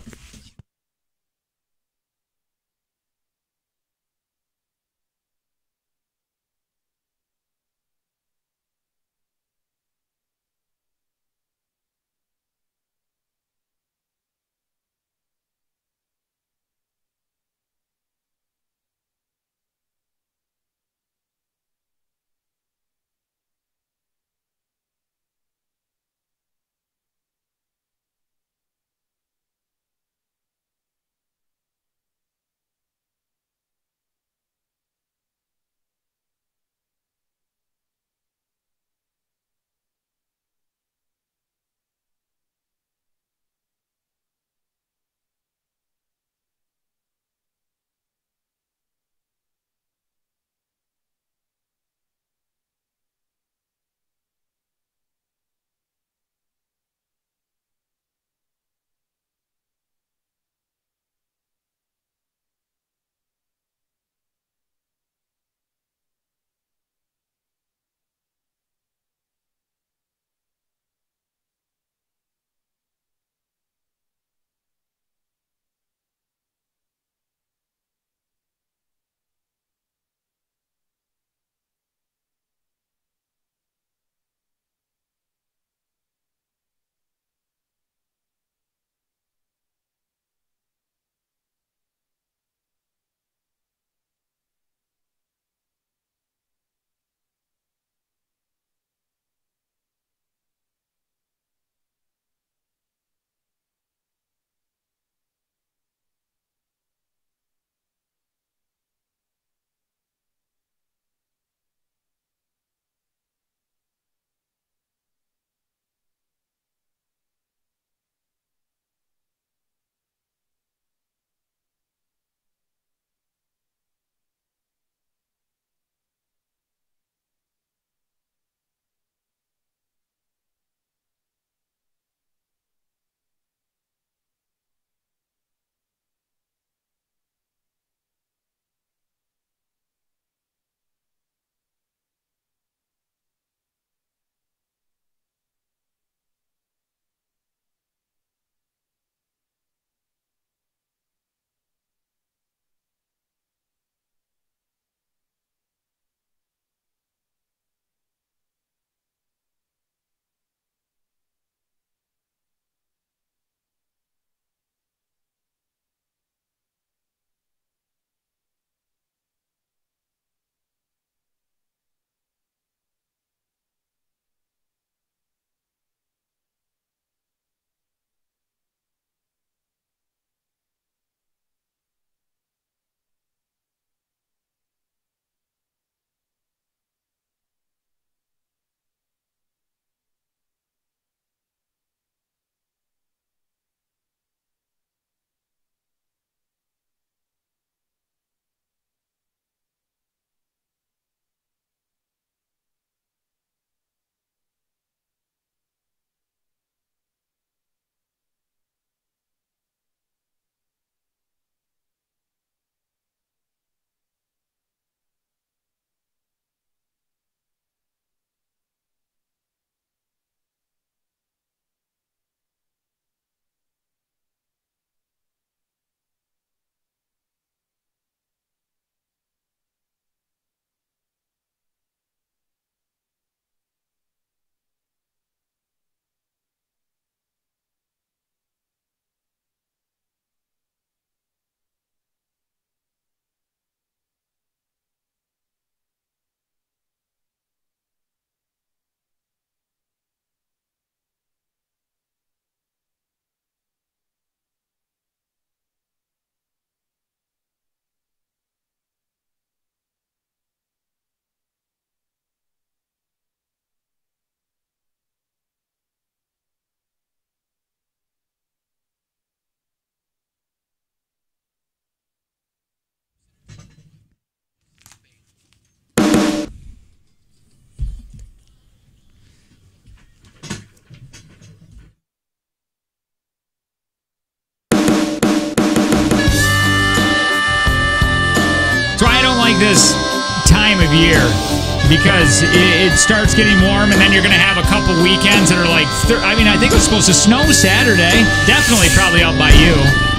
B: because it starts getting warm, and then you're going to have a couple weekends that are like, I think it was supposed to snow Saturday. Definitely probably out by you.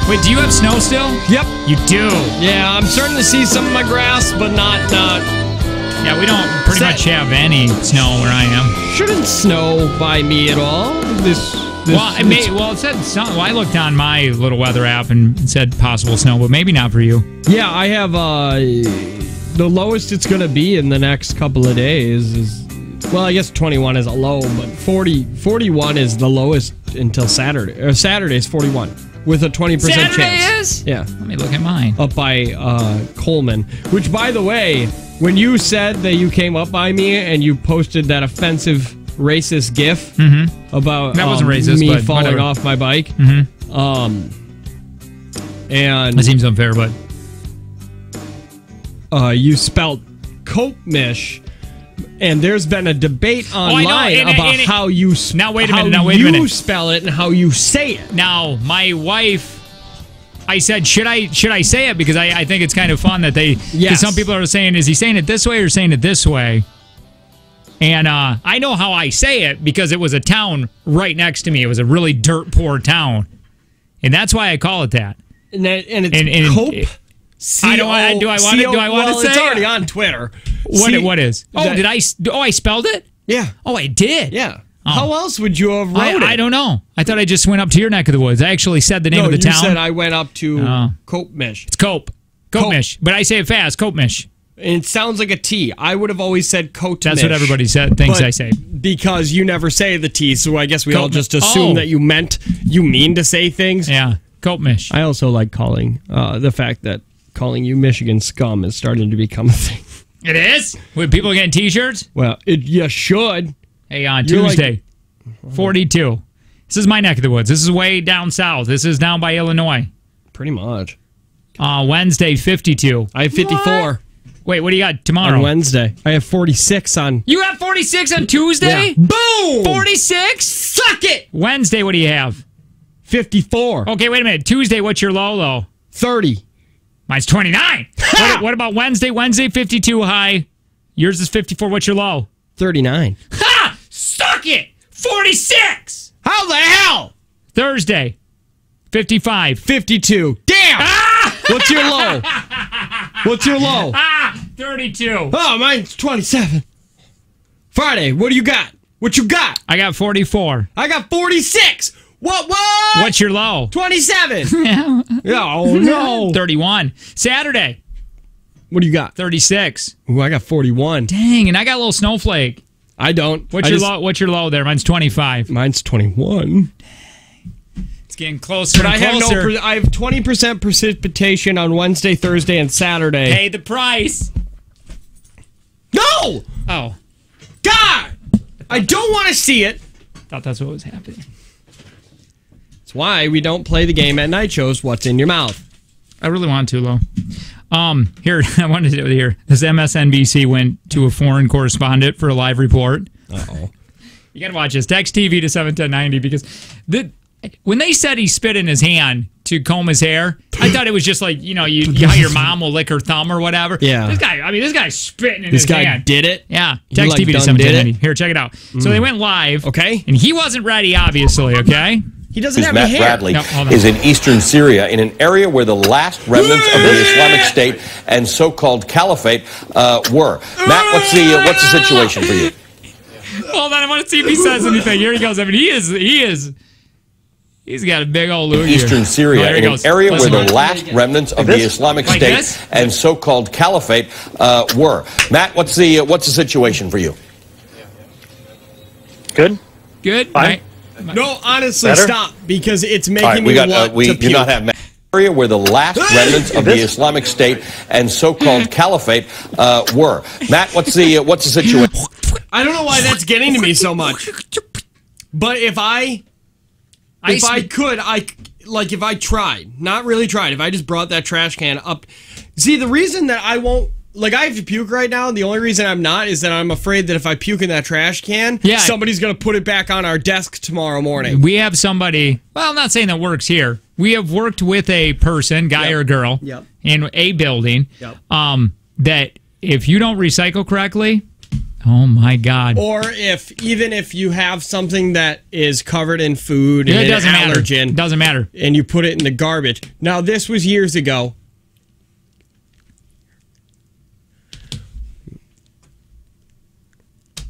B: Wait, do you have snow still?
D: Yep.
B: You do?
D: Yeah, I'm starting to see some of my grass, but not.
B: Yeah, we don't pretty much have any snow where I am.
D: Shouldn't snow by me at all. It
B: said sun. Well, I looked on my little weather app and it said possible snow, but maybe not for you.
D: Yeah, I have the lowest it's going to be in the next couple of days is, well, I guess 21 is a low, but 41 is the lowest until Saturday. Or Saturday is 41 with a 20%
B: Saturday
D: chance.
B: Is?
D: Yeah.
B: Let me look at mine.
D: Up by Coleman, which, by the way, when you said that you came up by me and you posted that offensive racist gif about
B: that wasn't racist,
D: me
B: but
D: falling
B: whatever.
D: off my bike, and
B: that seems unfair, but
D: you spelled Kopmish, and there's been a debate online about how you
B: now wait a minute.
D: Spell it and how you say it.
B: Now, my wife, I said, should I say it? Because I think it's kind of fun that because some people are saying, is he saying it this way or saying it this way? And I know how I say it because it was a town right next to me. It was a really dirt poor town. And that's why I call it that.
D: And it's Cope?
B: Do I want to say
D: it's already on Twitter.
B: What is? I spelled it?
D: Yeah.
B: Oh, I did?
D: Yeah. Oh. How else would you have wrote it?
B: I don't know. I thought I just went up to your neck of the woods. I actually said the name of the town.
D: You said I went up to Kopmish.
B: It's Kopmish. But I say it fast. Kopmish.
D: And it sounds like a T. I would have always said Kotmish.
B: That's what everybody thinks I say.
D: Because you never say the T, so I guess we all just assume that you mean to say things.
B: Yeah. Kopmish.
D: I also like calling the fact that calling you Michigan scum is starting to become a thing.
B: It is? Would people get T-shirts?
D: Well, you should.
B: Hey, on Tuesday, 42. This is my neck of the woods. This is way down south. This is down by Illinois.
D: Pretty much.
B: Wednesday, 52.
D: I have 54.
B: What? Wait, what do you got tomorrow?
D: On Wednesday. I have 46 on...
B: You have 46 on Tuesday?
D: Yeah. Boom!
B: 46?
D: Suck it!
B: Wednesday, what do you have?
D: 54.
B: Okay, wait a minute. Tuesday, what's your low?
D: 30.
B: Mine's 29. What about Wednesday? Wednesday, 52 high. Yours is 54. What's your low?
D: 39.
B: Ha! Suck it! 46!
D: How the hell?
B: Thursday, 55.
D: 52. Damn!
B: Ah!
D: What's your low? What's your low?
B: 32.
D: Oh, mine's 27. Friday, what do you got? What you got?
B: I got 44.
D: I got 46. What?
B: What's your low?
D: 27. Oh, no.
B: 31. Saturday.
D: What do you got?
B: 36.
D: Ooh, I got 41.
B: Dang, and I got a little snowflake.
D: I don't.
B: What's your low there? Mine's 25.
D: Mine's 21.
B: It's getting closer and closer.
D: I have 20% precipitation on Wednesday, Thursday, and Saturday.
B: Pay the price.
D: No!
B: Oh.
D: God! I don't want to see it.
B: Thought that's what was happening.
D: That's why we don't play the game at night shows. What's in your mouth?
B: I really want to, Lo. Here, I wanted to hear. This MSNBC went to a foreign correspondent for a live report.
D: Uh-oh.
B: You got to watch this. Text TV to 71090 because when they said he spit in his hand to comb his hair, I thought it was just like, how your mom will lick her thumb or whatever.
D: Yeah.
B: This guy's spitting in his hand.
D: This guy did it?
B: Yeah. Text TV to 71090. Here, check it out. So they went live.
D: Okay.
B: And he wasn't ready, obviously, okay?
D: He doesn't have any hair.
N: Matt Bradley is in eastern Syria, in an area where the last remnants of the Islamic State and so-called caliphate were. Matt, what's the situation for you?
B: Hold on, I want to see if he says anything. Here he goes. I mean, he's got a big old loo
N: Eastern Syria, in an area where the last remnants of the Islamic
B: Like
N: State
B: this?
N: and so-called caliphate were. Matt, what's the situation for you?
B: Good.
N: Fine.
D: No, honestly,
N: Better?
D: stop, because it's making
N: All right,
D: me want to
N: we do
D: puke.
N: not have Matt. Area where the last remnants of the Islamic State and so-called caliphate were. Matt, what's the situation?
D: I don't know why that's getting to me so much. But if I tried, not really tried, if I just brought that trash can up. See, the reason that I won't, I have to puke right now, the only reason I'm not is that I'm afraid that if I puke in that trash can, somebody's going to put it back on our desk tomorrow morning.
B: We have somebody, well, I'm not saying that works here. We have worked with a person, guy or girl, in a building, that if you don't recycle correctly, Oh my God.
D: Or even if you have something that is covered in food and
B: it
D: an
B: doesn't
D: allergen.
B: matter. Doesn't matter.
D: And you put it in the garbage. Now, this was years ago.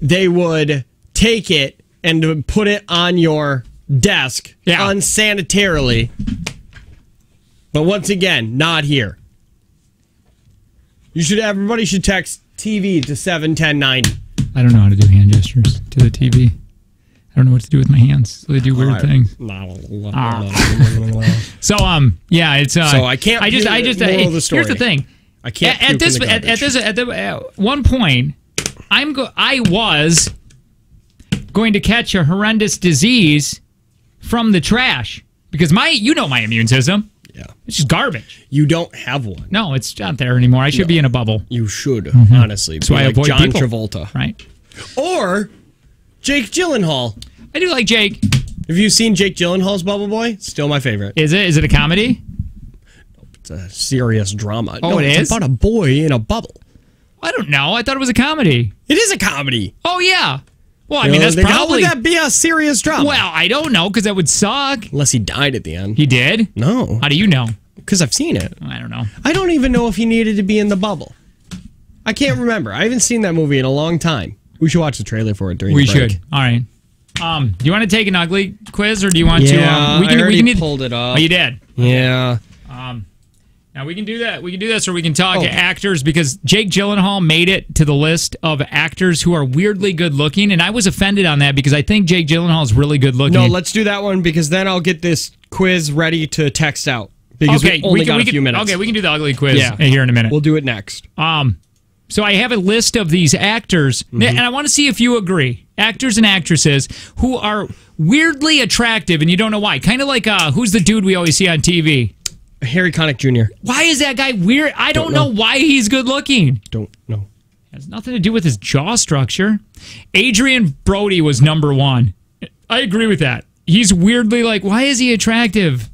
D: They would take it and put it on your desk unsanitarily. But once again, not here. Everybody should text TV to 71090.
B: I don't know how to do hand gestures to the TV. I don't know what to do with my hands. So they do weird things. So yeah, it's
D: so I can't.
B: Here's the thing.
D: I can't.
B: At one point, I was going to catch a horrendous disease from the trash because my immune system.
D: Yeah.
B: It's just garbage.
D: You don't have one.
B: No, it's not there anymore. I should be in a bubble.
D: You should, honestly.
B: So I avoid
D: John
B: people.
D: Travolta.
B: Right.
D: Or Jake Gyllenhaal.
B: I do like Jake.
D: Have you seen Jake Gyllenhaal's Bubble Boy? Still my favorite.
B: Is it? Is it a comedy?
D: It's a serious drama.
B: Oh,
D: it's about a boy in a bubble.
B: I don't know. I thought it was a comedy.
D: It is a comedy.
B: Oh, yeah. Well, I mean, that's
D: how
B: probably...
D: would that be a serious drama?
B: Well, I don't know, because that would suck.
D: Unless he died at the end.
B: He did?
D: No.
B: How do you know?
D: Because I've seen it.
B: I don't know.
D: I don't even know if he needed to be in the bubble. I can't remember. I haven't seen that movie in a long time. We should watch the trailer for it during the break.
B: We should. All right. Do you want to take an ugly quiz, or do you want to...
D: I already pulled it up.
B: Oh, you did?
D: Yeah.
B: Now, we can do that. We can do this, or we can talk actors, because Jake Gyllenhaal made it to the list of actors who are weirdly good-looking, and I was offended on that because I think Jake Gyllenhaal is really good-looking.
D: No, let's do that one, because then I'll get this quiz ready to text out, because we only got a few minutes.
B: Okay, we can do the ugly quiz here in a minute.
D: We'll do it next.
B: So I have a list of these actors, and I want to see if you agree. Actors and actresses who are weirdly attractive, and you don't know why. Kind of like, who's the dude we always see on TV?
D: Harry Connick Jr.
B: Why is that guy weird? I don't know why he's good looking.
D: Don't know.
B: It has nothing to do with his jaw structure. Adrian Brody was number one. I agree with that. He's weirdly like, why is he attractive?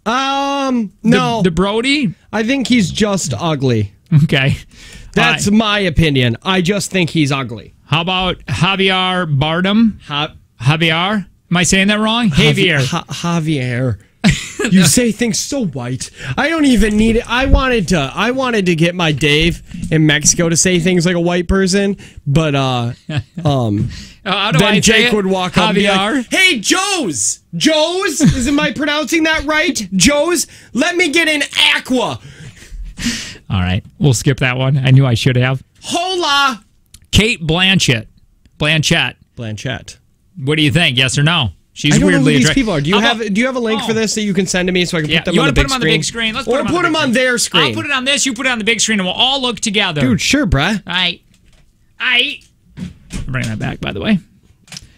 D: No.
B: The Brody?
D: I think he's just ugly.
B: Okay.
D: That's my opinion. I just think he's ugly.
B: How about Javier Bardem? Javier? Am I saying that wrong? Javier.
D: Javier. You say things so white. I don't even need it. I wanted to get my Dave in Mexico to say things like a white person, but then Jake would walk up and be like, "Hey, Joe's, am I pronouncing that right? Joe's, let me get an aqua."
B: All right, we'll skip that one. I knew I should have.
D: Hola,
B: Kate Blanchett. What do you think? Yes or no? She's weirdly attractive.
D: People are. Do you have a link for this that you can send to me so I can put them on the big screen? You want to put them on the big screen?
B: Let's put
D: them on their screen.
B: I'll put it on this. You put it on the big screen, and we'll all look together.
D: Dude, sure, bruh.
B: All right. Bring that back, by the way.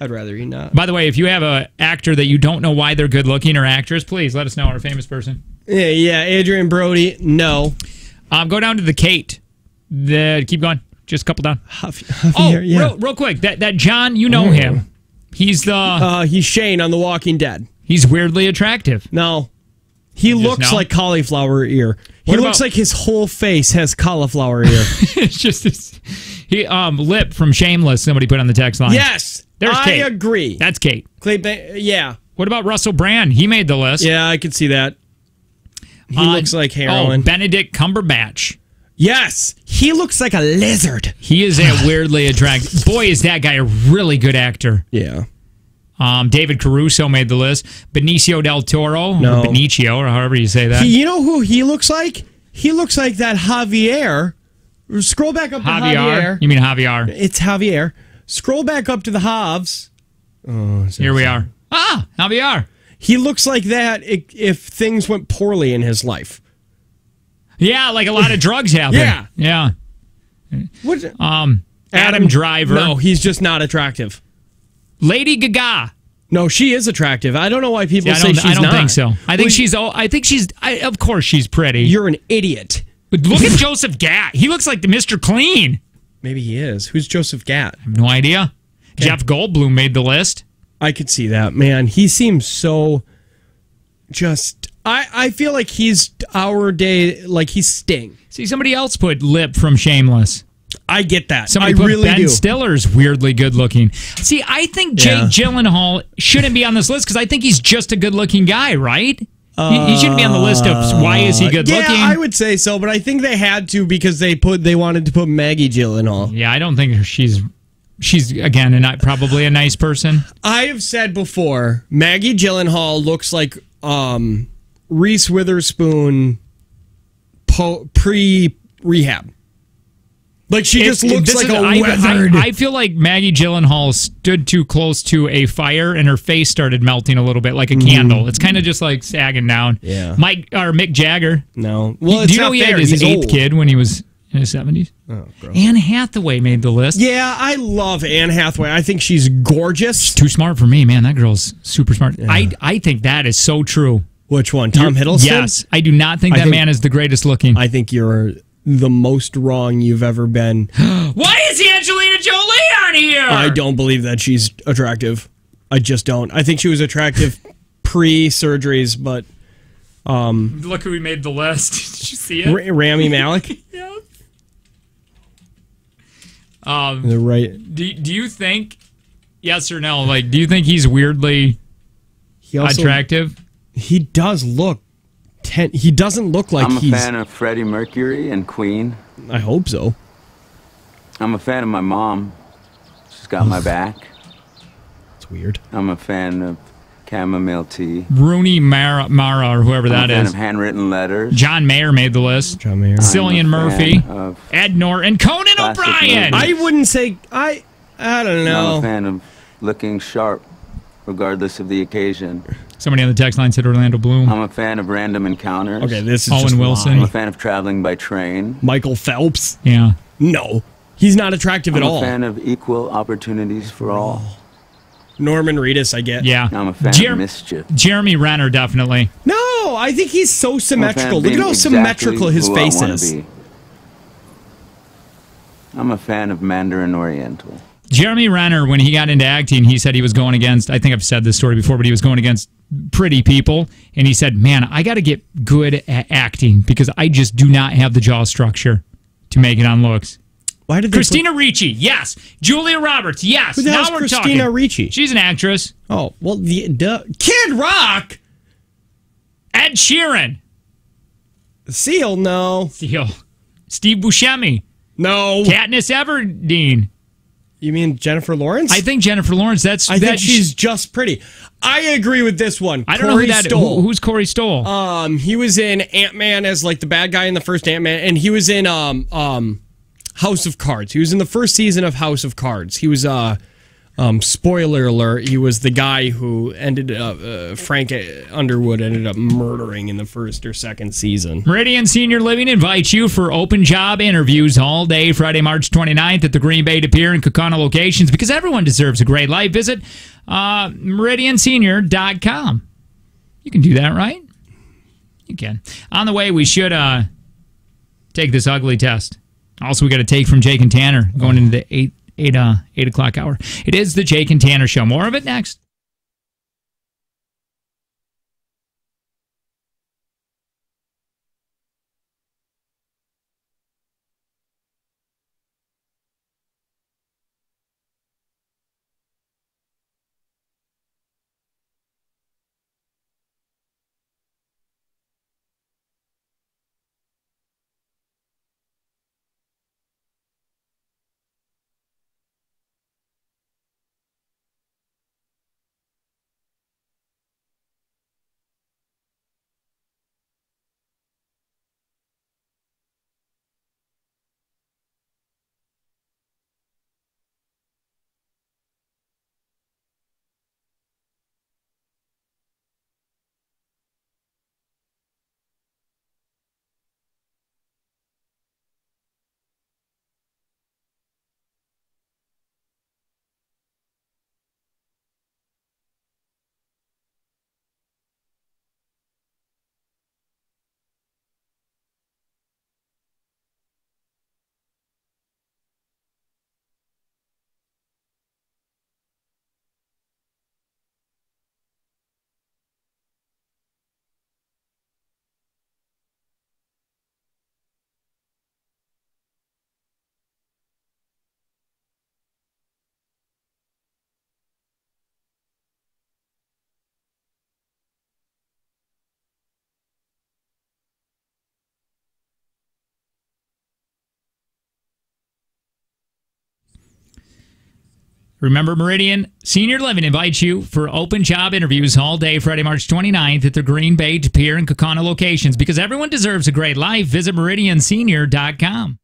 D: I'd rather you not.
B: By the way, if you have an actor that you don't know why they're good looking, or actress, please let us know. Or a famous person.
D: Yeah. Adrian Brody. No.
B: Go down to the Kate. Keep going. Just a couple down. Real quick. That John, you know him. He's
D: he's Shane on The Walking Dead.
B: He's weirdly attractive.
D: No. He looks like cauliflower ear. He looks like his whole face has cauliflower ear.
B: It's just Lip from Shameless, somebody put on the text line.
D: Yes.
B: There's Kate.
D: I agree.
B: That's Kate.
D: Yeah.
B: What about Russell Brand? He made the list.
D: Yeah, I could see that. He looks like heroin.
B: Benedict Cumberbatch.
D: Yes, he looks like a lizard.
B: He is a weirdly attractive. Boy, is that guy a really good actor.
D: Yeah.
B: David Caruso made the list. Benicio del Toro.
D: No.
B: Or Benicio, or however you say that.
D: You know who he looks like? He looks like that Javier. Scroll back up to Javier.
B: You mean Javier?
D: It's Javier. Scroll back up to the Havs.
B: Here we are. Javier.
D: He looks like that if things went poorly in his life.
B: Yeah, like a lot of drugs happen. Yeah.
D: What?
B: Adam Driver.
D: No, he's just not attractive.
B: Lady Gaga.
D: No, she is attractive. I don't know why people say she's not.
B: I don't think so. I think of course she's pretty.
D: You're an idiot.
B: But look at Joseph Gatt. He looks like the Mr. Clean.
D: Maybe he is. Who's Joseph Gatt?
B: I have no idea. Okay. Jeff Goldblum made the list.
D: I could see that, man. He seems so just... I feel like he's our day, like he's Sting.
B: See, somebody else put Lip from Shameless.
D: I get that.
B: Somebody
D: I
B: put
D: really
B: Ben
D: do.
B: Stiller's weirdly good looking. See, I think Jake Gyllenhaal shouldn't be on this list because I think he's just a good looking guy, right? He shouldn't be on the list of why is he good looking.
D: Yeah, I would say so, but I think they had to because they wanted to put Maggie Gyllenhaal.
B: Yeah, I don't think she's again probably a nice person. I
D: have said before, Maggie Gyllenhaal looks like Reese Witherspoon pre-rehab. Like she just looks like a weathered.
B: I feel like Maggie Gyllenhaal stood too close to a fire and her face started melting a little bit like a candle. It's kind of just like sagging down.
D: Yeah.
B: Mick Jagger.
D: No.
B: Well, do you know he had his 8th kid when he was in his 70s?
D: Oh, gross.
B: Anne Hathaway made the list.
D: Yeah, I love Anne Hathaway. I think she's gorgeous.
B: She's too smart for me, man. That girl's super smart. Yeah. I think that is so true.
D: Which one? Tom Hiddleston?
B: Yes. I do not think that man is the greatest looking.
D: I think you're the most wrong you've ever been.
B: Why is Angelina Jolie on here?
D: I don't believe that she's attractive. I just don't. I think she was attractive pre-surgeries, but
B: look who we made the list. Did you see it?
D: Rami Malek.
B: Yeah.
D: The right.
B: Do you think? Yes or no? Like, do you think he's weirdly attractive?
D: He does look. He doesn't look like
O: I'm a fan of Freddie Mercury and Queen.
D: I hope so.
O: I'm a fan of my mom. She's got my back.
D: It's weird.
O: I'm a fan of chamomile tea.
B: Rooney Mara or whoever that is.
O: I'm a fan of handwritten letters.
B: John Mayer made the list.
D: John Mayer.
B: Cillian Murphy. Ed Norton. Conan O'Brien.
D: I wouldn't say. I don't know.
O: I'm a fan of looking sharp, regardless of the occasion.
B: Somebody on the text line said Orlando Bloom.
O: I'm a fan of random encounters.
D: Okay, this is
B: Owen
D: just
B: Wilson.
O: I'm a fan of traveling by train.
D: Michael Phelps.
B: Yeah.
D: No, he's not attractive at all.
O: I'm a fan of equal opportunities for all.
D: Norman Reedus, I get.
B: Yeah.
O: I'm a fan of mischief.
B: Jeremy Renner, definitely.
D: No, I think he's so symmetrical. Look at how symmetrical his face is.
O: I'm a fan of Mandarin Oriental.
B: Jeremy Renner, when he got into acting, he said he was going against, I think I've said this story before, but he was going against pretty people. And he said, man, I got to get good at acting because I just do not have the jaw structure to make it on looks.
D: Why did
B: Christina Ricci, yes. Julia Roberts, yes.
D: Who the hell's
B: Now we're
D: Christina
B: talking.
D: Ricci?
B: She's an actress.
D: Oh, well, Kid Rock.
B: Ed Sheeran.
D: Seal, no.
B: Seal. Steve Buscemi.
D: No.
B: Katniss Everdeen.
D: You mean Jennifer Lawrence?
B: I think Jennifer Lawrence. I
D: think she's just pretty. I agree with this one.
B: I don't know who that is. Who's Corey Stoll?
D: He was in Ant-Man as like the bad guy in the first Ant-Man, and he was in House of Cards. He was in the first season of House of Cards. He was spoiler alert, he was the guy who ended up Frank Underwood ended up murdering in the first or second season.
B: Meridian Senior Living invites you for open job interviews all day Friday, March 29th at the Green Bay, De Pere, and Kaukauna locations because everyone deserves a great life. Visit meridiansenior.com. You can do that, right? You can. On the way, we should take this ugly test. Also, we got a take from Jake and Tanner going into the 8 o'clock hour. It is the Jake and Tanner Show. More of it next. Remember, Meridian Senior Living invites you for open job interviews all day Friday, March 29th at their Green Bay, De Pere, and Kaukauna locations. Because everyone deserves a great life. Visit meridiansenior.com.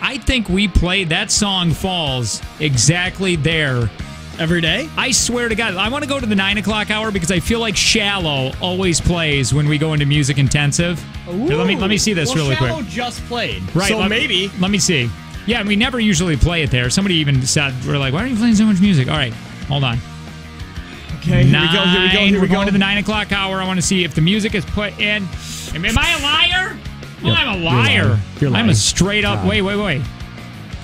B: I think we played that song falls exactly there.
D: Every day?
B: I swear to God. I want to go to the 9 o'clock hour because I feel like Shallow always plays when we go into Music Intensive. Here, let me see this really quick.
D: Shallow just played.
B: Right.
D: So maybe.
B: Let me see. Yeah, we never usually play it there. Somebody even said, we're like, why are you playing so much music? All right, hold on.
D: Okay, here we go.
B: We're going to the 9 o'clock hour. I want to see if the music is put in. Am I a liar? Well, I'm a liar.
D: You're lying.
B: I'm a straight up. Wait.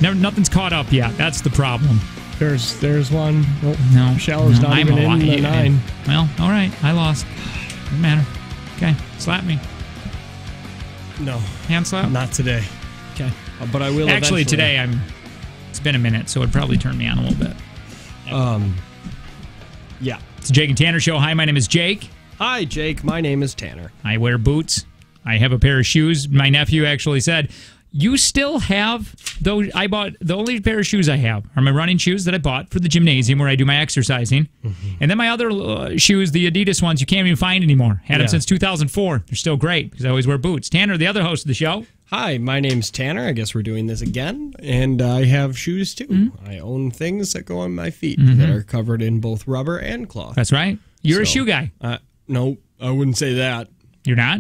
B: Nothing's caught up yet. That's the problem.
D: There's one. Oh,
B: no.
D: Shallow's not even in the 9.
B: Well, all right. I lost. Doesn't matter. Okay. Slap me.
D: No.
B: Hand slap?
D: Not today.
B: Okay.
D: But I will
B: Actually,
D: eventually.
B: today I'm It's been a minute, so it probably turned me on a little bit.
D: Yeah.
B: It's the Jake and Tanner Show. Hi, my name is Jake.
D: Hi, Jake. My name is Tanner.
B: I wear boots. I have a pair of shoes. My nephew actually said, you still have those? I bought the only pair of shoes I have are my running shoes that I bought for the gymnasium where I do my exercising. And then my other shoes, the Adidas ones, you can't even find anymore. Had them since 2004. They're still great because I always wear boots. Tanner, the other host of the show.
D: Hi, my name's Tanner. I guess we're doing this again. And I have shoes too. I own things that go on my feet that are covered in both rubber and cloth.
B: That's right. You're a shoe guy.
D: No, I wouldn't say that.
B: You're not?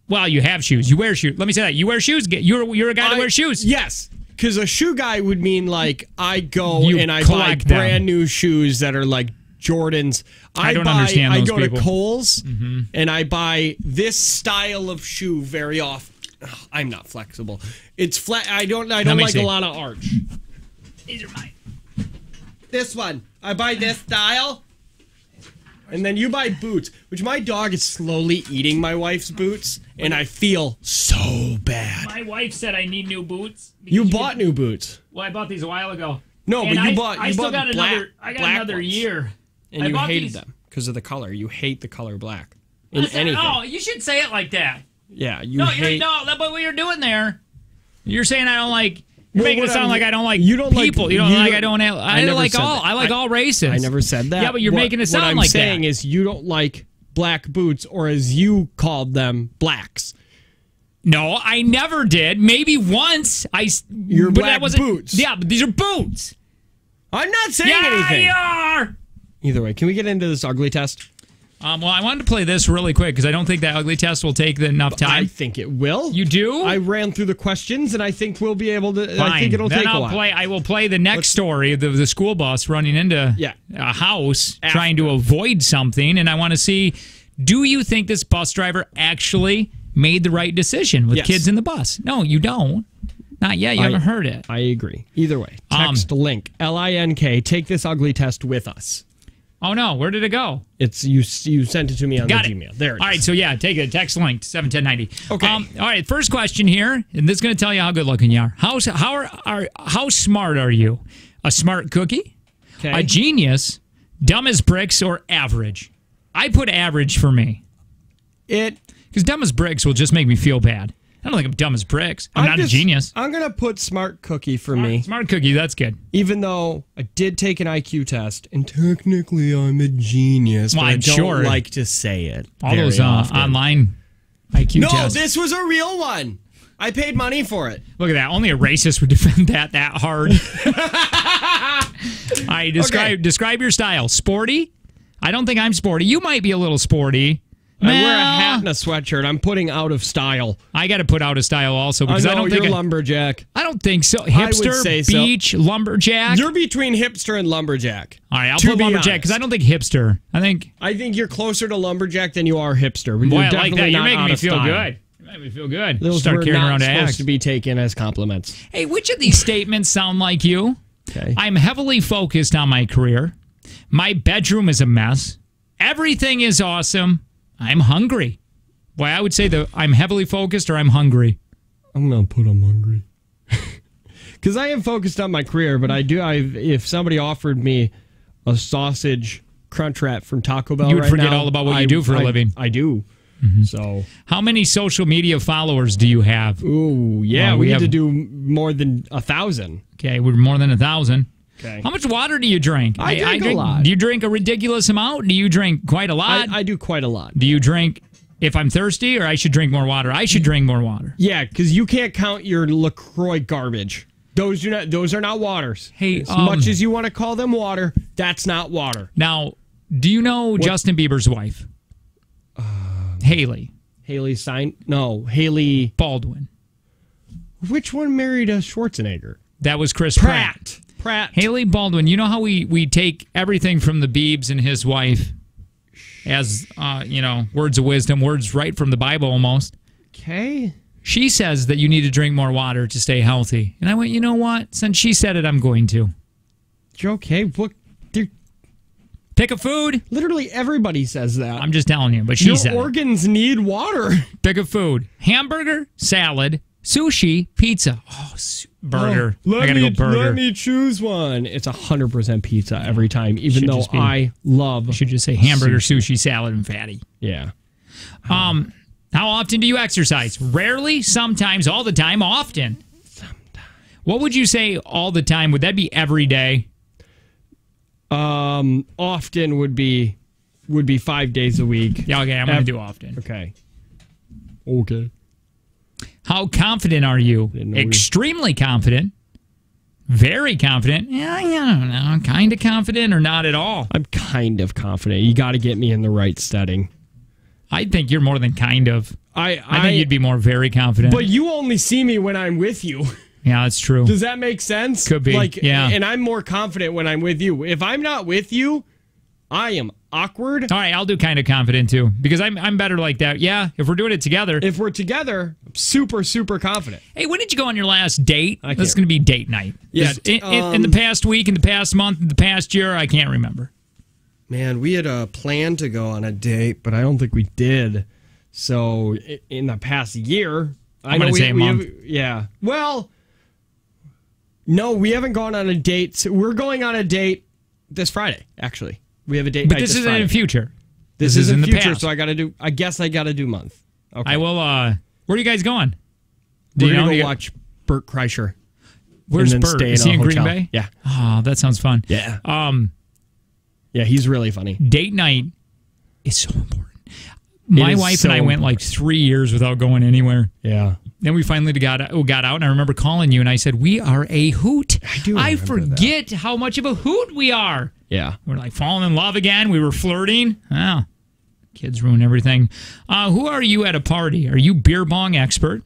B: Well, you have shoes. You wear shoes. Let me say that. You wear shoes. You're a guy that wears shoes.
D: Yes. Because a shoe guy would mean like I go and I buy
B: collect them.
D: brand new shoes that are like Jordans.
B: I don't understand those
D: I go
B: people.
D: to Kohl's and I buy this style of shoe very often. Ugh, I'm not flexible. It's flat. I don't like a lot of arch.
B: These are mine.
D: This one. I buy this style. And then you buy boots, which my dog is slowly eating my wife's boots, and I feel so bad.
B: My wife said I need new boots.
D: You bought new boots.
B: Well, I bought these a while ago.
D: No,
B: and
D: but you bought.
B: I
D: You
B: still
D: bought
B: got
D: black,
B: another
D: ones.
B: year.
D: And
B: I
D: you
B: bought
D: hated
B: these.
D: them because of the color. You hate the color black in
B: Listen,
D: anything.
B: Oh, you should say it like that.
D: Yeah, you
B: No,
D: hate.
B: that's what you're doing there. You're saying I don't like. You're
D: Well,
B: making it
D: what
B: sound
D: I'm-
B: like I don't like
D: you don't like-
B: people. You don't
D: you
B: like
D: don't-
B: I don't. I
D: never
B: like
D: said
B: all.
D: that.
B: I like all races.
D: I never said that.
B: Yeah, but you're making it sound
D: what I'm
B: like
D: saying
B: that.
D: is you don't like black boots, or as you called them, blacks.
B: No, I never did. Maybe once.
D: Your
B: but
D: black
B: that wasn't,
D: boots.
B: Yeah, but these are boots.
D: I'm not saying
B: yeah,
D: anything.
B: You are.
D: Either way, can we get into this ugly test?
B: Well, I wanted to play this really quick because I don't think that ugly test will take enough time.
D: I think it will.
B: You do?
D: I ran through the questions, and I think we'll be able to.
B: Fine.
D: I think it'll
B: then
D: take
B: I'll
D: a while.
B: I will play the next story of the school bus running into a house trying to avoid something, and I want to see, do you think this bus driver actually made the right decision with kids in the bus? No, you don't. Not yet. You haven't heard it.
D: I agree. Either way, text link LINK. Take this ugly test with us.
B: Oh no, where did it go?
D: It's you sent it to me on
B: Got
D: the
B: it.
D: Gmail. There it is.
B: All right, so yeah, take a text link to 71090.
D: Okay.
B: All right, first question here, and this is going to tell you how good looking you are. How smart are you? A smart cookie?
D: Okay.
B: A genius? Dumb as bricks, or average? I put average for me. Because dumb as bricks will just make me feel bad. I don't think I'm dumb as bricks. I'm not a genius.
D: I'm going to put smart cookie for me.
B: Smart cookie, that's good.
D: Even though I did take an IQ test, and technically I'm a genius,
B: Well,
D: but I
B: I'm
D: don't
B: sure.
D: like to say it.
B: All
D: very
B: those
D: often.
B: online IQ
D: No,
B: tests.
D: this was a real one. I paid money for it.
B: Look at that. Only a racist would defend that hard. All right, describe your style. Sporty? I don't think I'm sporty. You might be a little sporty.
D: I wear a hat and a sweatshirt. I'm putting out of style.
B: I got to put out of style also because I don't think
D: you're lumberjack.
B: I don't think so.
D: I would
B: Hipster,
D: say so.
B: beach, lumberjack.
D: You're between hipster and lumberjack.
B: All right, I'll
D: to
B: put
D: be
B: lumberjack because I don't think hipster. I think
D: you're closer to lumberjack than you are hipster.
B: Boy,
D: You're
B: I like
D: definitely
B: that. You're
D: not
B: making
D: out
B: me
D: of
B: feel
D: style.
B: good. You make me feel good.
D: Those
B: Start
D: were
B: carrying
D: not
B: around
D: supposed
B: axe.
D: to be taken as compliments.
B: Hey, which of these statements sound like you?
D: Okay.
B: I'm heavily focused on my career. My bedroom is a mess. Everything is awesome. I'm hungry. Boy, I would say that I'm heavily focused or I'm hungry.
D: I'm gonna put I'm hungry because I am focused on my career. But if somebody offered me a sausage crunch wrap from Taco Bell,
B: You would
D: right
B: forget
D: now,
B: all about what you do for a living.
D: I do. So,
B: how many social media followers do you have?
D: Ooh, yeah,
B: Well,
D: we need
B: have
D: to do more than 1,000.
B: Okay, we're more than 1,000.
D: Okay.
B: How much water do you drink?
D: I drink a lot.
B: Do you drink a ridiculous amount? Do you drink quite a lot?
D: I do quite a lot.
B: Do you drink if I'm thirsty, or I should drink more water? I should drink more water.
D: Yeah, because you can't count your LaCroix garbage. Those are not waters.
B: Hey,
D: as much as you want to call them water, that's not water.
B: Now, do you know Justin Bieber's wife? Haley.
D: Haley Haley
B: Baldwin.
D: Which one married a Schwarzenegger?
B: That was Chris Pratt. Haley Baldwin. You know how we take everything from the Biebs and his wife as words of wisdom, words right from the Bible almost.
D: Okay.
B: She says that you need to drink more water to stay healthy. And I went, you know what? Since she said it, I'm going to.
D: You're okay. Look,
B: pick a food.
D: Literally everybody says that.
B: I'm just telling you, but she said
D: your organs need water.
B: Pick a food. Hamburger, salad, sushi, pizza. Oh, burger. I gotta go burger.
D: Let me choose one. It's 100% pizza every time, even though I love.
B: Should just say hamburger, sushi, salad, and fatty.
D: Yeah.
B: How often do you exercise? Rarely, sometimes, all the time, often. What would you say all the time? Would that be every day?
D: Often would be 5 days a week.
B: Yeah, okay, I'm going to do often.
D: Okay.
B: How confident are you? Extremely confident. Very confident. Yeah, I don't know. Kind of confident or not at all?
D: I'm kind of confident. You got to get me in the right setting.
B: I think you're more than kind of. I think you'd be more very confident.
D: But you only see me when I'm with you.
B: Yeah, that's true.
D: Does that make sense?
B: Could be. Yeah.
D: And I'm more confident when I'm with you. If I'm not with you, I am awkward.
B: All right, I'll do kind of confident too because I'm better like that. Yeah, if we're doing it together.
D: If we're together, I'm super, super confident.
B: Hey, when did you go on your last date? This is going to be date night.
D: Yeah.
B: In the past week, in the past month, in the past year, I can't remember.
D: Man, we had a plan to go on a date, but I don't think we did. So in the past year,
B: I'm going to say a month.
D: Yeah. Well, no, we haven't gone on a date. We're going on a date this Friday, actually. We have a date.
B: But this isn't in the future.
D: This is in the
B: future,
D: past. So I guess I got to do month. Okay.
B: I will. Where are you guys going?
D: We're going to go watch Bert Kreischer.
B: Where's Bert? Is he in Green Bay?
D: Yeah.
B: Oh, that sounds fun.
D: Yeah. Yeah, he's really funny.
B: Date night is so important. My wife and I went like 3 years without going anywhere.
D: Yeah.
B: Then we finally got out, and I remember calling you, and I said, we are a hoot. I forget how much of a hoot we are.
D: Yeah.
B: We're like falling in love again. We were flirting. Oh, kids ruin everything. Who are you at a party? Are you beer bong expert?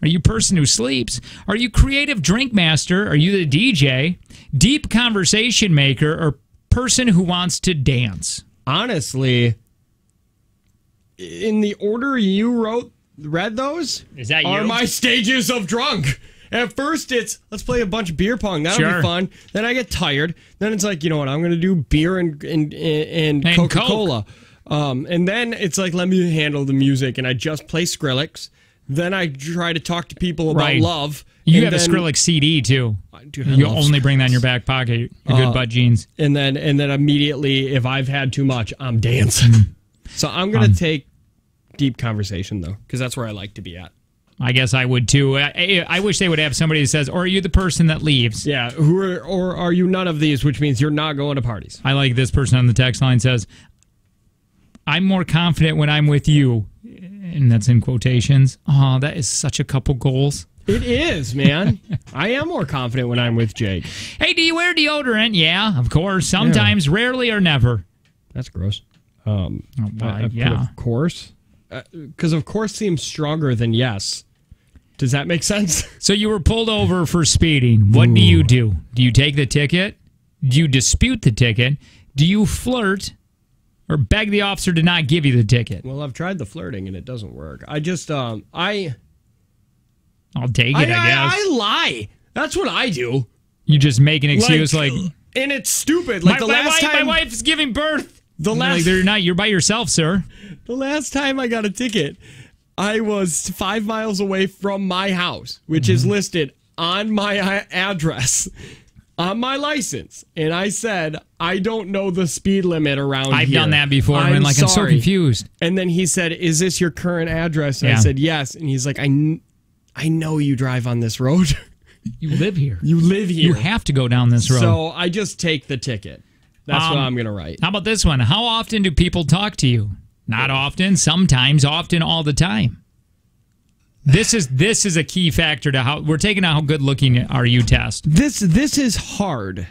B: Are you person who sleeps? Are you creative drink master? Are you the DJ? Deep conversation maker? Or person who wants to dance?
D: Honestly, in the order you read those,
B: is that
D: are
B: you?
D: my stages of drunk. At first, it's let's play a bunch of beer pong. That'll be fun. Then I get tired. Then it's like, you know what? I'm going to do beer and Coca-Cola. And then it's like, let me handle the music. And I just play Skrillex. Then I try to talk to people about love.
B: You have a Skrillex CD, too.
D: Dude,
B: you only bring that in your back pocket. Your good butt jeans.
D: And then immediately, if I've had too much, I'm dancing. So I'm going to take deep conversation, though, because that's where I like to be at.
B: I guess I would, too. I wish they would have somebody that says, or are you the person that leaves?
D: Yeah, or are you none of these, which means you're not going to parties.
B: I like this person on the text line says, I'm more confident when I'm with you. And that's in quotations. Oh, that is such a couple goals.
D: It is, man. I am more confident when I'm with Jake.
B: Hey, do you wear deodorant? Yeah, of course. Sometimes, rarely, or never.
D: That's gross.
B: Yeah.
D: Of course. Because of course seems stronger than yes. Does that make sense?
B: So you were pulled over for speeding. What do you do? Do you take the ticket? Do you dispute the ticket? Do you flirt? Or beg the officer to not give you the ticket?
D: Well, I've tried the flirting and it doesn't work. I just,
B: I'll take it, I guess.
D: I lie. That's what I do.
B: You just make an excuse like
D: and it's stupid. Like
B: my wife is giving birth. You're by yourself, sir.
D: The last time I got a ticket, I was 5 miles away from my house, which is listed on my address. On my license, and I said, I don't know the speed limit around here.
B: I've done that before, and I'm so confused.
D: And then he said, is this your current address? And I said, yes. And he's like, I know you drive on this road.
B: You live here.
D: You live here.
B: You have to go down this road.
D: So I just take the ticket. That's what I'm going to write.
B: How about this one? How often do people talk to you? Not often, sometimes, often, all the time. This is a key factor to how we're taking out how good looking are you test.
D: This is hard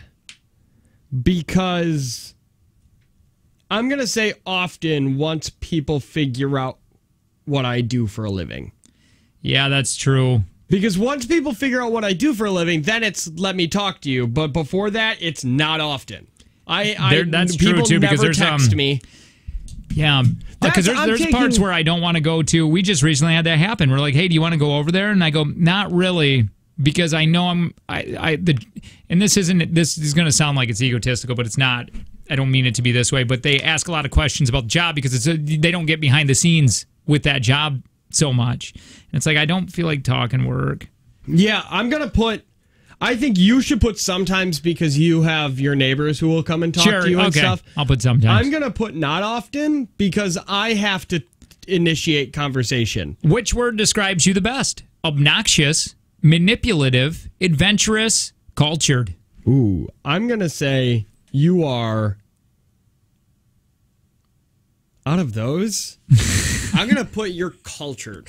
D: because I'm going to say often once people figure out what I do for a living.
B: Yeah, that's true.
D: Because once people figure out what I do for a living, then it's let me talk to you. But before that, it's not often.
B: That's true too because there's
D: text me.
B: Yeah, because there's parts where I don't want to go to. We just recently had that happen. We're like, hey, do you want to go over there? And I go, not really, because I know and this is going to sound like it's egotistical, but it's not. I don't mean it to be this way, but they ask a lot of questions about the job because they don't get behind the scenes with that job so much. And it's like, I don't feel like talking work.
D: Yeah, I'm going to put... I think you should put sometimes because you have your neighbors who will come and talk to you and stuff.
B: I'll put sometimes.
D: I'm going to put not often because I have to initiate conversation.
B: Which word describes you the best? Obnoxious, manipulative, adventurous, cultured.
D: Ooh, I'm going to say you are... Out of those, I'm going to put you're cultured.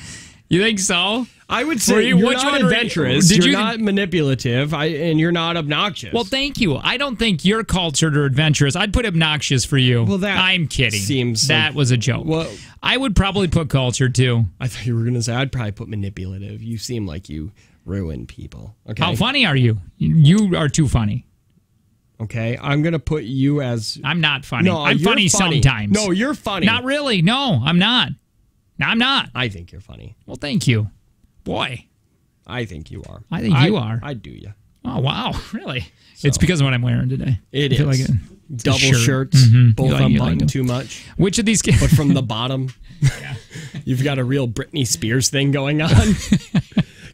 B: You think so?
D: I would say you're not adventurous, you're not manipulative, and you're not obnoxious.
B: Well, thank you. I don't think you're cultured or adventurous. I'd put obnoxious for you.
D: Well,
B: I'm kidding.
D: Seems
B: that was a joke. Well, I would probably put cultured too.
D: I thought you were going to say I'd probably put manipulative. You seem like you ruin people. Okay.
B: How funny are you? You are too funny.
D: Okay, I'm going to put you as...
B: I'm not funny.
D: No,
B: I'm funny sometimes.
D: No, you're funny.
B: Not really. No, I'm not. I'm not.
D: I think you're funny.
B: Well, thank you. Boy.
D: I think you are.
B: I think you are.
D: I do you.
B: Oh, wow. Really? So, it's because of what I'm wearing today.
D: It is.
B: Like
D: double shirts, both unbuttoned too much.
B: Which of these...
D: But from the bottom, you've got a real Britney Spears thing going on.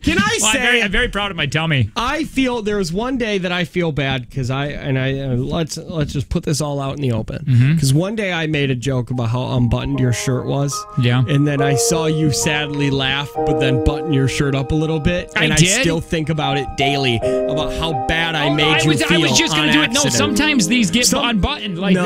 D: Can I say
B: I'm very proud of my tummy.
D: I feel there was one day that I feel bad because let's just put this all out in the open. Because one day I made a joke about how unbuttoned your shirt was.
B: Yeah.
D: And then I saw you sadly laugh, but then button your shirt up a little bit. And I still think about it daily about how bad I made you feel.
B: I was just going to do it. No, sometimes these get unbuttoned. Like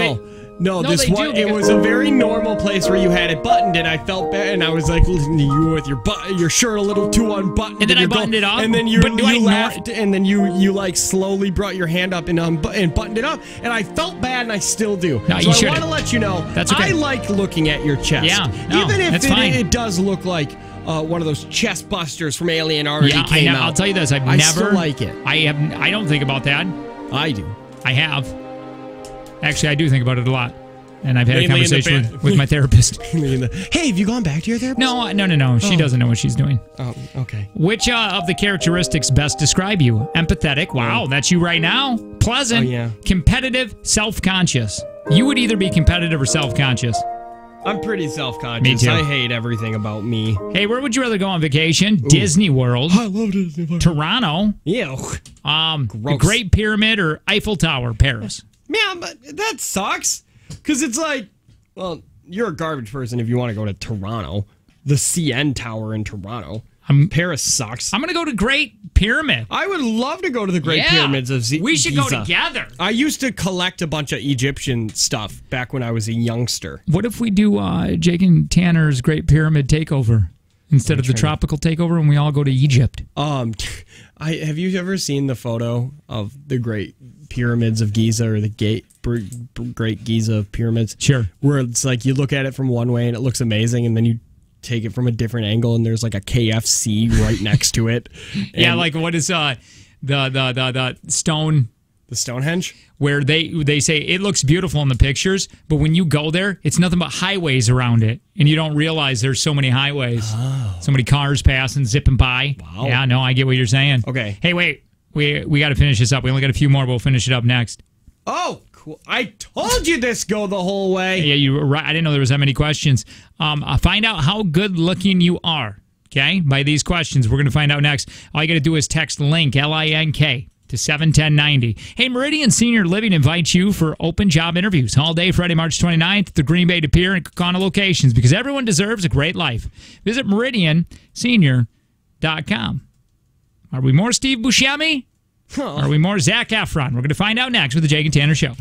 D: No, this one, it was a very normal place where you had it buttoned, and I felt bad, and I was like, listen to you with your shirt a little too unbuttoned.
B: And then I buttoned it up?
D: And then you laughed, and then you like slowly brought your hand up and buttoned it up, and I felt bad, and I still do.
B: No,
D: so
B: I
D: want to let you know,
B: that's okay.
D: I like looking at your chest.
B: Yeah, no,
D: even if
B: that's fine.
D: It does look like one of those chest busters from Alien already came out.
B: I'll tell you this, I
D: never
B: still
D: like it.
B: I don't think about that.
D: I do.
B: I have. Actually, I do think about it a lot. And I've had a conversation with my therapist.
D: Hey, have you gone back to your therapist?
B: No. She doesn't know what she's doing.
D: Oh, okay.
B: Which of the characteristics best describe you? Empathetic. Wow, that's you right now. Pleasant.
D: Oh, yeah.
B: Competitive. Self-conscious. You would either be competitive or self-conscious.
D: I'm pretty self-conscious.
B: Me too.
D: I hate everything about me.
B: Hey, where would you rather go on vacation? Ooh. Disney World.
D: I love Disney World.
B: Toronto.
D: Yeah.
B: The Great Pyramid or Eiffel Tower, Paris.
D: Man, but that sucks. Because it's like, well, you're a garbage person if you want to go to Toronto. The CN Tower in Toronto. Paris sucks.
B: I'm going to go to Great Pyramid.
D: I would love to go to the Great Pyramids of Giza.
B: We should go together.
D: I used to collect a bunch of Egyptian stuff back when I was a youngster.
B: What if we do Jake and Tanner's Great Pyramid Takeover instead of the Tropical Takeover and we all go to Egypt?
D: Have you ever seen the photo of the Great Pyramids of Giza or the Great Giza Pyramids?
B: Sure.
D: Where it's like you look at it from one way and it looks amazing, and then you take it from a different angle and there's like a KFC right next to it.
B: Yeah, like what is the stone?
D: The Stonehenge?
B: Where they say it looks beautiful in the pictures, but when you go there, it's nothing but highways around it. And you don't realize there's so many highways. Oh. So many cars passing, zipping by.
D: Wow.
B: Yeah, no, I get what you're saying.
D: Okay.
B: Hey, wait. We got to finish this up. We only got a few more. We'll finish it up next.
D: Oh, cool. I told you this go the whole way.
B: Yeah, you were right. I didn't know there was that many questions. Find out how good looking you are, okay, by these questions. We're going to find out next. All you got to do is text LINK, LINK, to 71090. Hey, Meridian Senior Living invites you for open job interviews all day Friday, March 29th at the Green Bay, De Pere, and Kaukauna locations because everyone deserves a great life. Visit meridiansenior.com. Are we more Steve Buscemi? Huh. Are we more Zac Efron? We're going to find out next with the Jake and Tanner Show.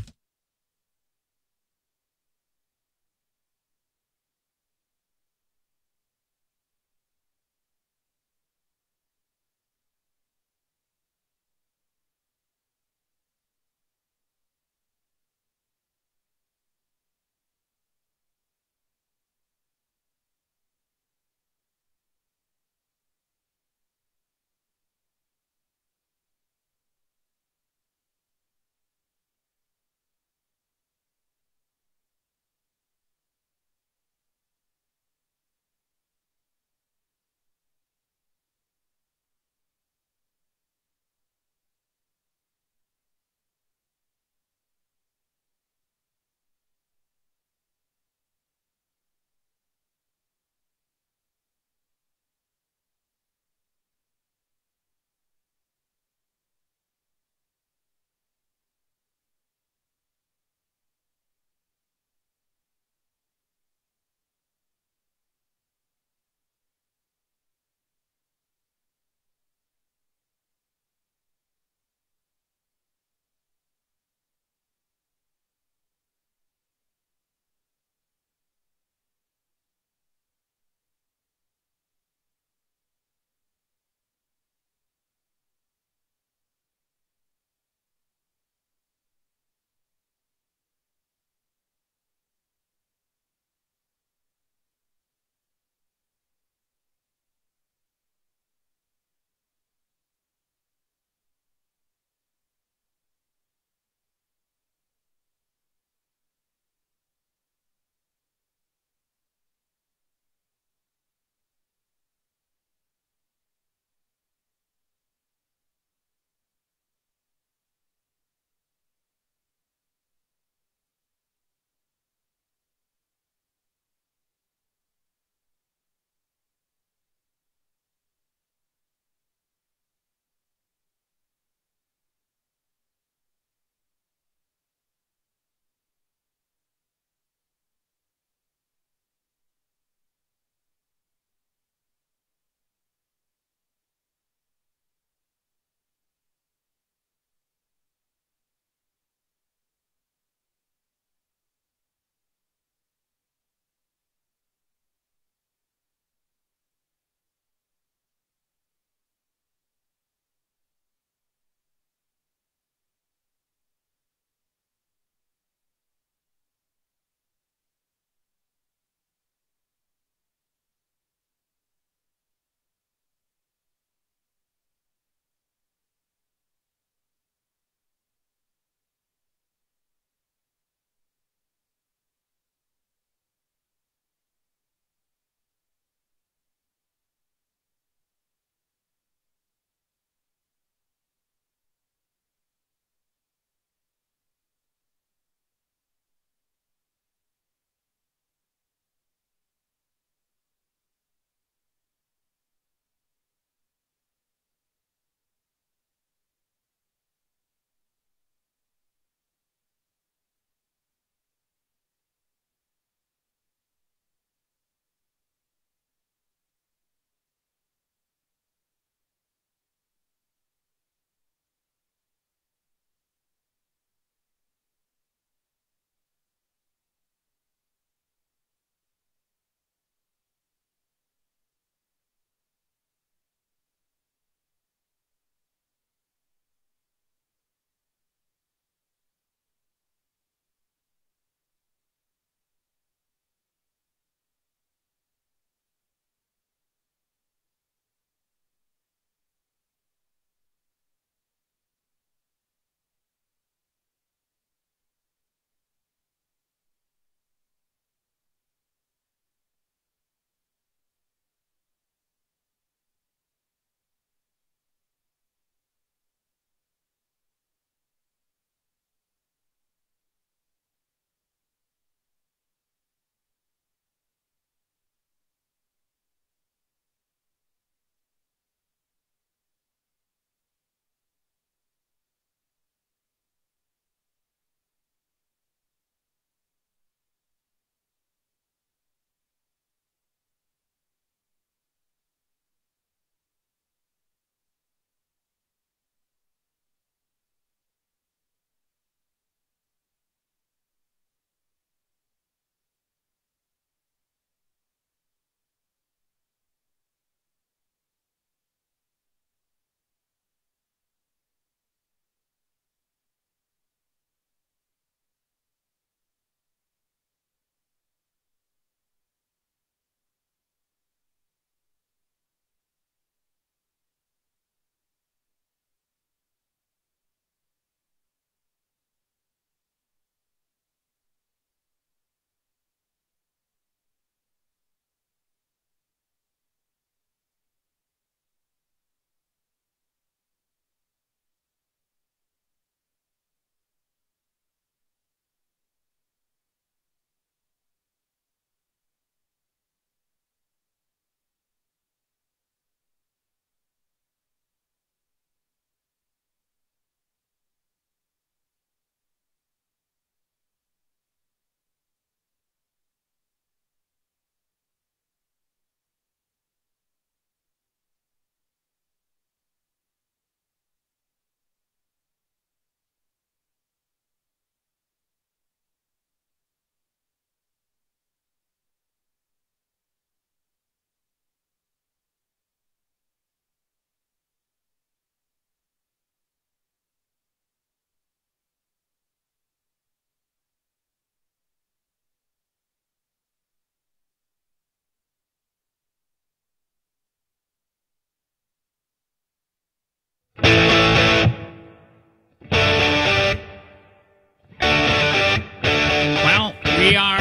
B: We are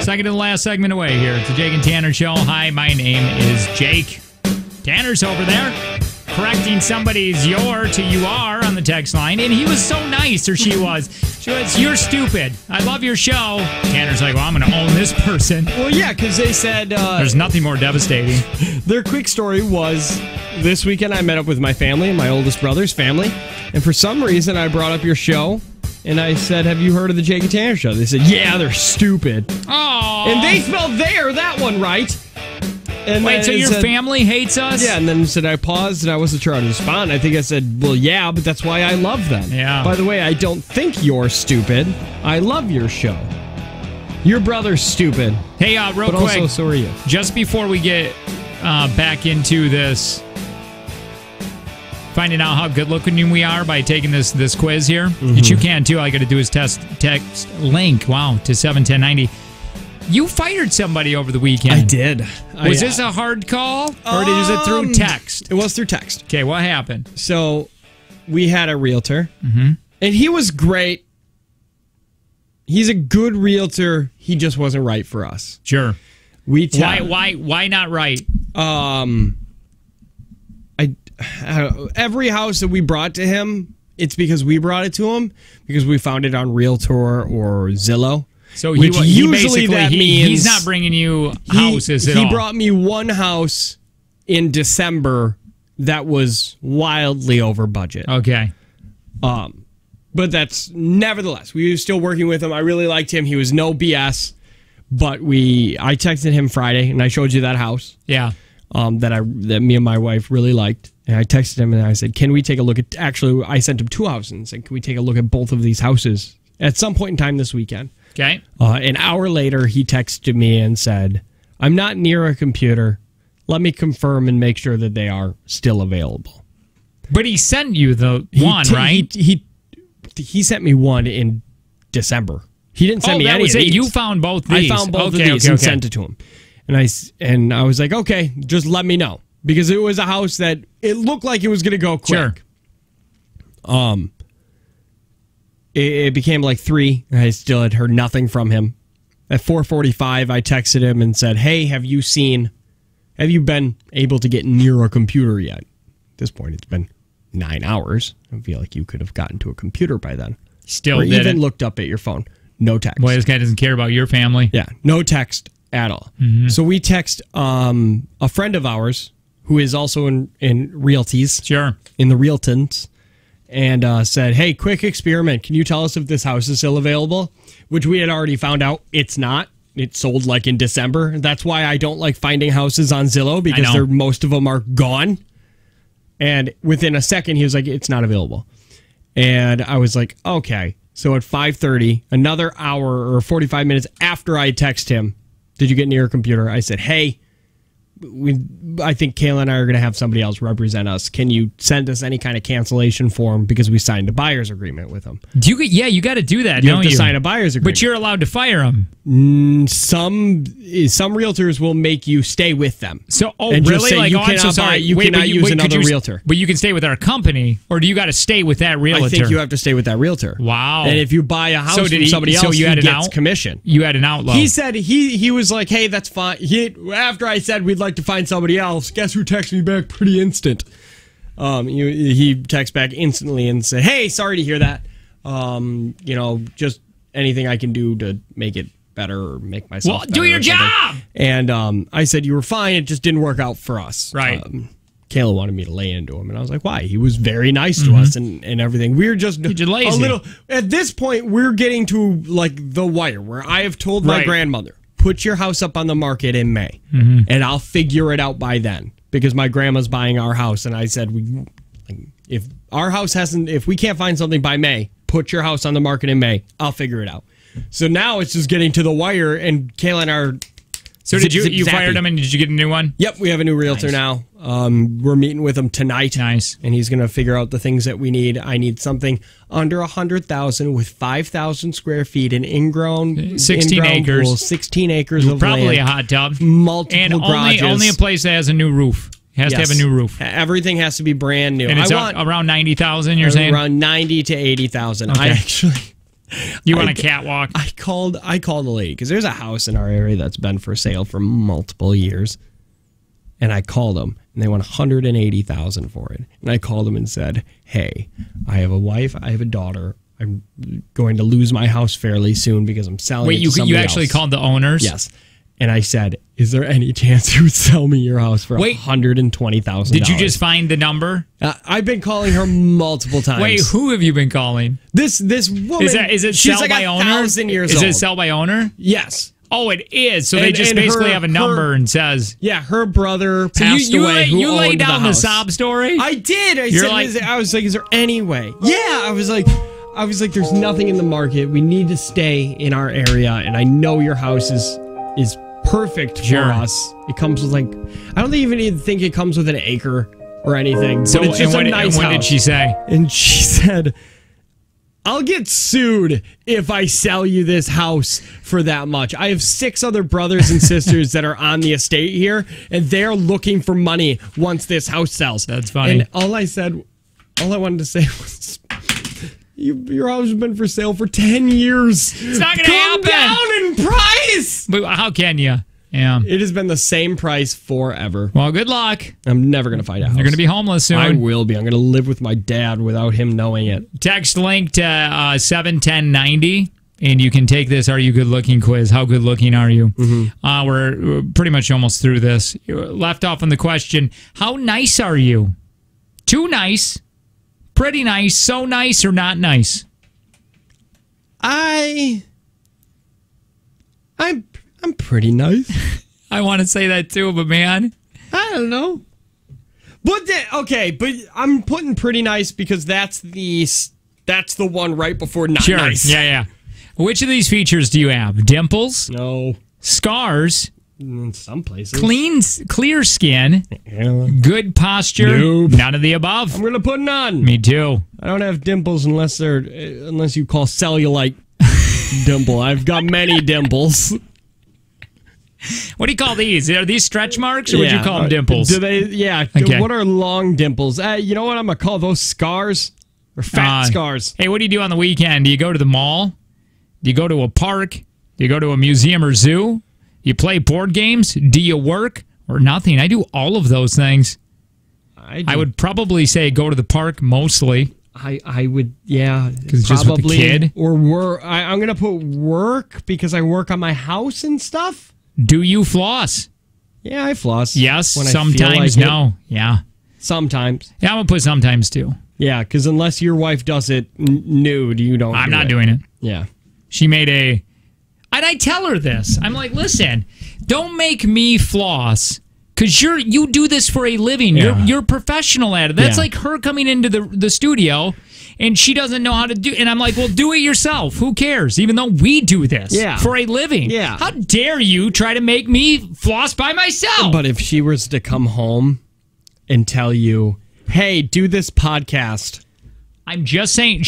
B: second to the last segment away here. It's the Jake and Tanner Show. Hi, my name is Jake. Tanner's over there correcting somebody's "your" to "you are" on the text line, and he was so nice, or she was. She was, "You're stupid. I love your show." Tanner's like, "Well, I'm going to own this person."
D: Well, yeah, because they said...
B: There's nothing more devastating.
D: Their quick story was, this weekend I met up with my family and my oldest brother's family, and for some reason I brought up your show, and I said, "Have you heard of the Jake and Tanner Show?" They said, "Yeah, they're stupid."
B: Aww.
D: And they spelled that one right. And
B: wait, so your family hates us?
D: Yeah, and then said I paused and I wasn't sure how to respond. I think I said, "Well, yeah, but that's why I love them."
B: Yeah.
D: By the way, I don't think you're stupid. I love your show. Your brother's stupid.
B: Hey, real
D: but
B: quick.
D: Also, so are you.
B: Just before we get back into this, finding out how good looking we are by taking this quiz here, which you can too. All I got to do is text link. Wow, to 71090. You fired somebody over the weekend.
D: I did.
B: Was this a hard call, or was it through text?
D: It was through text.
B: Okay, what happened?
D: So we had a realtor, and he was great. He's a good realtor. He just wasn't right for us.
B: Sure. Why not right?
D: Every house that we brought to him, it's because we brought it to him because we found it on Realtor or Zillow.
B: So
D: which usually that means
B: he's not bringing you houses at all.
D: He brought me one house in December that was wildly over budget.
B: Okay.
D: But that's nevertheless, we were still working with him. I really liked him. He was no BS. But I texted him Friday and I showed you that house.
B: Yeah.
D: That me and my wife really liked. And I texted him and I said, "Can we take a look at..." Actually, I sent him 2 houses and said, "Can we take a look at both of these houses at some point in time this weekend?"
B: Okay.
D: An hour later, he texted me and said, "I'm not near a computer. Let me confirm and make sure that they are still available."
B: But he sent you the one, right?
D: He sent me one in December. He didn't send me any of these.
B: You found both these.
D: I found both of these and sent it to him. And I was like, "Okay, just let me know." Because it was a house that it looked like it was going to go quick. Sure. It became like 3, and I still had heard nothing from him. At 4:45, I texted him and said, "Hey, have you been able to get near a computer yet?" At this point, it's been 9 hours. I feel like you could have gotten to a computer by then.
B: Still
D: or
B: didn't.
D: even looked up at your phone. No text.
B: Boy, this guy doesn't care about your family.
D: Yeah, no text at all. So we text a friend of ours who is also in realties.
B: Sure.
D: In the realtons. And said, "Hey, quick experiment. Can you tell us if this house is still available?" Which we had already found out it's not. It sold like in December. That's why I don't like finding houses on Zillow because most of them are gone. And within a second, he was like, "It's not available." And I was like, "Okay." So at 5:30, another hour or 45 minutes after I text him, "Did you get near a computer?" I said, "Hey, I think Kayla and I are going to have somebody else represent us. Can you send us any kind of cancellation form because we signed a buyer's agreement with them?"
B: You got to do that.
D: You have to sign a buyer's agreement.
B: But you're allowed to fire them.
D: Some realtors will make you stay with them.
B: So,
D: and
B: really?
D: Say,
B: I'm so sorry.
D: You cannot use another realtor.
B: But you can stay with our company, or do you got to stay with that realtor?
D: I think you have to stay with that realtor.
B: Wow.
D: And if you buy a house from somebody else, you gets commission.
B: You had an outlaw.
D: He said he was like, "Hey, that's fine." After I said we'd like to find somebody else, guess who texted me back pretty instant? He texted back instantly and said, "Hey, sorry to hear that. Just anything I can do to make it better or make myself better."
B: Do your job!
D: And I said, "You were fine. It just didn't work out for us."
B: Right.
D: Kayla wanted me to lay into him, and I was like, "Why?" He was very nice to us and everything. We're just
B: lazy.
D: A little. At this point, we're getting to like the wire where I have told my grandmother, "Put your house up on the market in May, and I'll figure it out by then." Because my grandma's buying our house, and I said, if we can't find something by May, put your house on the market in May. I'll figure it out. So now it's just getting to the wire, and Kayla and our...
B: So did you fired him, and did you get a new one?
D: Yep, we have a new realtor now. We're meeting with him tonight.
B: Nice.
D: And he's going to figure out the things that we need. I need something under 100,000 with 5,000 square feet, an in-ground
B: 16 acres.
D: Pool, 16 acres of
B: probably
D: land.
B: a hot tub.
D: Multiple garages.
B: Only a place that has a new roof. Has to have a new roof.
D: Everything has to be brand new.
B: And it's around 90,000, you're saying?
D: Around 90 to 80,000.
B: Okay. You want a catwalk?
D: I called a lady because there's a house in our area that's been for sale for multiple years, and I called them and they want $180,000 for it. And I called them and said, "Hey, I have a wife, I have a daughter. I'm going to lose my house fairly soon because I'm selling."
B: Wait,
D: it to somebody
B: you actually
D: else.
B: called the owners?
D: Yes. And I said, "Is there any chance you would sell me your house for $120,000?"
B: Did you just find the number?
D: I've been calling her multiple times.
B: Wait, who have you been calling?
D: This woman.
B: Is it
D: she's
B: sell
D: like
B: by owner?
D: 1,000 years
B: Is
D: old.
B: it sell by owner?
D: Yes.
B: Oh, it is. So they
D: And-
B: just
D: and
B: basically
D: her-
B: have a number and says.
D: Yeah, her brother
B: So
D: passed away. Who
B: you laid
D: owned
B: down the
D: house.
B: sob story?
D: I did. I was like, "Is there any way?" Yeah, I was like, "There's nothing in the market. We need to stay in our area, and I know your house is perfect
B: Sure.
D: for us. It comes with like, I don't even think it comes with an acre or anything.
B: So
D: but it's just
B: and
D: a
B: what,
D: nice
B: and what
D: house."
B: did she say?
D: And she said, "I'll get sued if I sell you this house for that much. I have 6 other brothers and sisters that are on the estate here, and they're looking for money once this house sells."
B: That's funny.
D: And all I wanted to say was, your house has been for sale for 10 years.
B: It's not going to happen.
D: Come down in price.
B: But how can you? Yeah.
D: It has been the same price forever.
B: Well, good luck.
D: I'm never going to find a house.
B: You're going to be homeless soon.
D: I will be. I'm going to live with my dad without him knowing it.
B: Text link to 71090, and you can take this Are You Good Looking quiz. How good looking are you?
D: Mm-hmm.
B: We're pretty much almost through this. You left off on the question, how nice are you? Too nice, pretty nice, so nice, or not nice?
D: I'm pretty nice.
B: I want to say that too, but man,
D: I don't know. But but I'm putting pretty nice because that's the one right before not
B: sure.
D: nice.
B: Yeah. Which of these features do you have? Dimples?
D: No.
B: Scars?
D: In some places.
B: Clear skin?
D: Yeah.
B: Good posture?
D: Nope.
B: None of the above.
D: I'm gonna put none.
B: Me too.
D: I don't have dimples unless you call cellulite dimple. I've got many dimples.
B: What do you call these? Are these stretch marks, or would you call them dimples?
D: Do they? Yeah.
B: Okay.
D: What are long dimples? You know what I'm gonna call those? Scars or fat scars?
B: Hey, what do you do on the weekend? Do you go to the mall? Do you go to a park? Do you go to a museum or zoo? Do you play board games? Do you work or nothing? I do all of those things. I would probably say go to the park mostly.
D: I would, yeah,
B: because just with the kid
D: or work. I'm gonna put work because I work on my house and stuff.
B: Do you floss?
D: Yeah, I floss.
B: Yes,
D: when
B: sometimes.
D: I feel like
B: No, yeah,
D: sometimes.
B: Yeah, I'm gonna put sometimes too.
D: Yeah, because unless your wife does it nude, you don't.
B: I'm not doing it.
D: Yeah,
B: she made and I tell her this. I'm like, listen, don't make me floss. Because you do this for a living.
D: Yeah.
B: You're professional at it. That's like her coming into the studio and she doesn't know how to do. And I'm like, well, do it yourself. Who cares? Even though we do this for a living.
D: Yeah.
B: How dare you try to make me floss by myself?
D: But if she was to come home and tell you, hey, do this podcast.
B: I'm just saying,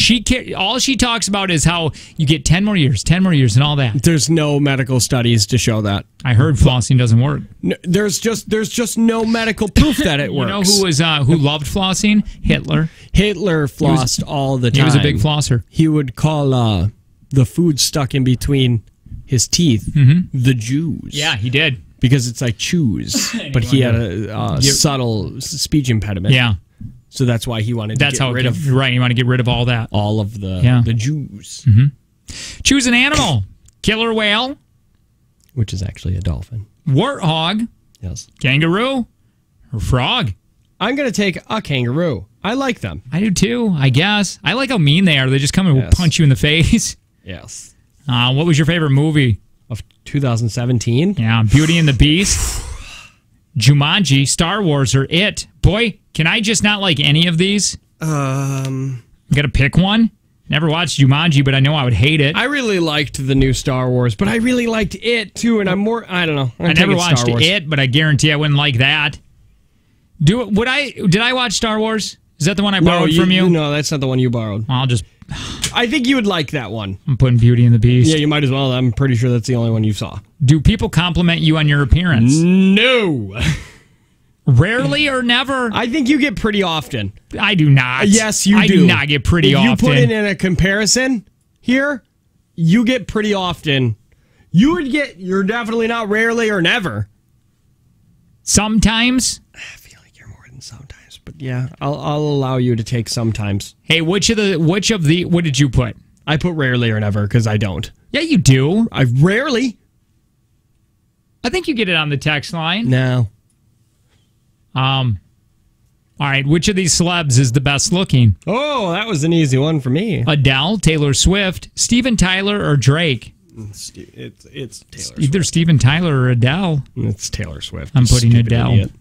B: all she talks about is how you get 10 more years, and all that.
D: There's no medical studies to show that.
B: I heard flossing doesn't work.
D: No, there's just no medical proof that it works.
B: You know who loved flossing? Hitler.
D: Hitler flossed all the time.
B: He was a big flosser.
D: He would call the food stuck in between his teeth the Jews.
B: Yeah, he did.
D: Because it's like chews. But he had a subtle speech impediment.
B: Yeah.
D: So that's why he wanted to get rid of...
B: Right, you want to get rid of all that.
D: All of the Jews.
B: Mm-hmm. Choose an animal. Killer whale.
D: Which is actually a dolphin.
B: Warthog.
D: Yes.
B: Kangaroo. Or frog.
D: I'm going to take a kangaroo. I like them.
B: I do too, I guess. I like how mean they are. They just come and punch you in the face.
D: Yes.
B: What was your favorite movie?
D: Of 2017?
B: Yeah, Beauty and the Beast. Jumanji, Star Wars, or It. Boy, can I just not like any of these? Got to pick one? Never watched Jumanji, but I know I would hate it.
D: I really liked the new Star Wars, but I really liked It too, and I don't know.
B: I never watched It, but I guarantee I wouldn't like that. Did I watch Star Wars? Is that the one I borrowed from you?
D: No, that's not the one you borrowed.
B: I'll just...
D: I think you would like that one.
B: I'm putting Beauty and the Beast.
D: Yeah, you might as well. I'm pretty sure that's the only one you saw.
B: Do people compliment you on your appearance?
D: No.
B: Rarely or never?
D: I think you get pretty often.
B: I do not.
D: Yes, you do.
B: I do not get pretty often.
D: If you put it in a comparison here, you get pretty often. You're definitely not rarely or never.
B: Sometimes?
D: I feel like you're more than sometimes. But yeah, I'll allow you to take sometimes.
B: Hey, which of the what did you put?
D: I put rarely or never because I don't.
B: Yeah, you do.
D: I rarely.
B: I think you get it on the text line.
D: No.
B: All right, which of these celebs is the best looking?
D: Oh, that was an easy one for me.
B: Adele, Taylor Swift, Steven Tyler, or Drake?
D: It's Taylor
B: Either
D: Swift.
B: Steven Tyler or Adele.
D: It's Taylor Swift.
B: I'm putting
D: Stupid
B: Adele.
D: Idiot.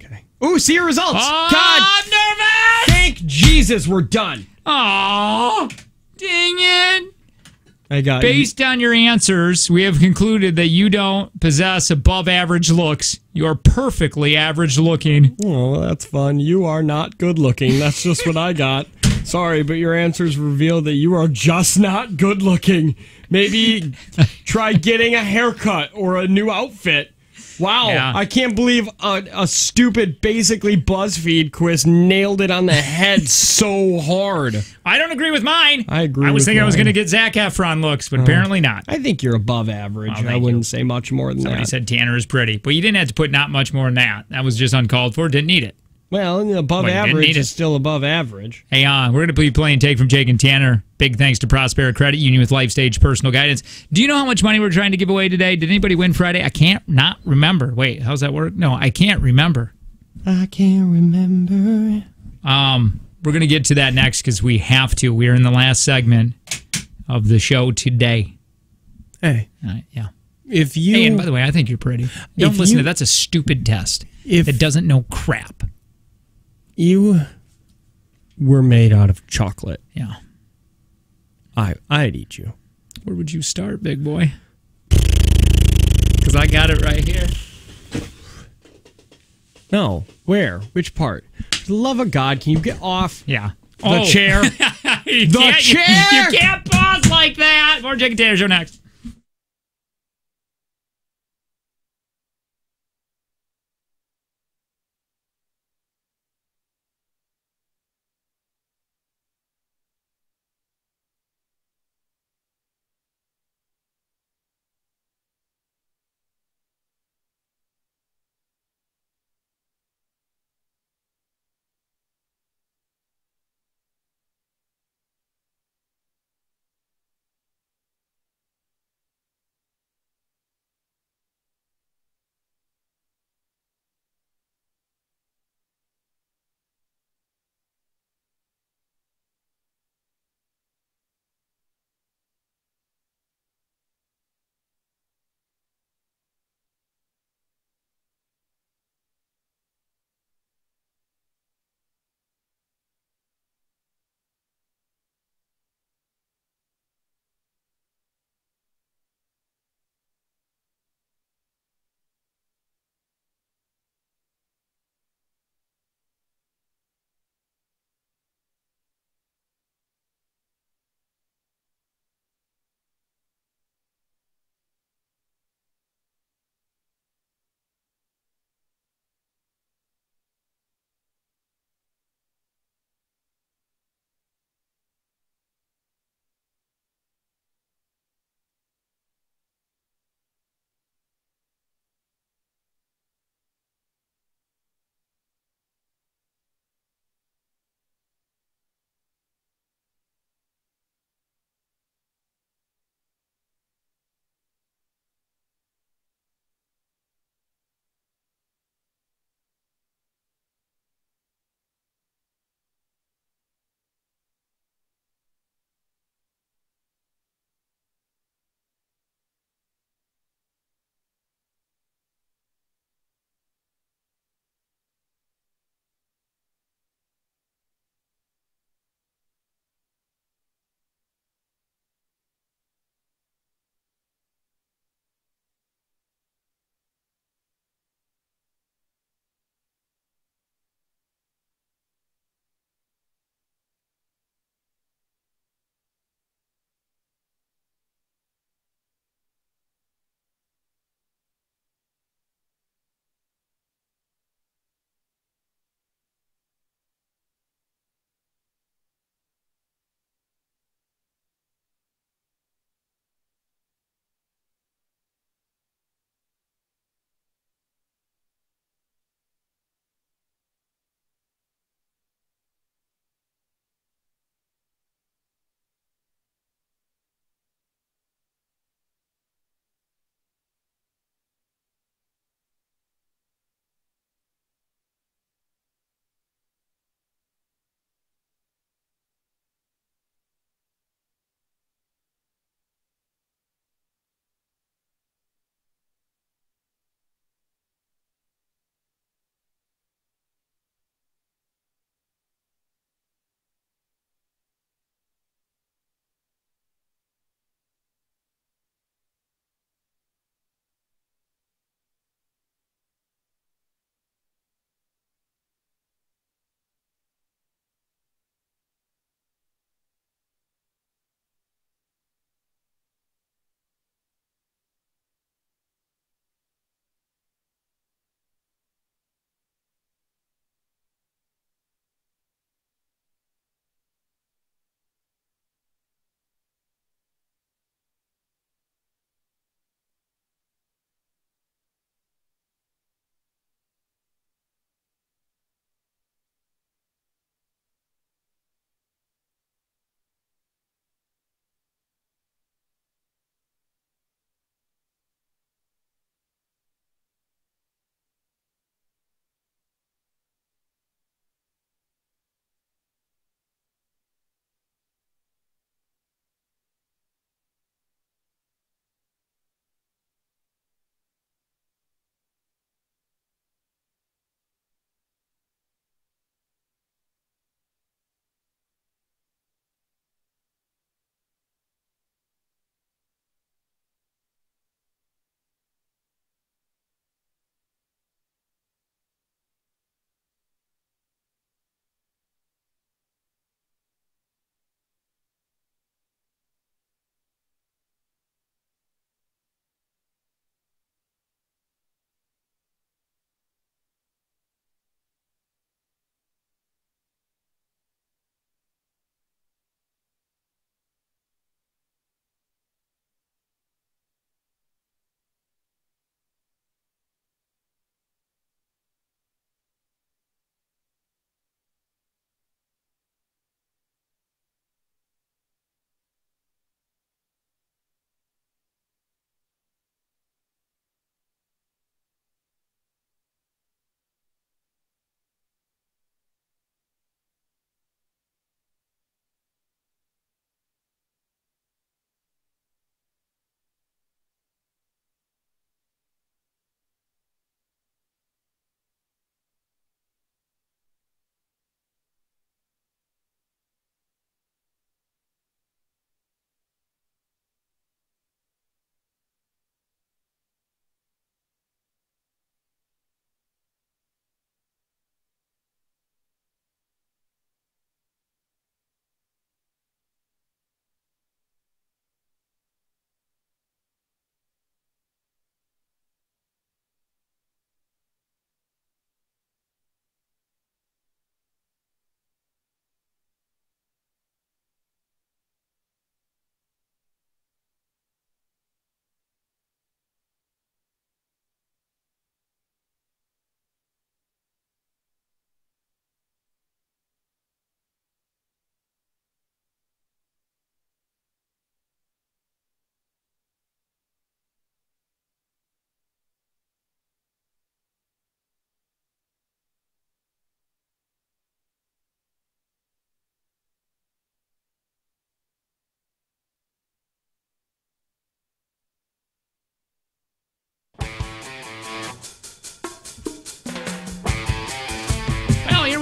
D: Okay. Ooh, see your results.
B: Oh,
D: God,
B: I'm nervous.
D: thank Jesus we're done.
B: Oh, dang it.
D: I got
B: Based on your answers, we have concluded that you don't possess above average looks. You're perfectly average looking.
D: Oh, well, that's fun. You are not good looking. That's just what I got. Sorry, but your answers reveal that you are just not good looking. Maybe try getting a haircut or a new outfit. Wow,
B: Yeah.
D: I can't believe a stupid, basically BuzzFeed quiz nailed it on the head so hard.
B: I don't agree with mine.
D: I agree
B: I was
D: with
B: thinking I was
D: mine.
B: going to get Zac Efron looks, but apparently not.
D: I think you're above average.
B: Oh,
D: I
B: thank
D: wouldn't say much more than
B: Somebody
D: that.
B: said Tanner is pretty, but you didn't have to put not much more than that. That was just uncalled for. Didn't need it.
D: Well, above
B: Well, you didn't
D: average
B: need it.
D: is still above average.
B: Hey, we're going to be playing Take from Jake and Tanner. Big thanks to Prospera Credit Union with Life Stage Personal Guidance. Do you know how much money we're trying to give away today? Did anybody win Friday? I can't not remember. Wait, how's that work? No, I can't remember.
D: I can't remember.
B: We're going to get to that next because we have to. We're in the last segment of the show today.
D: Hey.
B: Yeah.
D: If you...
B: Hey, and by the way, I think you're pretty. Don't listen to that's a stupid test. It doesn't know crap.
D: You were made out of chocolate.
B: Yeah.
D: I'd eat you.
B: Where would you start, big boy? Because I got it right here.
D: No. Where? Which part? For the love of God, can you get off
B: the
D: chair?
B: The
D: chair!
B: You can't pause like that. More Jake and Tanner Show next.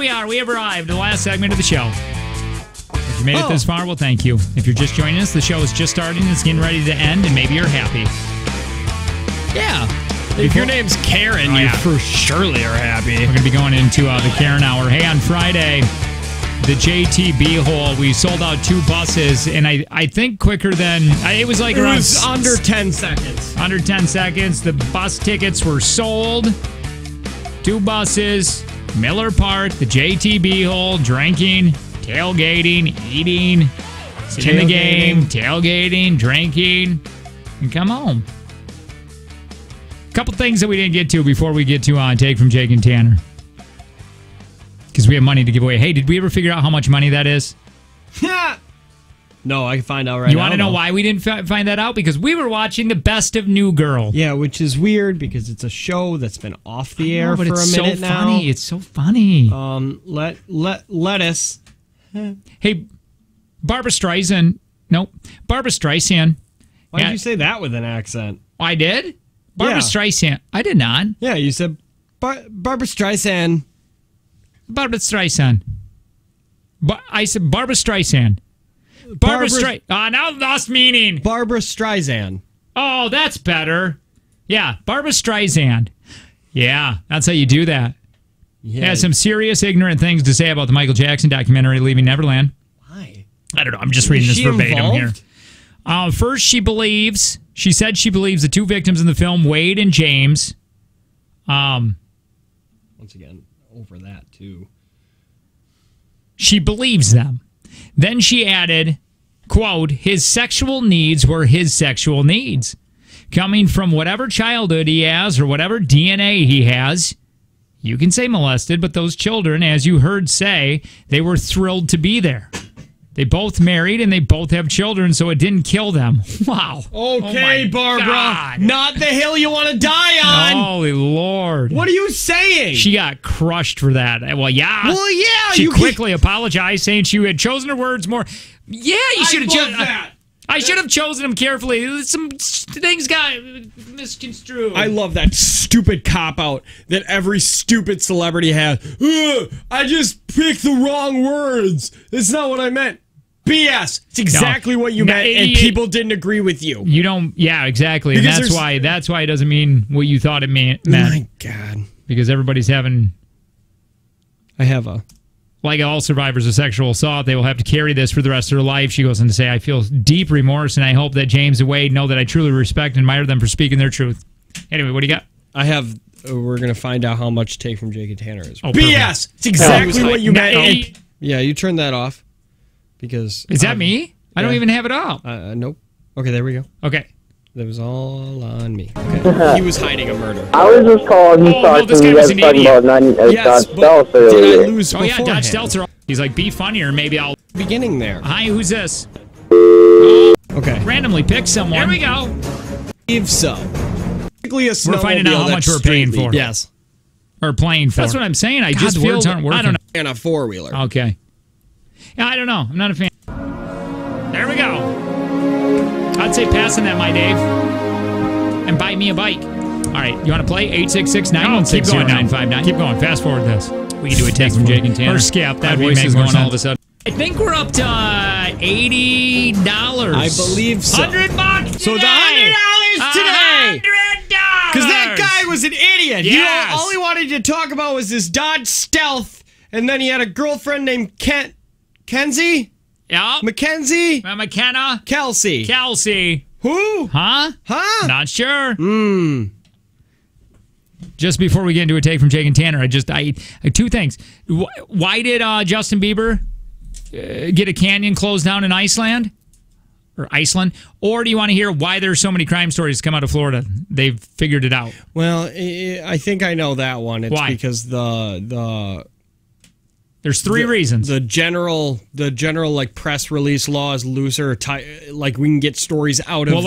B: we are. We have arrived. The last segment of the show. If you made it this far, well, thank you. If you're just joining us, the show is just starting. It's getting ready to end, and maybe you're happy.
D: Yeah. If your name's Karen, you for surely are happy.
B: We're going to be going into the Karen Hour. Hey, on Friday, the JTB hole, we sold out 2 buses, and I think quicker than... It was like around...
D: under 10 seconds.
B: Under 10 seconds. The bus tickets were sold. 2 buses, Miller Park, the JTB hole, drinking, tailgating, eating, sitting in the game, tailgating, drinking, and come home. Couple things that we didn't get to before we get to Take from Jake and Tanner. Because we have money to give away. Hey, did we ever figure out how much money that is?
D: No, I can find out right now.
B: You want to know why we didn't find that out? Because we were watching the Best of New Girl.
D: Yeah, which is weird because it's a show that's been off the air for a minute now.
B: Funny. It's so funny.
D: Let us.
B: Hey, Barbara Streisand. Nope. Barbara Streisand.
D: Why did you say that with an accent?
B: I did? Barbara Streisand. I did not.
D: Yeah, you said Barbara Streisand.
B: Barbara Streisand. I said Barbara Streisand. Barbara Streisand. Now lost meaning.
D: Barbara Streisand.
B: Oh, that's better. Yeah, Barbara Streisand. Yeah, that's how you do that. Yeah, some serious ignorant things to say about the Michael Jackson documentary, Leaving Neverland.
D: Why?
B: I don't know. I'm just reading this verbatim here. First, she said she believes the 2 victims in the film, Wade and James.
D: Once again, over that, too.
B: She believes them. Then she added, quote, his sexual needs were his sexual needs. Coming from whatever childhood he has or whatever DNA he has, you can say molested, but those children, as you heard say, they were thrilled to be there. They both married and they both have children, so it didn't kill them. Wow.
D: Okay, Barbara. God. Not the hill you want to die on.
B: Holy Lord.
D: What are you saying?
B: She got crushed for that. Well, yeah.
D: Well, yeah.
B: She quickly apologized, saying she had chosen her words more. Yeah, you should have chosen that. I should have chosen them carefully. Some things got misconstrued.
D: I love that stupid cop-out that every stupid celebrity has. I just picked the wrong words. That's not what I meant. BS. It's exactly what you meant, and people didn't agree with you.
B: You don't. Yeah, exactly. And that's why it doesn't mean what you thought it meant.
D: My God.
B: Because everybody's having.
D: I have a.
B: Like all survivors of sexual assault, they will have to carry this for the rest of their life. She goes on to say, I feel deep remorse, and I hope that James and Wade know that I truly respect and admire them for speaking their truth. Anyway, what do you got?
D: I have. We're going to find out how much Take from Jake and Tanner is.
B: Oh,
D: BS!
B: Perfect.
D: It's exactly what you meant. Yeah, you turn that off. Because
B: is that me? I don't even have it off.
D: Nope. Okay, there we go.
B: Okay.
D: That was all on me. Okay. He was hiding a murder.
P: I was just calling you talking about Dodge Stelzer earlier.
D: Did I lose
B: yeah, Dodge Stelzer. He's like, be funnier. Maybe I'll...
D: Beginning there.
B: Hi, who's this?
D: Okay.
B: Randomly pick someone. There we go.
D: If so.
B: We're finding out how much we're paying for.
D: Yes.
B: Or playing for. That's what I'm saying. I just feel...
D: words aren't working. I don't know. And a four-wheeler.
B: Okay. Yeah, I don't know. I'm not a fan. There we go. I'd say passing that, my Dave. And buy me a bike. All right, you want to play? 866-916-0959. Keep going. Fast forward this. We can do a Take from Jake and Tanner. Or skip. That voice is going all of a sudden. I think we're up to $80.
D: I believe so.
B: $100
D: So it's $100 today. Because that guy was an idiot.
B: Yes.
D: All he wanted to talk about was this Dodge Stealth, and then he had a girlfriend named Kenzie?
B: Yeah.
D: Mackenzie?
B: McKenna?
D: Kelsey. Who?
B: Huh? Not sure. Just before we get into a Take from Jake and Tanner, I two things. Why did Justin Bieber get a canyon closed down in Iceland? Or Iceland? Or do you want to hear why there's so many crime stories come out of Florida? They've figured it out.
D: Well, I think I know that one. It's
B: why?
D: Because
B: there's three reasons.
D: The general like press release law is looser. Like we can get stories out of
B: we'll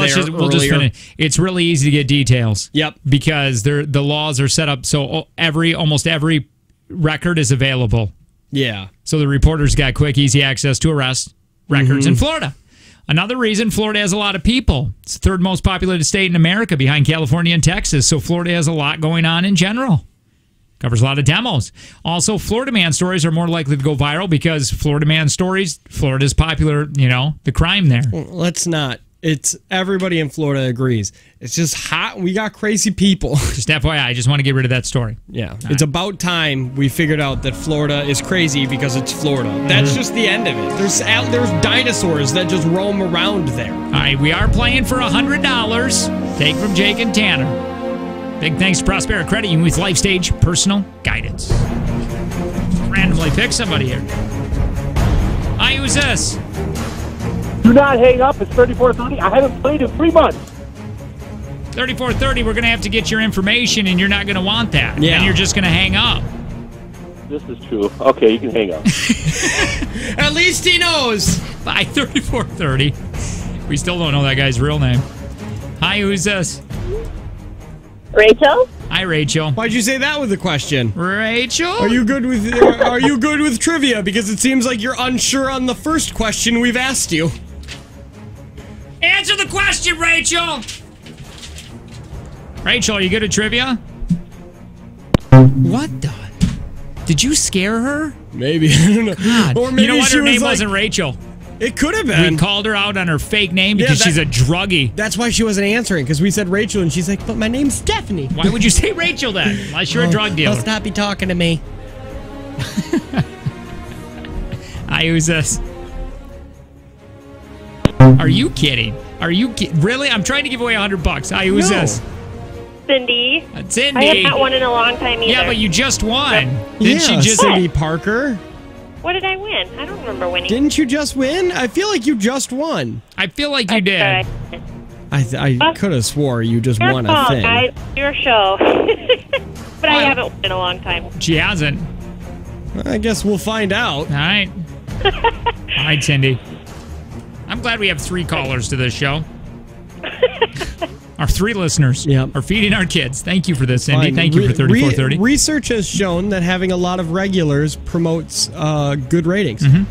B: just
D: earlier.
B: It's really easy to get details.
D: Yep.
B: Because the laws are set up so almost every record is available.
D: Yeah.
B: So the reporters got quick, easy access to arrest records in Florida. Another reason, Florida has a lot of people. It's the third most populated state in America behind California and Texas. So Florida has a lot going on in general. Covers a lot of demos. Also, Florida Man stories are more likely to go viral because Florida Man stories, Florida's popular, the crime there.
D: Well, let's not. It's everybody in Florida agrees. It's just hot. We got crazy people.
B: Just FYI, I just want to get rid of that story.
D: Yeah. It's about time we figured out that Florida is crazy because it's Florida. That's just the end of it. There's dinosaurs that just roam around there.
B: All right, we are playing for $100. Take from Jake and Tanner. Big thanks to Prospera Credit Union with Life Stage Personal Guidance. Randomly pick somebody here. Hi, who's this?
P: Do not hang up. It's 3430. I haven't played in 3 months.
B: 3430, we're going to have to get your information, and you're not going to want that.
D: Yeah.
B: And you're just going to hang up.
P: This is true. Okay, you can hang up.
D: At least he knows.
B: By 3430. We still don't know that guy's real name. Hi, who's this?
M: Rachel?
B: Hi, Rachel.
D: Why'd you say that with a question?
B: Rachel?
D: Are you good with trivia? Because it seems like you're unsure on the first question we've asked you.
B: Answer the question, Rachel! Rachel, are you good at trivia? What the? Did you scare her?
D: Maybe. I don't know.
B: God.
D: Or maybe
B: you know what?
D: she
B: Her
D: was
B: name
D: like,
B: wasn't Rachel.
D: It could have been.
B: We called her out on her fake name because she's a druggie.
D: That's why she wasn't answering, because we said Rachel, and she's like, but my name's Stephanie.
B: Why would you say Rachel then? Unless you're a drug dealer.
D: Must not be talking to me.
B: Hi, who's this? Are you kidding? Really? I'm trying to give away $100. Hi, who's this?
M: Cindy.
B: Cindy.
M: I have not won in a long time either.
B: Yeah, but you just won.
D: Didn't she just... Cindy Parker.
M: What did I win? I don't remember winning.
D: Didn't you just win? I feel like you just won.
B: I feel like you did.
D: I could have swore you just won a thing.
M: Guys, your show. But I haven't won in a long time.
B: She hasn't.
D: I guess we'll find out.
B: All right. All right, Cindy. I'm glad we have 3 callers to this show. Our 3 listeners are feeding our kids. Thank you for this, Cindy.
D: Fine.
B: Thank you for 3430.
D: Research has shown that having a lot of regulars promotes good ratings.
B: All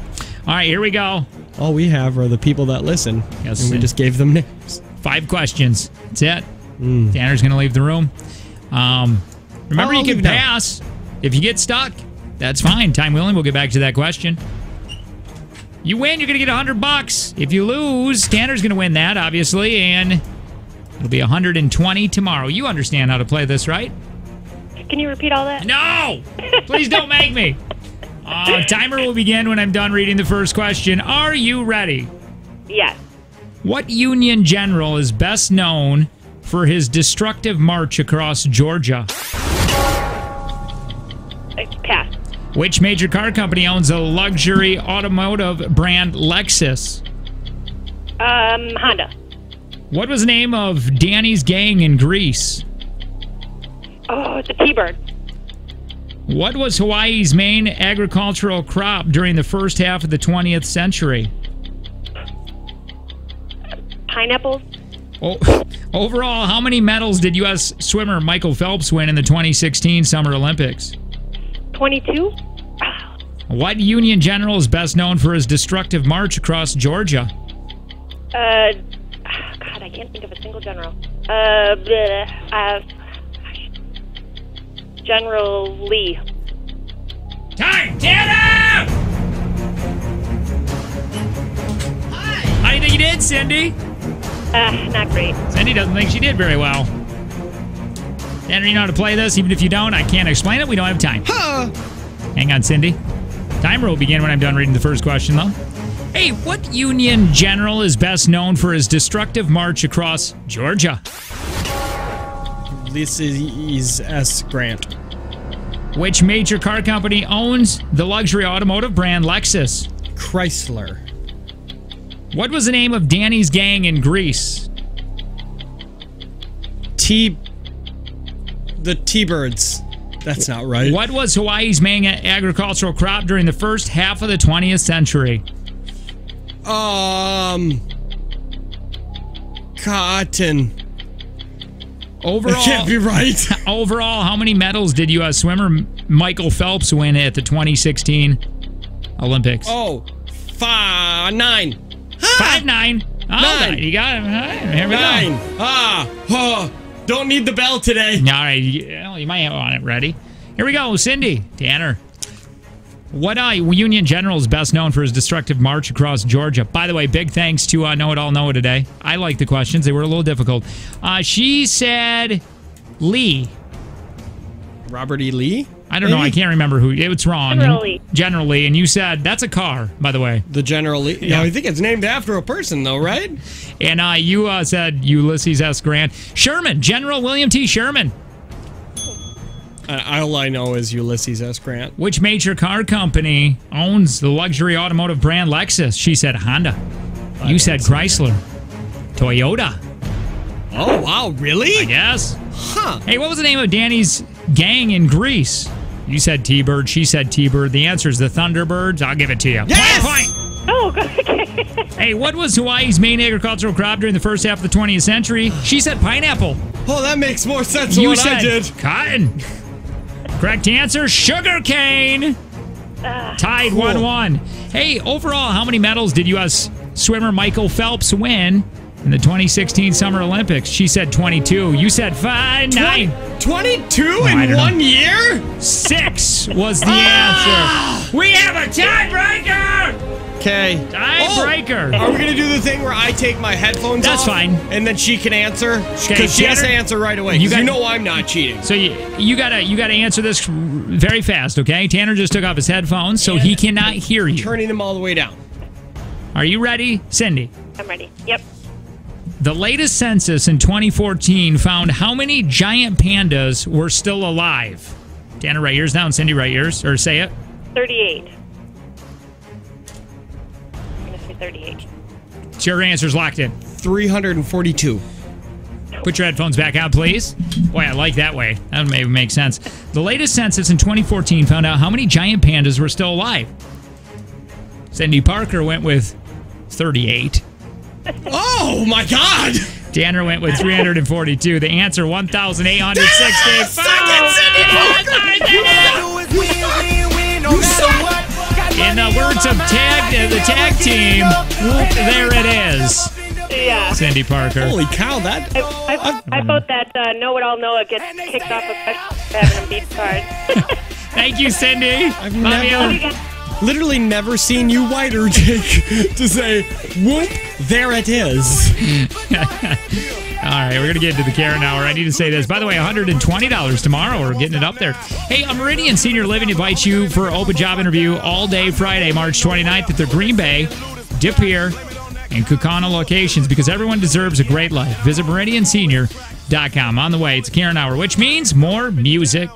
B: right, here we go.
D: All we have are the people that listen.
B: Yes,
D: and we just gave them names.
B: 5 questions. That's it. Tanner's going to leave the room. Remember, you can pass. If you get stuck, that's fine. Time willing, we'll get back to that question. You win, you're going to get $100. If you lose, Tanner's going to win that, obviously, and it'll be 120 tomorrow. You understand how to play this, right?
M: Can you repeat all that?
B: No! Please don't make me. Timer will begin when I'm done reading the first question. Are you ready?
M: Yes.
B: What Union general is best known for his destructive march across Georgia?
M: Pass.
B: Which major car company owns the luxury automotive brand Lexus?
M: Honda.
B: What was the name of Danny's gang in Greece?
M: Oh, it's a T-Bird.
B: What was Hawaii's main agricultural crop during the first half of the 20th century?
M: Pineapples.
B: Overall, how many medals did U.S. swimmer Michael Phelps win in the 2016 Summer Olympics?
M: 22.
B: What Union general is best known for his destructive march across Georgia?
M: God, I can't think of a single general. General Lee.
B: Time! Tanner! How do you think you did, Cindy?
M: Not great.
B: Cindy doesn't think she did very well. Tanner, you know how to play this? Even if you don't, I can't explain it. We don't have time. Hang on, Cindy. Timer will begin when I'm done reading the first question, though. Hey, what Union general is best known for his destructive march across Georgia?
D: This is S. Grant.
B: Which major car company owns the luxury automotive brand Lexus?
D: Chrysler.
B: What was the name of Danny's gang in Greece?
D: The T-Birds. That's not right.
B: What was Hawaii's main agricultural crop during the first half of the 20th century?
D: Cotton.
B: Overall,
D: that can't be right.
B: Overall, how many medals did U.S. swimmer Michael Phelps win at the 2016 Olympics?
D: 9.
B: 5-9. Oh, 9. You got it. All right, here we
D: 9. Don't need the bell today.
B: All right, you might have on it ready. Here we go, Cindy. Tanner. What Union General is best known for his destructive march across Georgia? By the way, big thanks to Know It All Noah today. I like the questions. They were a little difficult. She said Lee.
D: Robert E. Lee?
B: I don't know. I can't remember who. It's wrong.
K: General Lee.
B: General Lee. And you said that's a car, by the way.
D: The General Lee. Yeah, I think it's named after a person, though, right?
B: And you said Ulysses S. Grant. Sherman. General William T. Sherman.
D: All I know is Ulysses S. Grant.
B: Which major car company owns the luxury automotive brand Lexus? She said Honda. You said Chrysler. Toyota.
D: Oh, wow. Really?
B: I guess.
D: Huh.
B: Hey, what was the name of Danny's gang in Greece? You said T-Bird. She said T-Bird. The answer is the Thunderbirds. I'll give it to you.
D: Yes!
B: Point.
K: Oh, okay.
B: Hey, what was Hawaii's main agricultural crop during the first half of the 20th century? She said pineapple.
D: Oh, that makes more sense than what I did.
B: Cotton. Correct answer, sugar cane. Tied 1-1. Hey, overall, how many medals did U.S. swimmer Michael Phelps win in the 2016 Summer Olympics? She said 22. You said 9.
D: 22 in 1 year?
B: 6 was the answer. We have a tiebreaker.
D: Okay.
B: Tiebreaker.
D: Are we going to do the thing where I take my headphones off?
B: That's fine.
D: And then she can answer? Because she has to answer right away. You know I'm not cheating.
B: So you gotta answer this very fast, okay? Tanner just took off his headphones, so he cannot hear you.
D: Turning them all the way down.
B: Are you ready, Cindy?
K: I'm ready. Yep.
B: The latest census in 2014 found how many giant pandas were still alive? Tanner, write yours down. Cindy, write yours. Or say it.
K: 38. I'm going to say 38.
B: So your answer's locked in.
D: 342.
B: Put your headphones back on, please. Boy, I like that way. That would maybe make sense. The latest census in 2014 found out how many giant pandas were still alive. Cindy Parker went with 38.
D: Oh, my God!
B: Tanner went with 342. The answer, 1,865. In the words of the tag team, whoop, there it is.
K: Yeah.
B: Cindy Parker.
D: Holy cow, that...
K: I vote that Know It All Noah gets kicked off of having him beat card.
B: Thank you, Cindy.
D: I've literally never seen you whiter, Jake, to say, whoop, there it is.
B: All right, we're going to get into the Karen Hour. I need to say this. By the way, $120 tomorrow. We're getting it up there. Hey, Meridian Senior Living invites you for an open job interview all day Friday, March 29th at the Green Bay, De Pere, and Kaukauna locations because everyone deserves a great life. Visit meridiansenior.com. On the way, it's Karen Hour, which means more music.